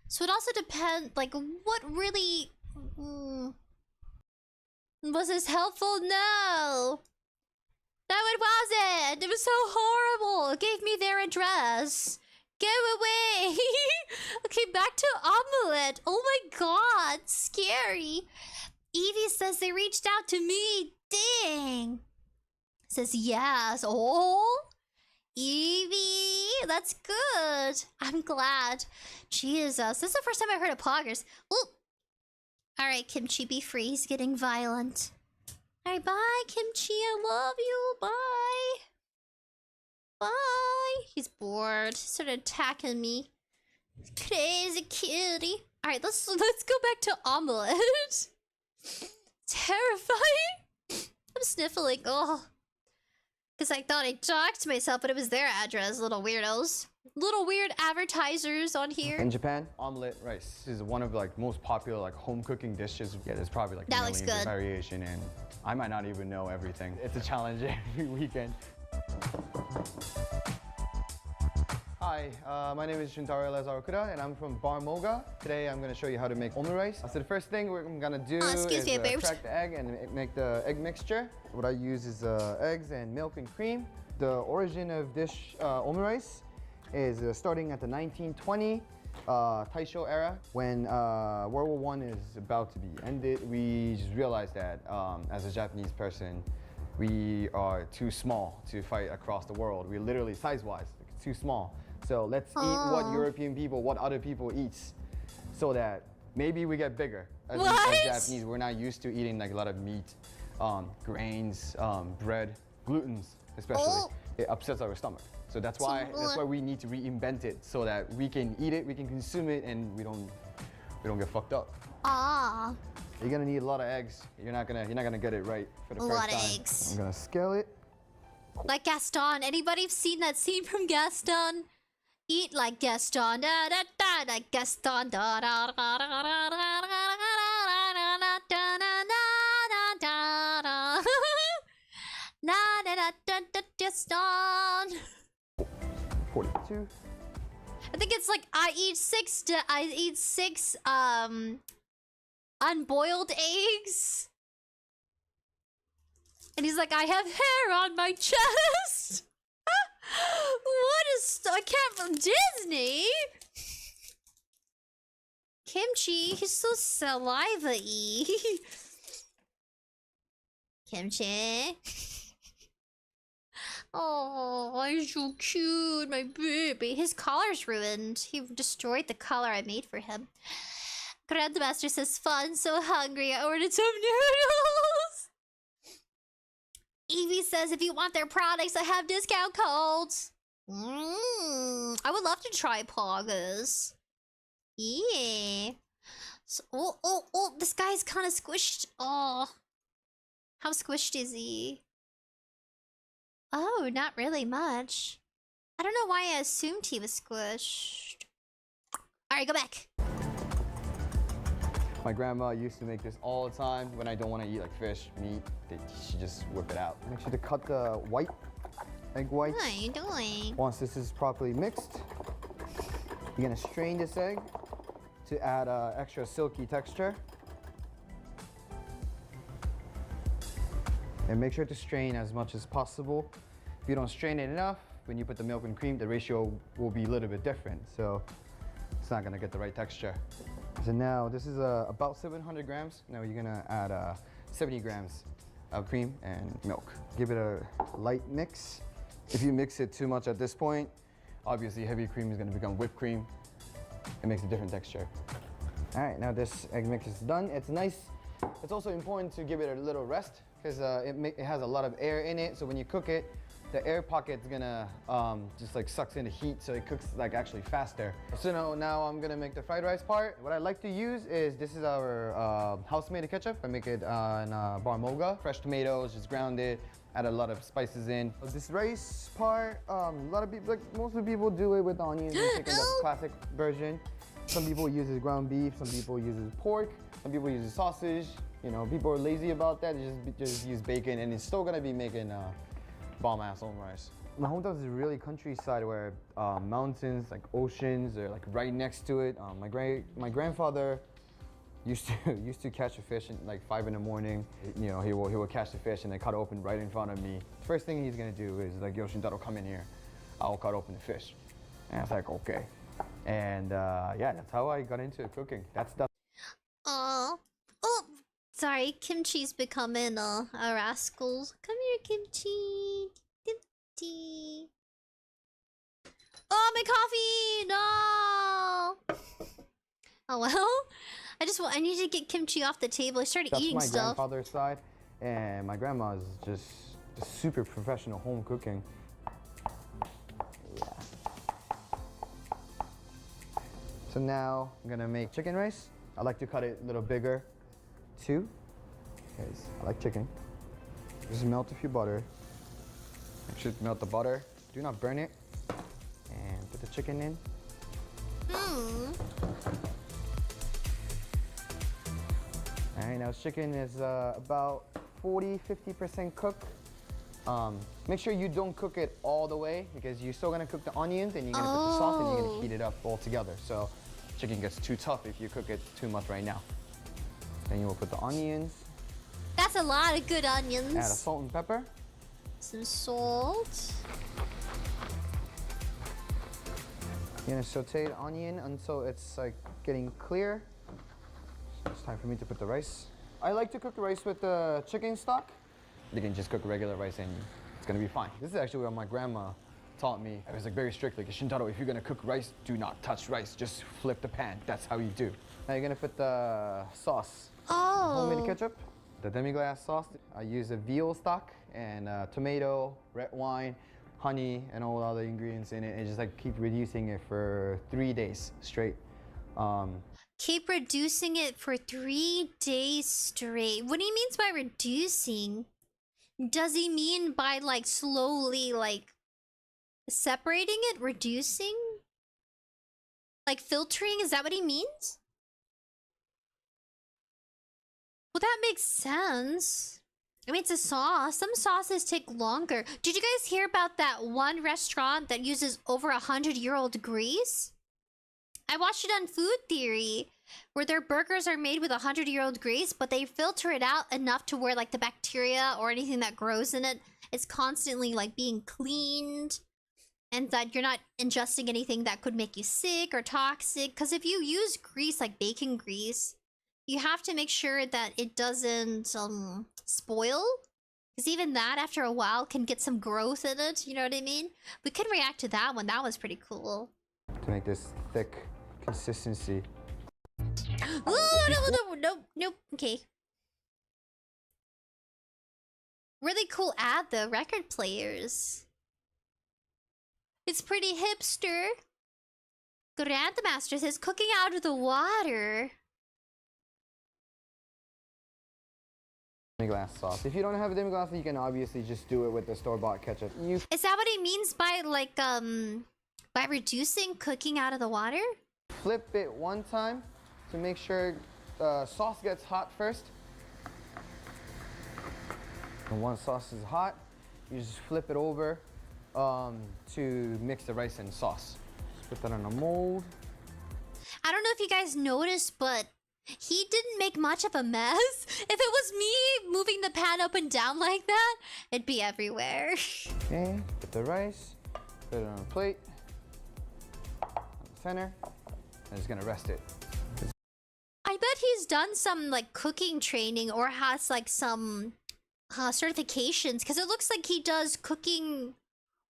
So it also depends, like, what really... was this helpful? No! No, it wasn't! It was so horrible! It gave me their address. Go away! Okay, back to omelette. Oh my god, scary. Evie says they reached out to me. Dang. Says yes. Oh, Evie, that's good. I'm glad. Jesus, this is the first time I've heard of Poggers. Ooh. Alright, Kimchi, be free. He's getting violent. Alright, bye, Kimchi. I love you. Bye. Bye. He's bored. He started attacking me. Crazy kitty. Alright, let's go back to omelette. Terrifying. I'm sniffling. Oh. Because I thought I talked to myself, but it was their address. Little weirdos. Little weird advertisers on here. In Japan, omelet rice is one of like most popular like home cooking dishes. Yeah, there's probably like millions of variation, and I might not even know everything. It's a challenge every weekend. Hi, my name is 𝑗untaro and I'm from Barmoga. Today I'm going to show you how to make omurice rice. So the first thing we're going to do is crack the egg and make the egg mixture. What I use is eggs and milk and cream. The origin of this omurice rice is starting at the 1920 Taisho era. When World War I is about to be ended, we just realized that as a Japanese person, we are too small to fight across the world. We're literally size-wise too small. So let's eat what European people, what other people eat, so that maybe we get bigger. As Japanese, we're not used to eating like a lot of meat, grains, bread, glutens especially. It upsets our stomach. So that's why we need to reinvent it so that we can eat it, we can consume it, and we don't get fucked up. You're gonna need a lot of eggs. You're not gonna get it right for the first time. A lot of eggs. I'm gonna scale it. Like Gaston. Anybody seen that scene from Gaston? Eat like Gaston. Da da da like Gaston. Da da da da da da da da da Gaston. 42. I think it's like I eat six unboiled eggs. And he's like, I have hair on my chest. What is... I can't... from Disney? Kimchi, he's so saliva-y. Kimchi. Oh, he's so cute, my baby. His collar's ruined. He destroyed the collar I made for him. Grandmaster says, fun, so hungry. I ordered some noodles. Evie says, if you want their products, I have discount codes. I would love to try poggers. Yeah. So, oh, this guy's kind of squished. Oh. How squished is he? Oh, not really much. I don't know why I assumed he was squished. Alright, go back. My grandma used to make this all the time when I don't want to eat like fish, meat. She just whip it out. Make sure to cut the egg whites. What are you doing? Once this is properly mixed, you're gonna strain this egg to add extra silky texture. And make sure to strain as much as possible. If you don't strain it enough, when you put the milk and cream, the ratio will be a little bit different. So it's not gonna get the right texture. So now this is about 700 grams. Now you're gonna add 70 grams of cream and milk. Give it a light mix. If you mix it too much at this point, obviously heavy cream is gonna become whipped cream. It makes a different texture. All right, now this egg mix is done. It's nice. It's also important to give it a little rest because it has a lot of air in it. So when you cook it, the air pocket's gonna just like sucks in the heat, so it cooks like actually faster. So now I'm gonna make the fried rice part. What I like to use is, this is our house-made ketchup. I make it in 𝑣𝑗𝑽. Fresh tomatoes, just ground it, add a lot of spices in. This rice part, a lot of people, like most of the people do it with onions and chicken, the classic version. Some people use ground beef, some people use pork, some people use sausage. You know, people are lazy about that. They just use bacon, and it's still gonna be making bomb-ass rice. My hometown is really countryside where mountains, like oceans, are like right next to it. My grandfather used to catch a fish at like 5 in the morning. You know, he will catch the fish and then cut it open right in front of me. First thing he's gonna do is like, yo, 𝑠h𝑰𝑛Taro, come in here. I'll cut open the fish. And I was like, okay. And yeah, that's how I got into cooking. That's the. Oh, sorry, Kimchi's becoming a rascal. Come here, Kimchi. Kimchi. Oh, my coffee! No! Oh well. I need to get Kimchi off the table. I started eating That's my stuff. grandfather's side, and my grandma is just super professional home cooking. Yeah. So now I'm gonna make chicken rice. I like to cut it a little bigger too, because I like chicken. Just melt a few butter. Make sure to melt the butter. Do not burn it. And put the chicken in. All right, now chicken is about 40–50% cooked. Make sure you don't cook it all the way because you're still gonna cook the onions and you're gonna put the sauce and you're gonna heat it up all together. So chicken gets too tough if you cook it too much right now. Then you will put the onions. That's a lot of good onions. Add a salt and pepper. Some salt. You're gonna saute the onion until it's like getting clear. So it's time for me to put the rice. I like to cook the rice with the chicken stock. You can just cook regular rice and it's gonna be fine. This is actually what my grandma taught me. I was like very strict, like, 𝑠h𝑰𝑛Taro, if you're gonna cook rice, do not touch rice. Just flip the pan. That's how you do. Now you're gonna put the sauce. Homemade ketchup. The demi-glace sauce. I use a veal stock and tomato, red wine, honey, and all the other ingredients in it, and just like keep reducing it for 3 days straight. Keep reducing it for 3 days straight. What do you mean by reducing? Does he mean by like slowly like separating it, reducing? Like filtering? Is that what he means? Well, that makes sense. I mean, it's a sauce. Some sauces take longer. Did you guys hear about that one restaurant that uses over 100-year-old grease? I watched it on Food Theory, where their burgers are made with 100-year-old grease, but they filter it out enough to where like the bacteria or anything that grows in it is constantly like being cleaned. and that you're not ingesting anything that could make you sick or toxic. Because if you use grease like bacon grease, you have to make sure that it doesn't spoil. Because even that, after a while, can get some growth in it. You know what I mean? We could react to that one. That was pretty cool. To make this thick consistency. Oh, nope. Okay. Really cool ad though, record players. It's pretty hipster. Grandmaster says cooking out of the water. Demi-glace sauce. If you don't have a demi-glace, you can obviously just do it with the store-bought ketchup. Is that what he means by like by reducing cooking out of the water? Flip it one time to make sure sauce gets hot first. And once sauce is hot, you just flip it over to mix the rice and sauce. Just put that in a mold. I don't know if you guys noticed, but he didn't make much of a mess. If it was me moving the pan up and down like that, it'd be everywhere. Okay, put the rice, put it on a plate, on the center, and just gonna rest it. I bet he's done some like cooking training or has like some certifications, because it looks like he does cooking,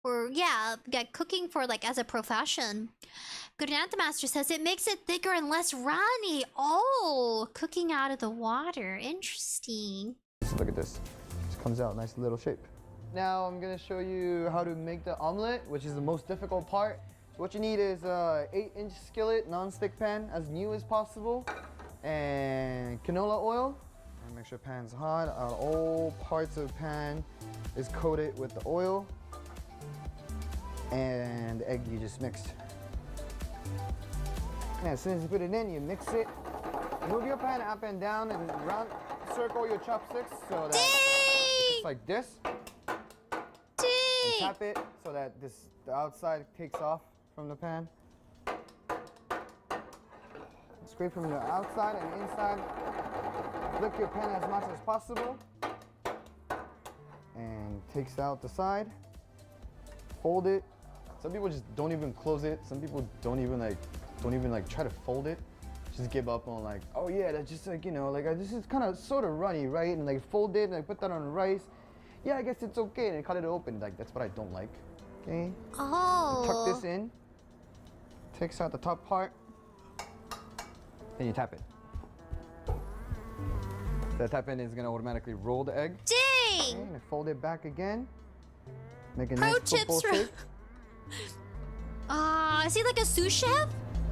or yeah, cooking for like as a profession. Grandmaster says it makes it thicker and less runny. Oh, cooking out of the water. Interesting. Just look at this. Just comes out nice little shape. Now I'm gonna show you how to make the omelet, which is the most difficult part. So what you need is a 8-inch skillet, non-stick pan, as new as possible, and canola oil. And make sure pan's hot. All parts of the pan is coated with the oil, and the egg you just mixed. And as soon as you put it in, you mix it. Move your pan up and down and round, circle your chopsticks so that it's like this. And tap it so that the outside takes off from the pan. Scrape from the outside and inside. Flick your pan as much as possible. And takes out the side. Fold it. Some people just don't even close it. Some people don't even try to fold it. Just give up on like, oh yeah, that's just like, you know, like this is kind of sort of runny, right? And like fold it and like put that on rice. Yeah, I guess it's okay. And cut it open. Like that's what I don't like. Okay. Oh. Tuck this in. Takes out the top part. Then you tap it. That tap in is gonna automatically roll the egg. Dang! Okay, and fold it back again. Make a Pro nice football tips shape. Is he like a sous chef?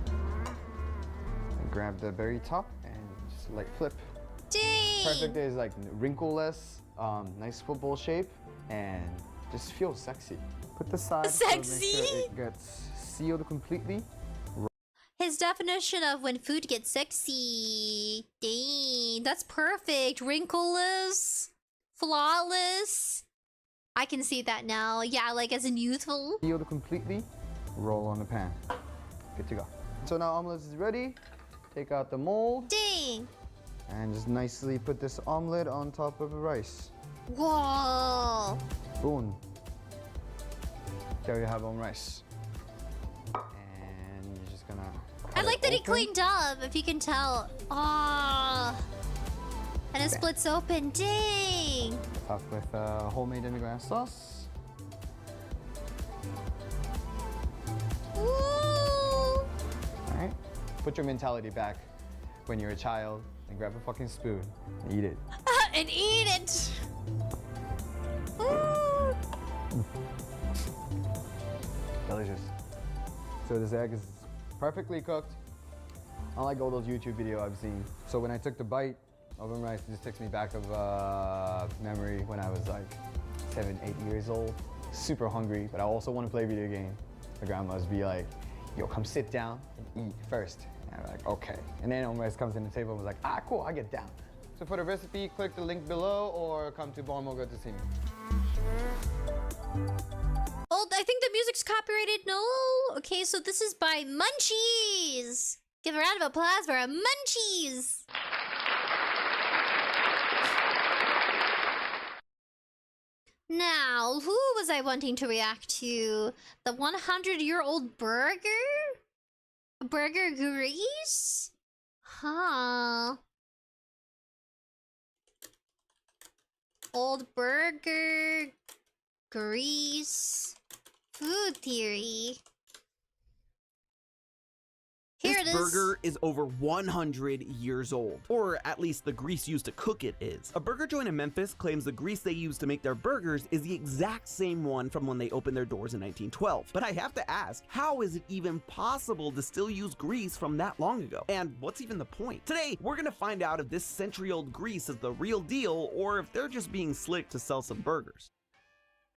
And grab the very top and just like flip. Dang! Perfect is like wrinkleless, nice football shape, and just feels sexy. Put the side sexy? So make sure it gets sealed completely. His definition of when food gets sexy. Dang, that's perfect. Wrinkleless, flawless. I can see that now. Yeah, like as in youthful. Sealed completely. Roll on the pan. Good to go. So now omelet is ready. Take out the mold. Dang. And just nicely put this omelet on top of the rice. Whoa. Boom. There you have rice. And you're just gonna... I like that he cleaned up, if you can tell. Ah. And it splits open. Dang. Top with homemade demi-glace sauce. Ooh. Alright. Put your mentality back when you're a child and grab a fucking spoon and eat it. And eat it. Ooh. Delicious. So this egg is perfectly cooked, unlike all those YouTube videos I've seen. So when I took the bite of rice, it just takes me back of memory when I was like 7, 8 years old. Super hungry, but I also want to play video game. My grandma's be like, yo, come sit down and eat first. And I'm like, okay. And then rice comes in the table and was like, ah, cool, I get down. So for the recipe, click the link below or come to 𝑯𝑺𝑽𝑬 to see me. Oh, I think the music's copyrighted. No. Okay, so this is by Munchies. Give a round of applause for Munchies. Now, Well, who was I wanting to react to? The 100-year-old burger? Burger Grease? Huh. Old burger Grease food theory. Here it is. This burger is over 100 years old, or at least the grease used to cook it is. A burger joint in Memphis claims the grease they use to make their burgers is the exact same one from when they opened their doors in 1912. But I have to ask, how is it even possible to still use grease from that long ago? And what's even the point? Today, we're gonna find out if this century-old grease is the real deal, or if they're just being slick to sell some burgers.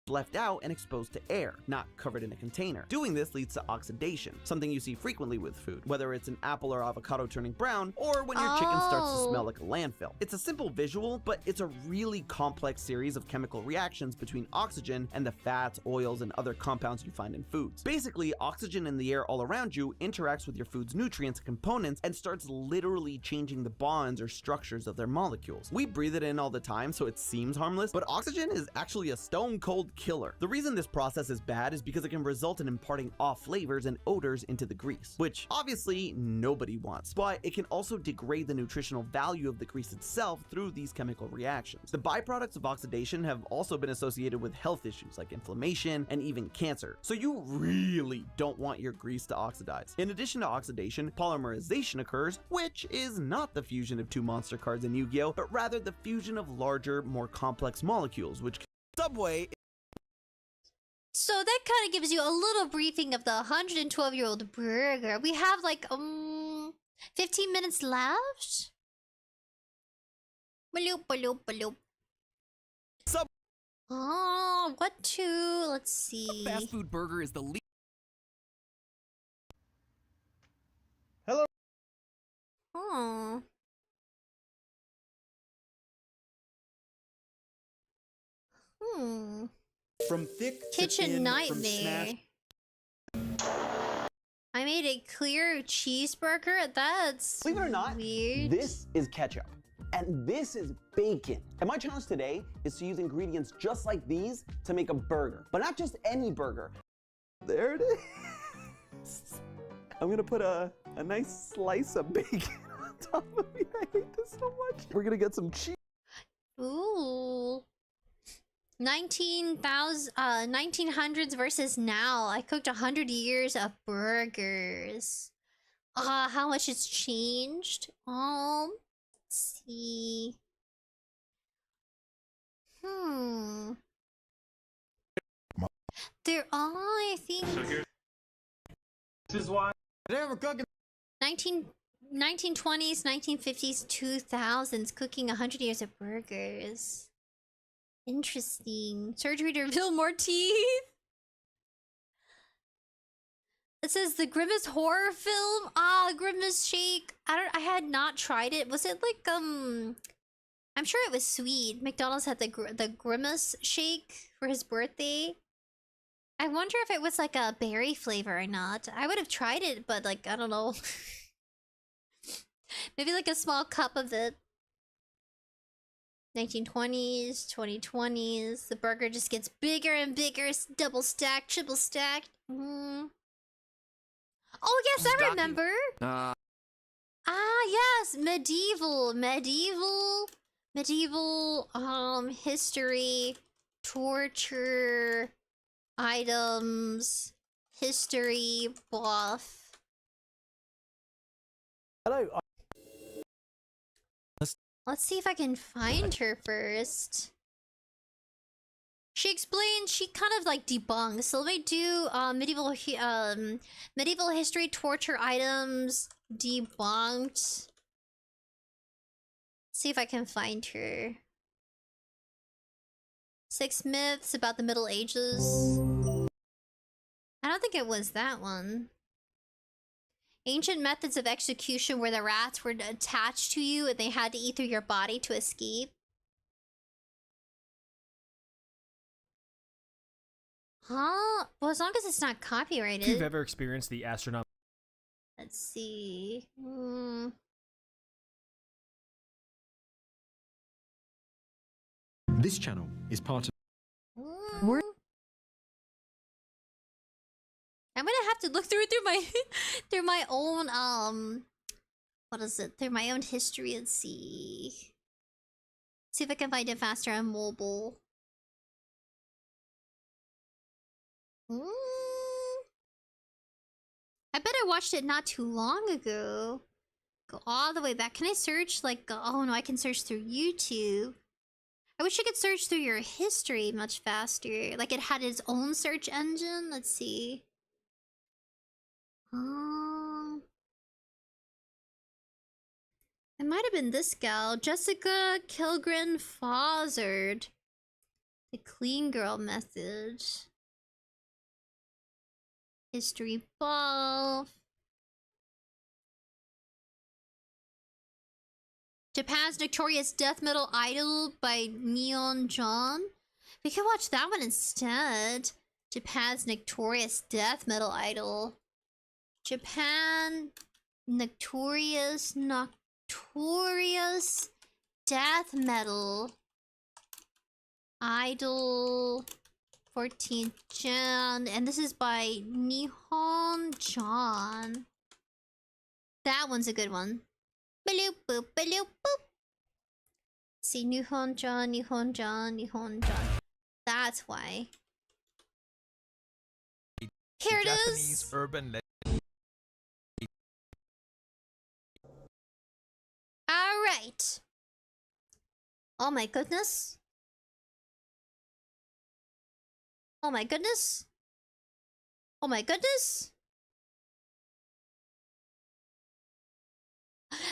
Left out and exposed to air, not covered in a container. Doing this leads to oxidation, something you see frequently with food, whether it's an apple or avocado turning brown, or when your chicken starts to smell like a landfill. It's a simple visual, but it's a really complex series of chemical reactions between oxygen and the fats, oils, and other compounds you find in foods. Basically, oxygen in the air all around you interacts with your food's nutrients and components and starts literally changing the bonds or structures of their molecules. We breathe it in all the time, so it seems harmless, but oxygen is actually a stone cold killer. The reason this process is bad is because it can result in imparting off flavors and odors into the grease, which obviously nobody wants, but it can also degrade the nutritional value of the grease itself through these chemical reactions. The byproducts of oxidation have also been associated with health issues like inflammation and even cancer, so you really don't want your grease to oxidize. In addition to oxidation, polymerization occurs, which is not the fusion of two monster cards in Yu-Gi-Oh, but rather the fusion of larger, more complex molecules, which Subway. So that kind of gives you a little briefing of the 112-year-old burger. We have like 15 minutes left. Bloop, bloop, bloop. Oh, what to? Let's see. Fast food burger is the least. Hello. Oh. From thick Kitchen to thin, nightmare. I made a clear cheeseburger. That's Believe it or not, weird. This is ketchup. And this is bacon. And my challenge today is to use ingredients just like these to make a burger. But not just any burger. There it is. I'm gonna put a nice slice of bacon on top of it. I hate this so much. We're gonna get some cheese. Ooh. 1900s versus now. I cooked 100 years of burgers. How much it's changed. Let's see. They're all, I think. This is why they ever cooking. 1920s, 1950s, 2000s, cooking 100 years of burgers. Interesting. Surgery to reveal more teeth. It says the Grimace horror film. Grimace shake. I had not tried it. Was it like I'm sure it was sweet. McDonald's had the Grimace shake for his birthday. I wonder if it was like a berry flavor or not. I would have tried it, but like I don't know. Maybe like a small cup of it. 1920s, 2020s. The burger just gets bigger and bigger. Double stacked, triple stacked. Oh yes, I remember. Yes, medieval history, torture items, history buff. Hello. Let's see if I can find her first. She explained, she kind of like debunks. So let me do medieval history, torture items, debunked. See if I can find her. 6 myths about the Middle Ages. I don't think it was that one. Ancient methods of execution where the rats were attached to you and they had to eat through your body to escape. Huh? Well, as long as it's not copyrighted. If you've ever experienced the astronaut. Let's see. This channel is part of I'm gonna have to look through my through my own what is it? Through my own history and see if I can find it faster on mobile. I bet I watched it not too long ago. Go all the way back. Can I search like oh no, I can search through YouTube. I wish I could search through your history much faster. Like it had its own search engine. Let's see. It might have been this gal, Jessica Kilgren Fozzard. The clean girl method. History buff. Japan's Notorious Death Metal Idol by Neon John. We can watch that one instead. Japan's Notorious Death Metal Idol. Japan Notorious Death Metal Idol 14th Gen, and this is by Nihon John. That one's a good one. Bloop boop bloop boop. See, Nihon John. That's why. Here it Japanese is. Urban legend. All right. Oh my goodness. Oh my goodness. Oh my goodness.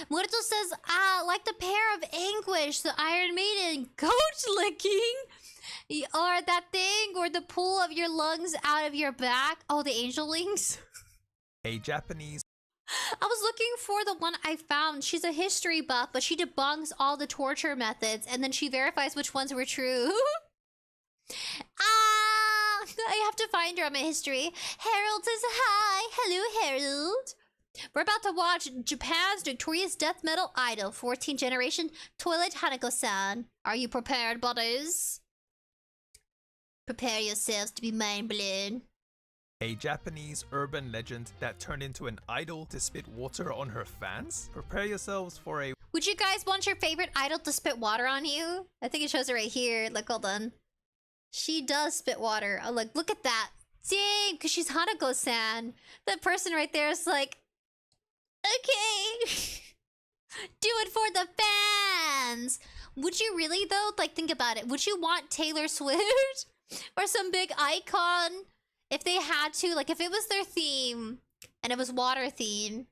Muerto says, like the pair of anguish, the Iron Maiden, goat licking, or that thing, or the pull of your lungs out of your back. Oh, the angelings. A Japanese. I was looking for the one I found. She's a history buff, but she debunks all the torture methods, and then she verifies which ones were true. I have to find her on my history. Harold says hi. Hello, Harold. We're about to watch Japan's Notorious Death Metal Idol, 14th Generation Toilet Hanako-san. Are you prepared, buddies? Prepare yourselves to be mind-blown. A Japanese urban legend that turned into an idol to spit water on her fans? Prepare yourselves for a... Would you guys want your favorite idol to spit water on you? I think it shows it right here. Like, hold on. She does spit water. Oh, like, look at that. Dang, because she's Hanako-san. That person right there is like, okay. Do it for the fans. Would you really, though? Like, think about it. Would you want Taylor Swift or some big icon if they had to? Like, if it was their theme and it was water theme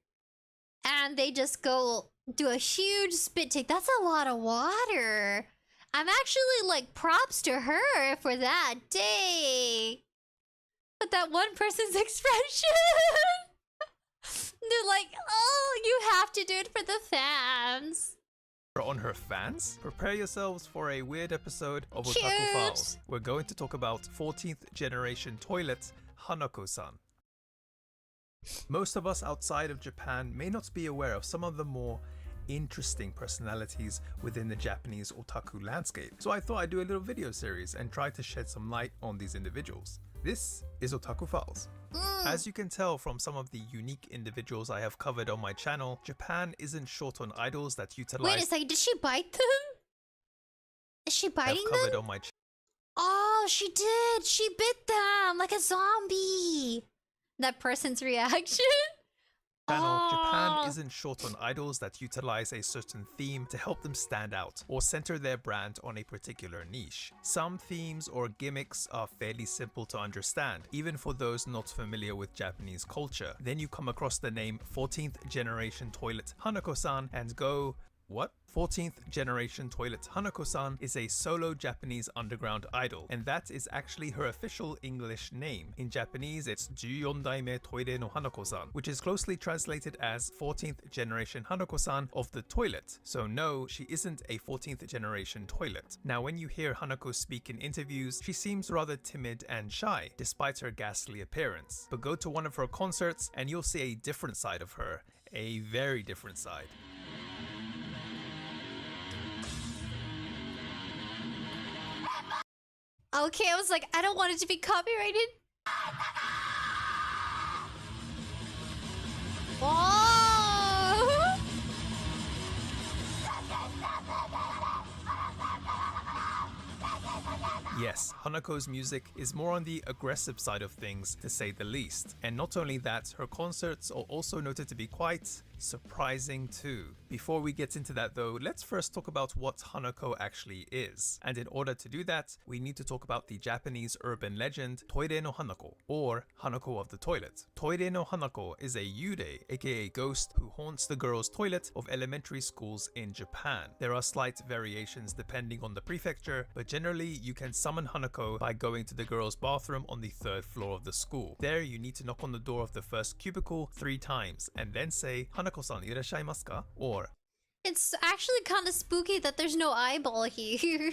and they just go do a huge spit take, that's a lot of water. I'm actually like, props to her for that. Dang. But that one person's expression. They're like, oh, you have to do it for the fans. On her fans? Prepare yourselves for a weird episode of Otaku Files. We're going to talk about 14th generation toilet Hanako-san. Most of us outside of Japan may not be aware of some of the more interesting personalities within the Japanese otaku landscape. So I thought I'd do a little video series and try to shed some light on these individuals. This is Otaku Files. As you can tell from some of the unique individuals I have covered on my channel, Japan isn't short on idols that utilize... Wait a second, did she bite them? Is she biting them? On my oh, she did! She bit them like a zombie! That person's reaction? Japan isn't short on idols that utilize a certain theme to help them stand out or center their brand on a particular niche. Some themes or gimmicks are fairly simple to understand, even for those not familiar with Japanese culture. Then you come across the name 14th generation toilet Hanako-san and go, what? 14th generation toilet Hanako-san is a solo Japanese underground idol, and that is actually her official English name. In Japanese, it's 14代目 toire no Hanako-san, which is closely translated as 14th generation Hanako-san of the toilet. So no, she isn't a 14th generation toilet. Now, when you hear Hanako speak in interviews, she seems rather timid and shy, despite her ghastly appearance. But go to one of her concerts and you'll see a different side of her, a very different side. Okay, I was like, I don't want it to be copyrighted. Oh! Yes, Hanako's music is more on the aggressive side of things, to say the least. And not only that, her concerts are also noted to be quite surprising too. Before we get into that though, let's first talk about what Hanako actually is. And in order to do that, we need to talk about the Japanese urban legend Toire no Hanako, or Hanako of the Toilet. Toire no Hanako is a 𝑦ude, aka ghost, who haunts the girls' toilet of elementary schools in Japan. There are slight variations depending on the prefecture, but generally you can summon Hanako by going to the girls' bathroom on the 3rd floor of the school. There you need to knock on the door of the first cubicle 3 times and then say, "Hanako-san, 𝑦𝑗 𝑧 or It's actually kind of spooky that there's no eyeball here.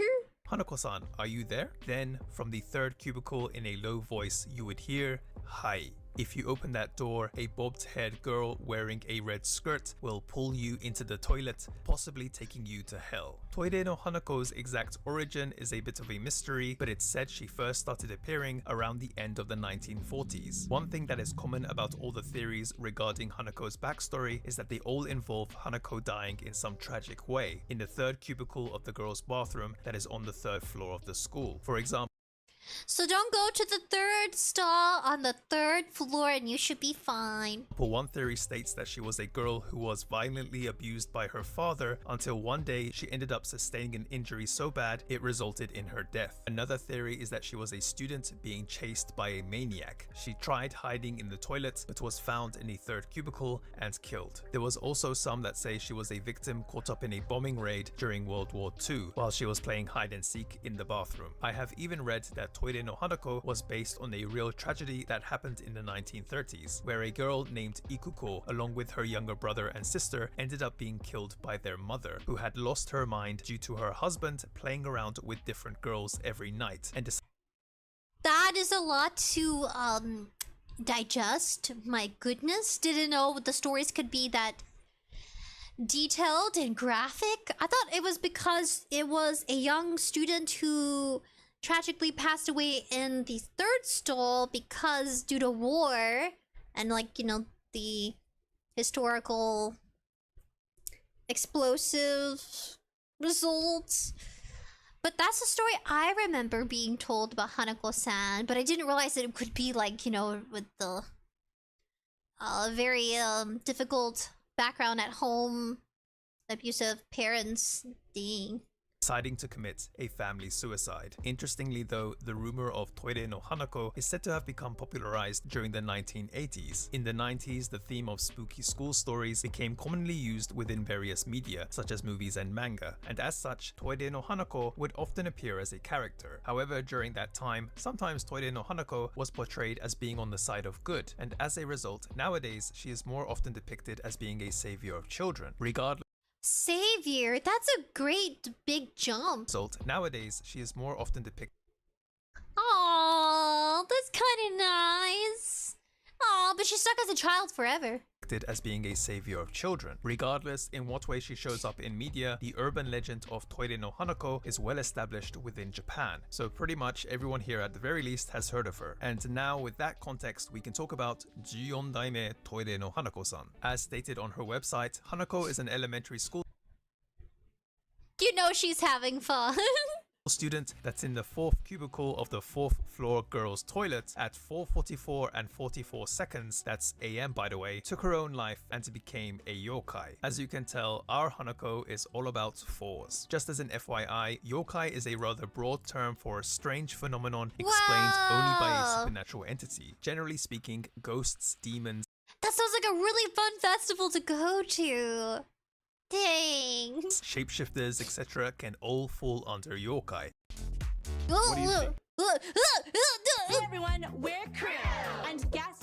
"Hanako-san, are you there?" Then from the 3rd cubicle in a low voice you would hear, "Hi." If you open that door, a bobbed-haired girl wearing a red skirt will pull you into the toilet, possibly taking you to hell. Toire no Hanako's exact origin is a bit of a mystery, but it's said she first started appearing around the end of the 1940s. One thing that is common about all the theories regarding Hanako's backstory is that they all involve Hanako dying in some tragic way, in the 3rd cubicle of the girls' bathroom that is on the 3rd floor of the school. For example, So don't go to the 3rd stall on the 3rd floor and you should be fine. one theory states that she was a girl who was violently abused by her father until one day she ended up sustaining an injury so bad it resulted in her death. Another theory is that she was a student being chased by a maniac. She tried hiding in the toilet but was found in a 3rd cubicle and killed. There was also some that say she was a victim caught up in a bombing raid during World War II while she was playing hide and seek in the bathroom. I have even read that Toire no Hanako was based on a real tragedy that happened in the 1930s, where a girl named Ikuko, along with her younger brother and sister, ended up being killed by their mother, who had lost her mind due to her husband playing around with different girls every night and That is a lot to digest. My goodness, didn't know the stories could be that detailed and graphic. I thought it was because it was a young student who tragically passed away in the 3rd stall because due to war and, like, you know, the historical explosive results. But that's the story I remember being told about Hanako-san, but I didn't realize that it could be, like, you know, with the very difficult background at home, abusive parents thing. deciding to commit a family suicide. Interestingly though, the rumor of Toire no Hanako is said to have become popularized during the 1980s. In the 90s, the theme of spooky school stories became commonly used within various media, such as movies and manga, and as such, Toire no Hanako would often appear as a character. However, during that time, sometimes Toire no Hanako was portrayed as being on the side of good, and as a result, nowadays she is more often depicted as being a savior of children. Regardless, Savior, that's a great big jump. Nowadays, she is more often depicted. Oh, that's kind of nice. Oh, but she's stuck as a child forever. As being a savior of children. Regardless in what way she shows up in media, the urban legend of Toire no Hanako is well established within Japan. So pretty much everyone here at the very least has heard of her. And now with that context, we can talk about 14代目 Toire no Hanako-san. As stated on her website, Hanako is an elementary school You know she's having fun. student that's in the 4th cubicle of the 4th floor girls' toilet at 4:44 and 44 seconds, that's AM by the way, took her own life and became a yokai. As you can tell, our Hanako is all about fours. Just as an FYI, yokai is a rather broad term for a strange phenomenon explained only by a supernatural entity. Generally speaking, ghosts, demons. That sounds like a really fun festival to go to. Dang. Shapeshifters, etc. can all fall under yokai. What do you think? Hey everyone, we're Crew, and guess.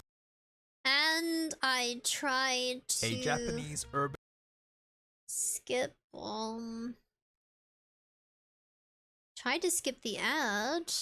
And I tried to A Japanese urban skip tried to skip the ad.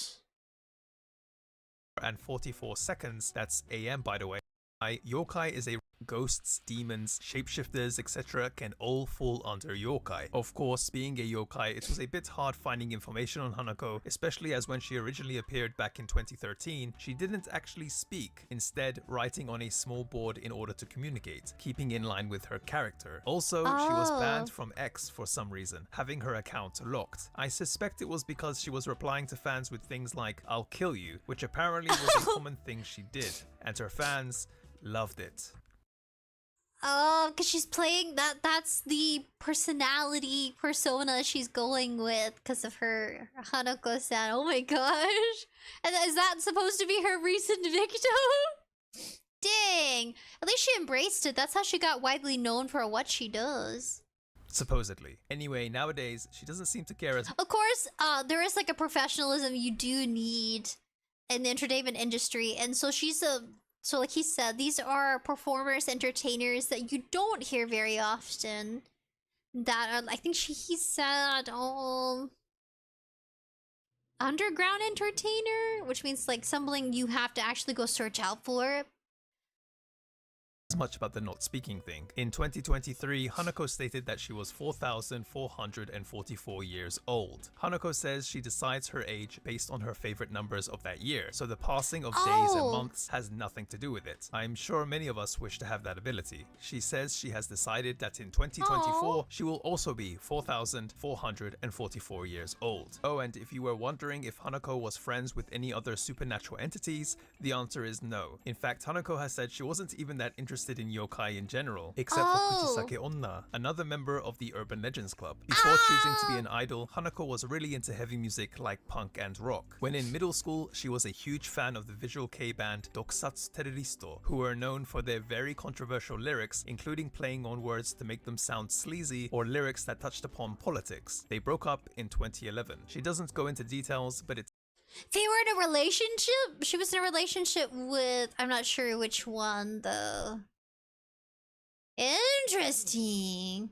and 44 seconds, that's AM by the way. Yokai is a ghosts, demons, shapeshifters, etc. can all fall under yokai. Of course, being a yokai, it was a bit hard finding information on Hanako, especially as when she originally appeared back in 2013, she didn't actually speak, instead writing on a small board in order to communicate, keeping in line with her character. Also, she was banned from X for some reason, having her account locked. I suspect it was because she was replying to fans with things like "I'll kill you," which apparently was a common thing she did, and her fans loved it. Oh, because she's playing that's the personality persona she's going with because of her Hanako-san. Oh my gosh. And is that supposed to be her recent victim? Dang. At least she embraced it. That's how she got widely known for what she does. Supposedly. Anyway, nowadays, she doesn't seem to care as Of course, there is like a professionalism you do need in the entertainment industry. And so so like he said, these are performers, entertainers that you don't hear very often. That are, I think he said, underground entertainer, which means like something you have to actually go search out for. much about the not speaking thing. In 2023, Hanako stated that she was 4,444 years old. Hanako says she decides her age based on her favorite numbers of that year, so the passing of days and months has nothing to do with it. I'm sure many of us wish to have that ability. She says she has decided that in 2024, she will also be 4,444 years old. Oh, and if you were wondering if Hanako was friends with any other supernatural entities, the answer is no. In fact, Hanako has said she wasn't even that interested in yokai in general, except for Kuchisake Onna, another member of the Urban Legends Club. Before choosing to be an idol, Hanako was really into heavy music like punk and rock. When in middle school, she was a huge fan of the visual kei band 𝑑𝐸𝐻𝑆𝑎𝑡𝑠, who were known for their very controversial lyrics, including playing on words to make them sound sleazy or lyrics that touched upon politics. They broke up in 2011. She doesn't go into details, but it's They were in a relationship? She was in a relationship with... I'm not sure which one, though. Interesting.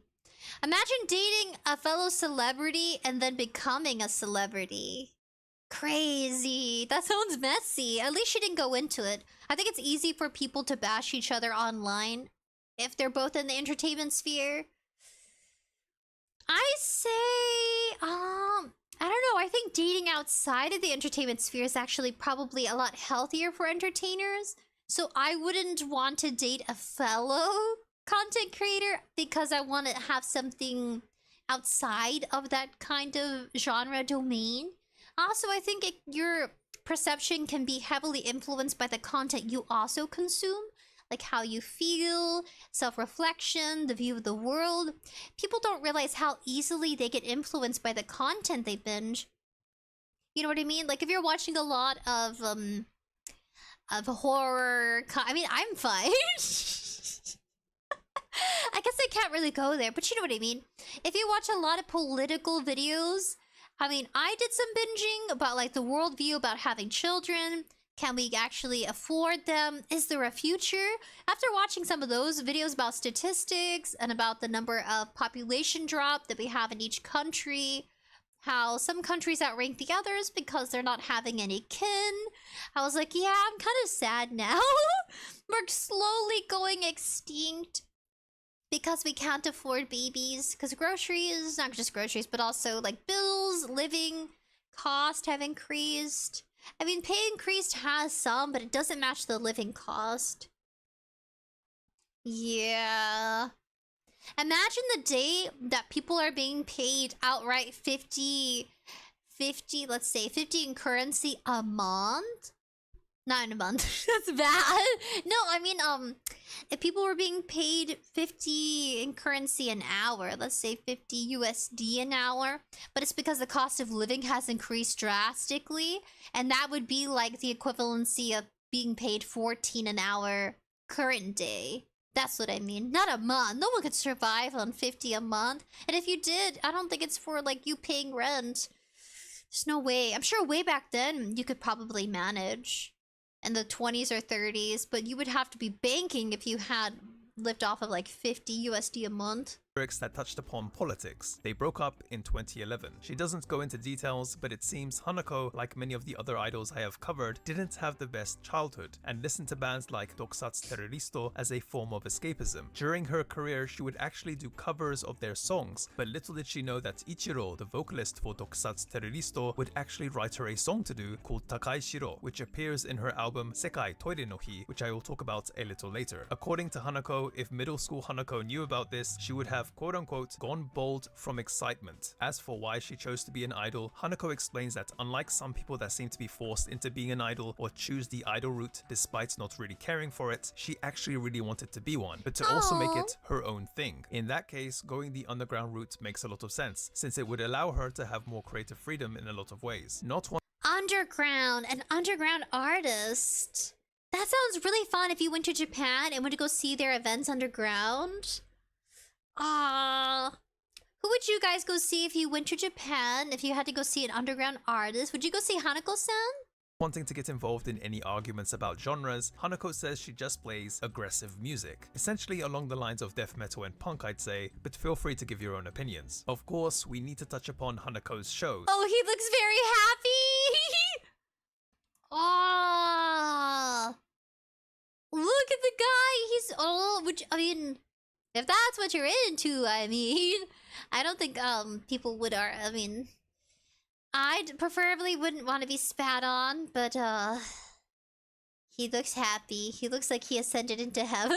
Imagine dating a fellow celebrity and then becoming a celebrity. Crazy. That sounds messy. At least she didn't go into it. I think it's easy for people to bash each other online if they're both in the entertainment sphere. I say... I don't know, I think dating outside of the entertainment sphere is actually probably a lot healthier for entertainers. So I wouldn't want to date a fellow content creator because I want to have something outside of that kind of genre domain. Also, I think your perception can be heavily influenced by the content you also consume. Like how you feel, self-reflection, the view of the world. People don't realize how easily they get influenced by the content they binge. You know what I mean? Like if you're watching a lot of horror, I mean, I'm fine. I guess I can't really go there, but you know what I mean. If you watch a lot of political videos, I mean, I did some binging about like the worldview about having children. Can we actually afford them? Is there a future? After watching some of those videos about statistics and about the number of population drop that we have in each country, how some countries outrank the others because they're not having any kin, I was like, yeah, I'm kind of sad now. We're slowly going extinct because we can't afford babies. Because groceries, not just groceries, but also like bills, living cost have increased. I mean, pay increased has some, but it doesn't match the living cost. Yeah. Imagine the day that people are being paid outright 50, let's say 50 in currency a month? Not in a month. That's bad. No, I mean, if people were being paid 50 in currency an hour, let's say 50 USD an hour, but it's because the cost of living has increased drastically, and that would be like the equivalency of being paid 14 an hour current day. That's what I mean. Not a month. No one could survive on 50 a month. And if you did, I don't think it's for like you paying rent. There's no way. I'm sure way back then you could probably manage in the 20s or 30s, but you would have to be banking if you had lived off of like 50 USD a month. lyrics that touched upon politics. They broke up in 2011. She doesn't go into details, but it seems Hanako, like many of the other idols I have covered, didn't have the best childhood and listened to bands like 𝑑𝐶𝐻𝑖𝐻𝑖𝐻𝑖𝐻 as a form of escapism. During her career, she would actually do covers of their songs, but little did she know that Ichiro, the vocalist for 𝑑𝐶𝐻𝑖𝐻𝑖𝐻, would actually write her a song to do called Takai Shiro, which appears in her album Sekai Toire no Hi, which I will talk about a little later. According to Hanako, if middle school Hanako knew about this, she would have quote-unquote gone bald from excitement. As for why she chose to be an idol, Hanako explains that unlike some people that seem to be forced into being an idol or choose the idol route despite not really caring for it, she actually really wanted to be one, but to also make it her own thing. In that case, going the underground route makes a lot of sense, since it would allow her to have more creative freedom in a lot of ways. Not one Underground, an underground artist. That sounds really fun if you went to Japan and went to go see their events underground. Who would you guys go see if you went to Japan, if you had to go see an underground artist? Would you go see Hanako-san? wanting to get involved in any arguments about genres, Hanako says she just plays aggressive music. Essentially along the lines of death metal and punk, I'd say, but feel free to give your own opinions. Of course, we need to touch upon Hanako's shows. Oh, he looks very happy! Oh, look at the guy! He's old, which, I mean, if that's what you're into, I mean, I don't think, people would, I mean, I preferably wouldn't want to be spat on, but, he looks happy. He looks like he ascended into heaven.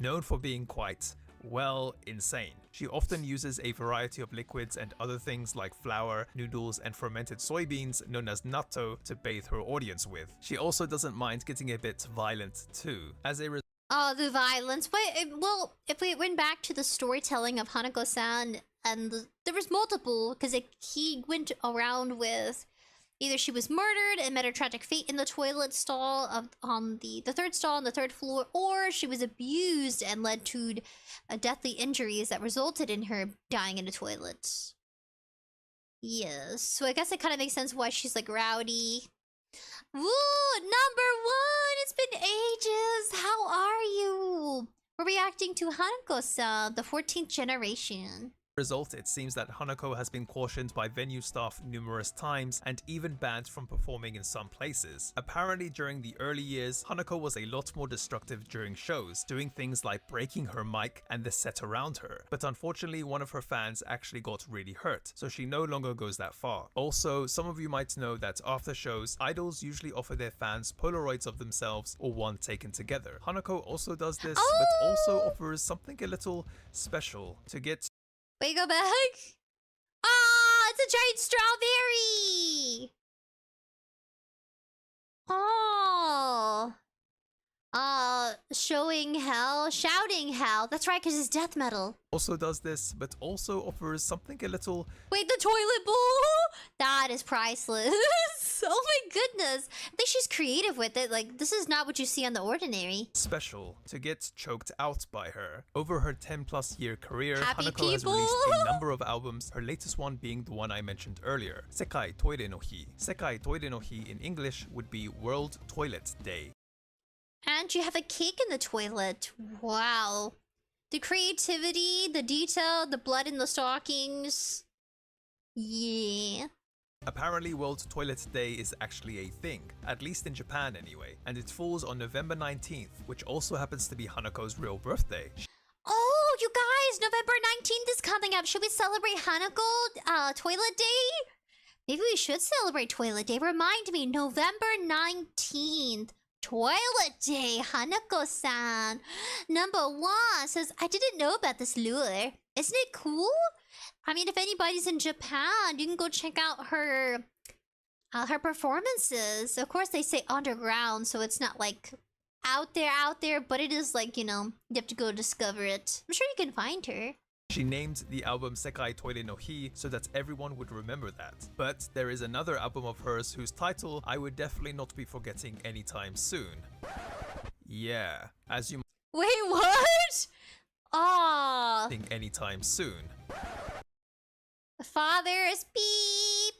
Known for being quite, well, insane. She often uses a variety of liquids and other things like flour, noodles, and fermented soybeans known as natto to bathe her audience with. She also doesn't mind getting a bit violent too. As a Oh, the violence. Wait, well, if we went back to the storytelling of Hanako-san, and there was multiple, because he went around with either she was murdered and met her tragic fate in the toilet stall on the third stall on the third floor, or she was abused and led to deathly injuries that resulted in her dying in the toilet. Yes, so I guess it kind of makes sense why she's like rowdy. Woo! Number 1! It's been ages! How are you? We're reacting to Hanako-san, the 14th generation. Result, it seems that Hanako has been cautioned by venue staff numerous times and even banned from performing in some places. Apparently during the early years, Hanako was a lot more destructive during shows, doing things like breaking her mic and the set around her. But unfortunately, one of her fans actually got really hurt, so she no longer goes that far. Also, some of you might know that after shows, idols usually offer their fans Polaroids of themselves or one taken together. Hanako also does this, but also offers something a little special to get. Wait, go back. Ah, it's a giant strawberry. Oh. Showing hell, shouting hell. That's right, because it's death metal. Also does this, but also offers something a little. Wait, the toilet bowl? That is priceless. Oh my goodness. I think she's creative with it. Like, this is not what you see on The Ordinary. Special to get choked out by her. Over her 10+ year career, Happy Hanako has people. released a number of albums, her latest one being the one I mentioned earlier, Sekai Toire no Hi. Sekai Toire no Hi in English would be World Toilet Day. And you have a cake in the toilet. Wow. The creativity, the detail, the blood in the stockings. Yeah. Apparently World Toilet Day is actually a thing, at least in Japan anyway, and it falls on November 19th, which also happens to be Hanako's real birthday. Oh, you guys, November 19th is coming up. Should we celebrate Hanako Toilet Day? Maybe we should celebrate Toilet Day. Remind me, November 19th. Toilet Day, Hanako-san. Number 1 says, I didn't know about this lure. Isn't it cool? I mean, if anybody's in Japan, you can go check out her performances. Of course, they say underground, so it's not like out there, but it is like, you know, you have to go discover it. I'm sure you can find her. She named the album Sekai Toire no Hi so that everyone would remember that. But there is another album of hers whose title I would definitely not be forgetting anytime soon. Yeah, as you Wait, what? Aw. Anytime soon. Father's beep.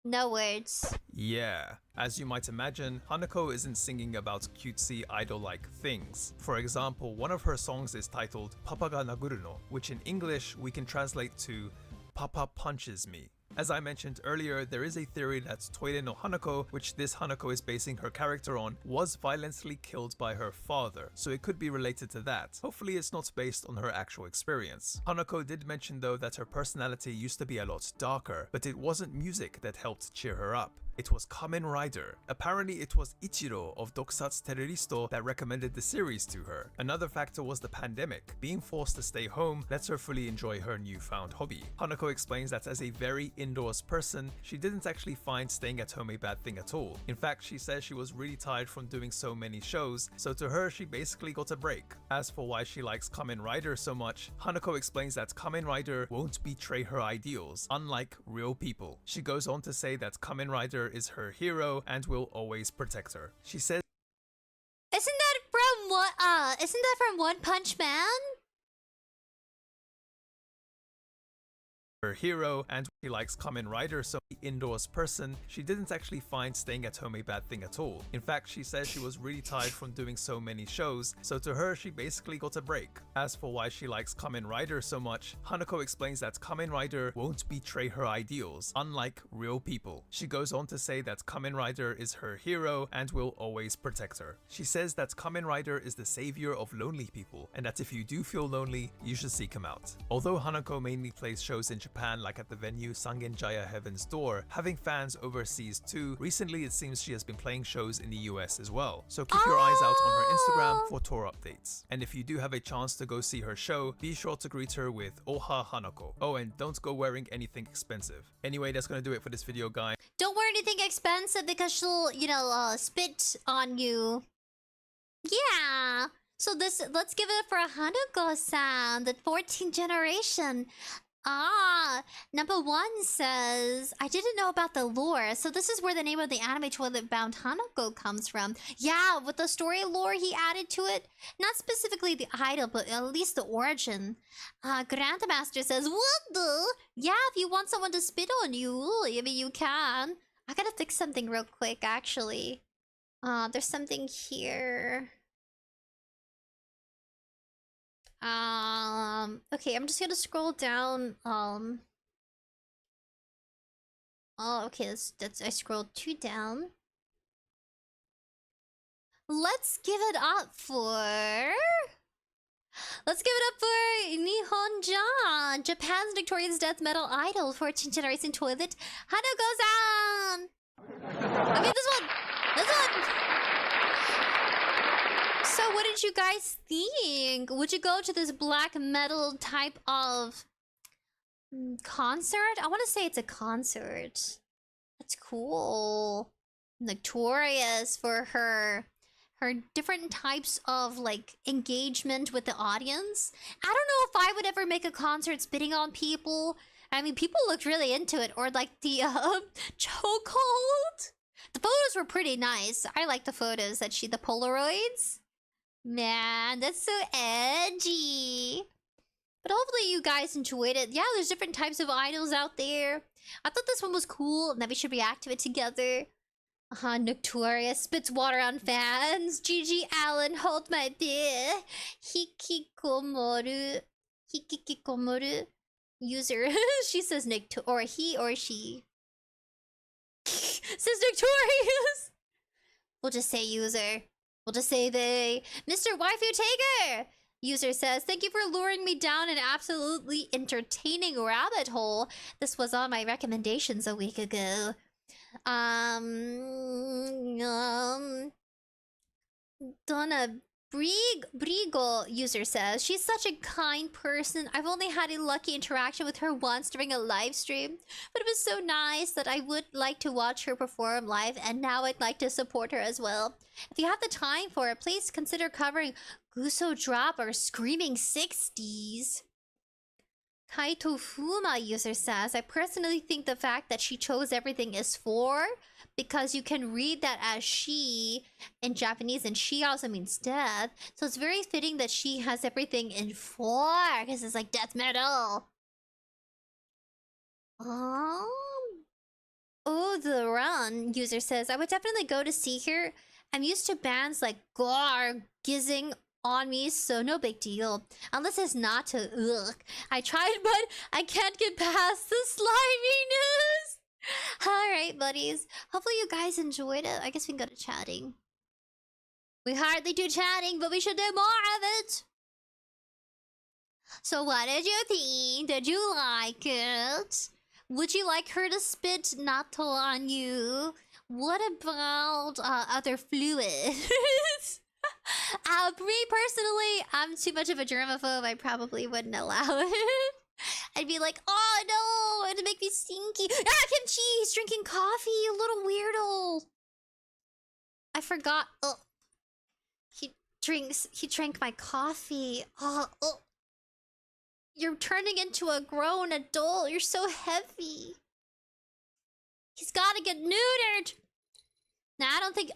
No words. Yeah, as you might imagine, Hanako isn't singing about cutesy idol-like things. For example, one of her songs is titled Papa ga naguru no, which in English we can translate to Papa punches me. As I mentioned earlier, there is a theory that Toire no Hanako, which this Hanako is basing her character on, was violently killed by her father, so it could be related to that. Hopefully it's not based on her actual experience. Hanako did mention though that her personality used to be a lot darker, but it wasn't music that helped cheer her up. It was Kamen Rider. Apparently it was Ichiro of 𝑑𝐢𝐻𝑖 Terroristo that recommended the series to her. Another factor was the pandemic. Being forced to stay home lets her fully enjoy her newfound hobby. Hanako explains that as a very indoors person, she didn't actually find staying at home a bad thing at all. In fact, she says she was really tired from doing so many shows, so to her she basically got a break. As for why she likes Kamen Rider so much, Hanako explains that Kamen Rider won't betray her ideals, unlike real people. She goes on to say that Kamen Rider is her hero and will always protect her. She says, Isn't that from what isn't that from One Punch Man? her hero and she likes Kamen Rider, so indoors person, she didn't actually find staying at home a bad thing at all. In fact, she says she was really tired from doing so many shows, so to her she basically got a break. As for why she likes Kamen Rider so much, Hanako explains that Kamen Rider won't betray her ideals, unlike real people. She goes on to say that Kamen Rider is her hero and will always protect her. She says that Kamen Rider is the savior of lonely people, and that if you do feel lonely, you should seek him out. Although Hanako mainly plays shows in Japan, like at the venue Sangenjaya Heaven's Door, having fans overseas too, recently it seems she has been playing shows in the US as well. So keep your eyes out on her Instagram for tour updates. And if you do have a chance to go see her show, be sure to greet her with Oha Hanako. Oh, and don't go wearing anything expensive. Anyway, that's gonna do it for this video, guys. Don't wear anything expensive because she'll, you know, spit on you. Yeah. So let's give it for a Hanako-san, the 14th generation. Number 1 says, I didn't know about the lore, so this is where the name of the anime toilet bound Hanako comes from. Yeah, with the story lore he added to it. Not specifically the idol, but at least the origin. Grandmaster says, what the? Yeah, if you want someone to spit on you, I mean, you can. I gotta fix something real quick, actually. There's something here. Okay, I'm just gonna scroll down. Oh, okay, that's I scrolled 2 down. Let's give it up for Nihonjan, Japan's notorious death metal idol, 14th generation toilet, Hanako-san. I mean, this one. So what did you guys think? Would you go to this black metal type of concert? I want to say it's a concert. That's cool. Notorious for her different types of like engagement with the audience. I don't know if I would ever make a concert spitting on people. I mean, people looked really into it. Or like the chokehold. The photos were pretty nice. I like the photos that the Polaroids. Man, that's so edgy. But hopefully you guys enjoyed it. Yeah, there's different types of idols out there. I thought this one was cool and that we should react to it together. Notorious spits water on fans. GG Allen, hold my beer. Hikikomoru. User. She says or he or she. Says Notorious. We'll just say user. We'll just say they. Mr. Waifu Taker! User says, thank you for luring me down an absolutely entertaining rabbit hole. This was on my recommendations a week ago. Donna Brigo user says, she's such a kind person. I've only had a lucky interaction with her once during a live stream, but it was so nice that I would like to watch her perform live, and now I'd like to support her as well. If you have the time for it, please consider covering Guso Drop or Screaming 60s. Kaito Fuma user says, I personally think the fact that she chose everything is for, because you can read that as she in Japanese, and she also means death. So it's very fitting that she has everything in 4, because it's like death metal. Oh, the run user says, I would definitely go to see her. I'm used to bands like 𝑠 gizzing on me, so no big deal. Unless it's not to ugh. I tried, but I can't get past the sliminess. Alright, buddies. Hopefully you guys enjoyed it. I guess we can go to chatting. We hardly do chatting, but we should do more of it. So what did you think? Did you like it? Would you like her to spit natto on you? What about other fluids? Me personally, I'm too much of a germaphobe. I probably wouldn't allow it. I'd be like, oh no, it'd make me stinky. Ah, kimchi! He's drinking coffee, you little weirdo. I forgot. Oh, he drank my coffee. Oh. You're turning into a grown adult. You're so heavy. He's gotta get neutered. Nah, I don't think.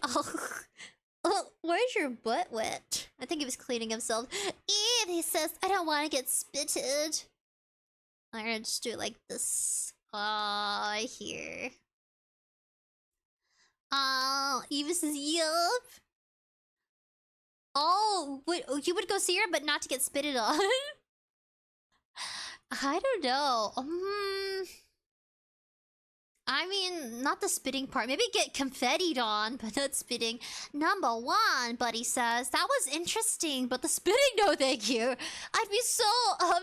Oh, where's your butt wet? I think he was cleaning himself. And he says, I don't want to get spitted. I'm gonna just do it like this. Here. Eva says, yup. Oh, wait, you would go see her, but not to get spitted on? I don't know. I mean, not the spitting part. Maybe get confettied on, but not spitting. Number one, Buddy says, that was interesting, but the spitting, no thank you. I'd be so,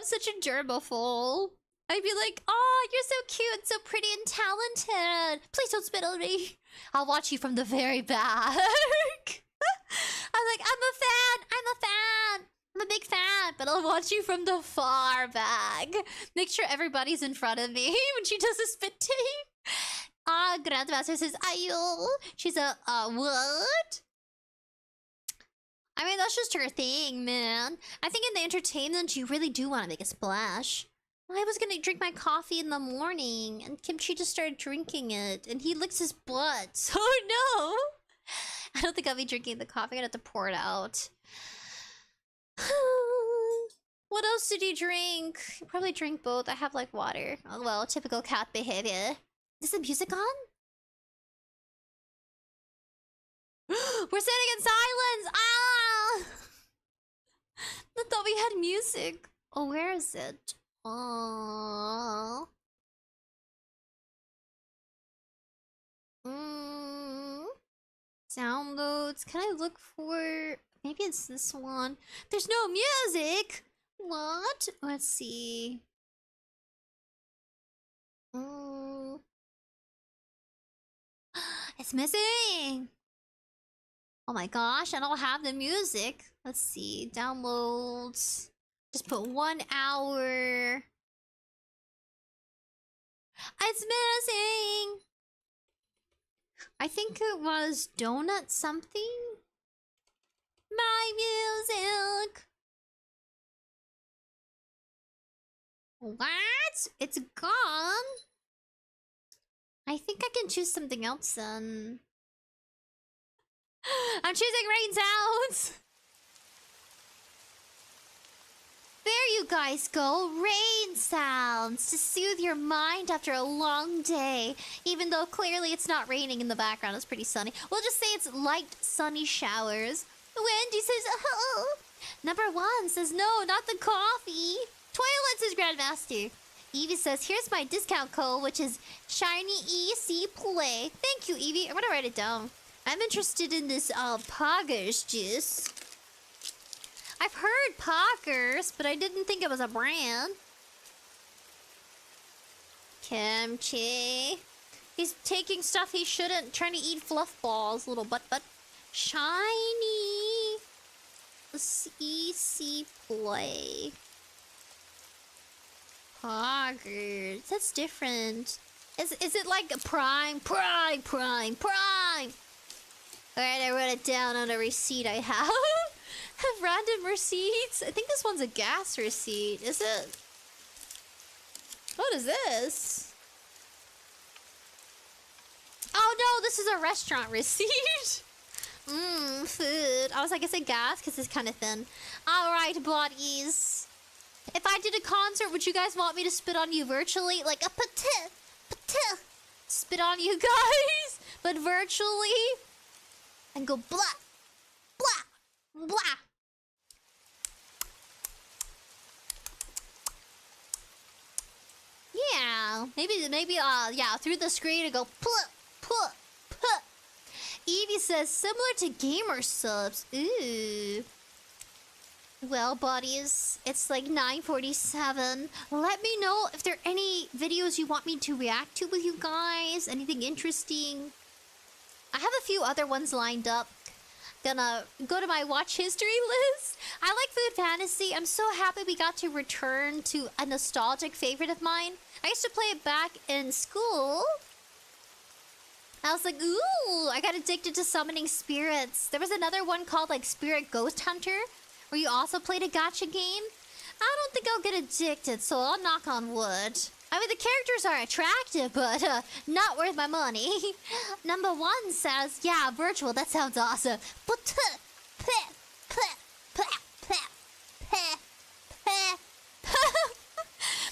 such a germaphobe. I'd be like, oh, you're so cute, so pretty and talented. Please don't spit on me. I'll watch you from the very back. I'm like, I'm a fan. I'm a big fan, but I'll watch you from the far back. Make sure everybody's in front of me when she does a spit take. Grandmaster says, ayo. She's a, what? I mean, that's just her thing, man. I think in the entertainment, you really do want to make a splash. I was gonna drink my coffee in the morning, and Kimchi just started drinking it, and he licks his butt. Oh no! I don't think I'll be drinking the coffee. I'm gonna have to pour it out. What else did he drink? He probably drank both. I have like water. Oh well, typical cat behavior. Is the music on? We're sitting in silence! Ah! I thought we had music. Oh, where is it? Oh. Downloads. Can I look for... Maybe it's this one. There's no music! What? Let's see. It's missing! Oh my gosh, I don't have the music. Let's see. Downloads. Just put 1 hour. It's missing! I think it was donut something? My music! What? It's gone? I think I can choose something else then. I'm choosing rain sounds! There you guys go, rain sounds to soothe your mind after a long day. Even though clearly it's not raining in the background, it's pretty sunny. We'll just say it's light sunny showers. Wendy says, oh. Number 1 says, no, not the coffee. Toilet says Grandmaster. Evie says, here's my discount code, which is 𝑠hinyEC Play. Thank you, Evie. I'm gonna write it down. I'm interested in this Poggers juice. I've heard Poggers, but I didn't think it was a brand. Kimchi. He's taking stuff he shouldn't, trying to eat fluff balls, little butt. Shiny. EC Play. Poggers. That's different. Is it like a prime? Alright, I wrote it down on a receipt I have. Have random receipts. I think this one's a gas receipt. Is it? What is this? Oh no, this is a restaurant receipt. Food. I was like, is it gas? Because it's kind of thin. Alright, buddies. If I did a concert, would you guys want me to spit on you virtually? Like a patih. spit on you guys, but virtually, and go blah, blah, blah. Yeah, maybe, yeah, through the screen and go pluh, pluh, pluh. Evie says, similar to gamer subs. Ooh. Well, buddies, it's like 9:47. Let me know if there are any videos you want me to react to with you guys. Anything interesting. I have a few other ones lined up. Gonna go to my watch history list. I like Food Fantasy. I'm so happy we got to return to a nostalgic favorite of mine. I used to play it back in school. I was like, ooh, I got addicted to summoning spirits. There was another one called like Spirit Ghost Hunter, where you also played a gacha game. I don't think I'll get addicted, so I'll knock on wood. I mean, the characters are attractive, but not worth my money. Number 1 says, yeah, virtual, that sounds awesome. But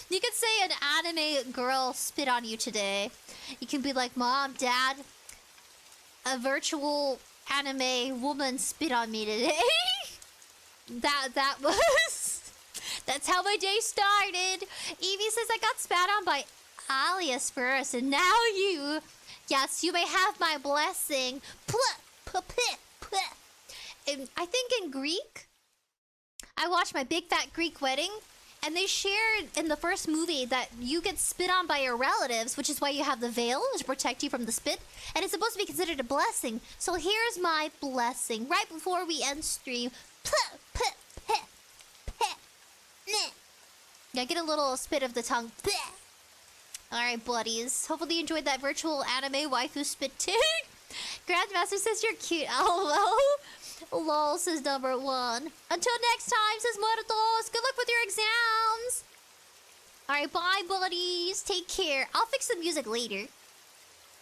you could say an anime girl spit on you today. You can be like, Mom, Dad, a virtual anime woman spit on me today. That was... That's how my day started. Evie says I got spat on by Alias first, and now you. Yes, you may have my blessing. And I think in Greek, I watched My Big Fat Greek Wedding, and they shared in the first movie that you get spit on by your relatives, which is why you have the veil to protect you from the spit, and it's supposed to be considered a blessing. So here's my blessing right before we end stream. Yeah, get a little spit of the tongue. Alright, buddies. Hopefully you enjoyed that virtual anime waifu spit too. Grandmaster says you're cute. LOL. LOL says number 1. Until next time, says Muertos. Good luck with your exams. Alright, bye, buddies. Take care. I'll fix the music later.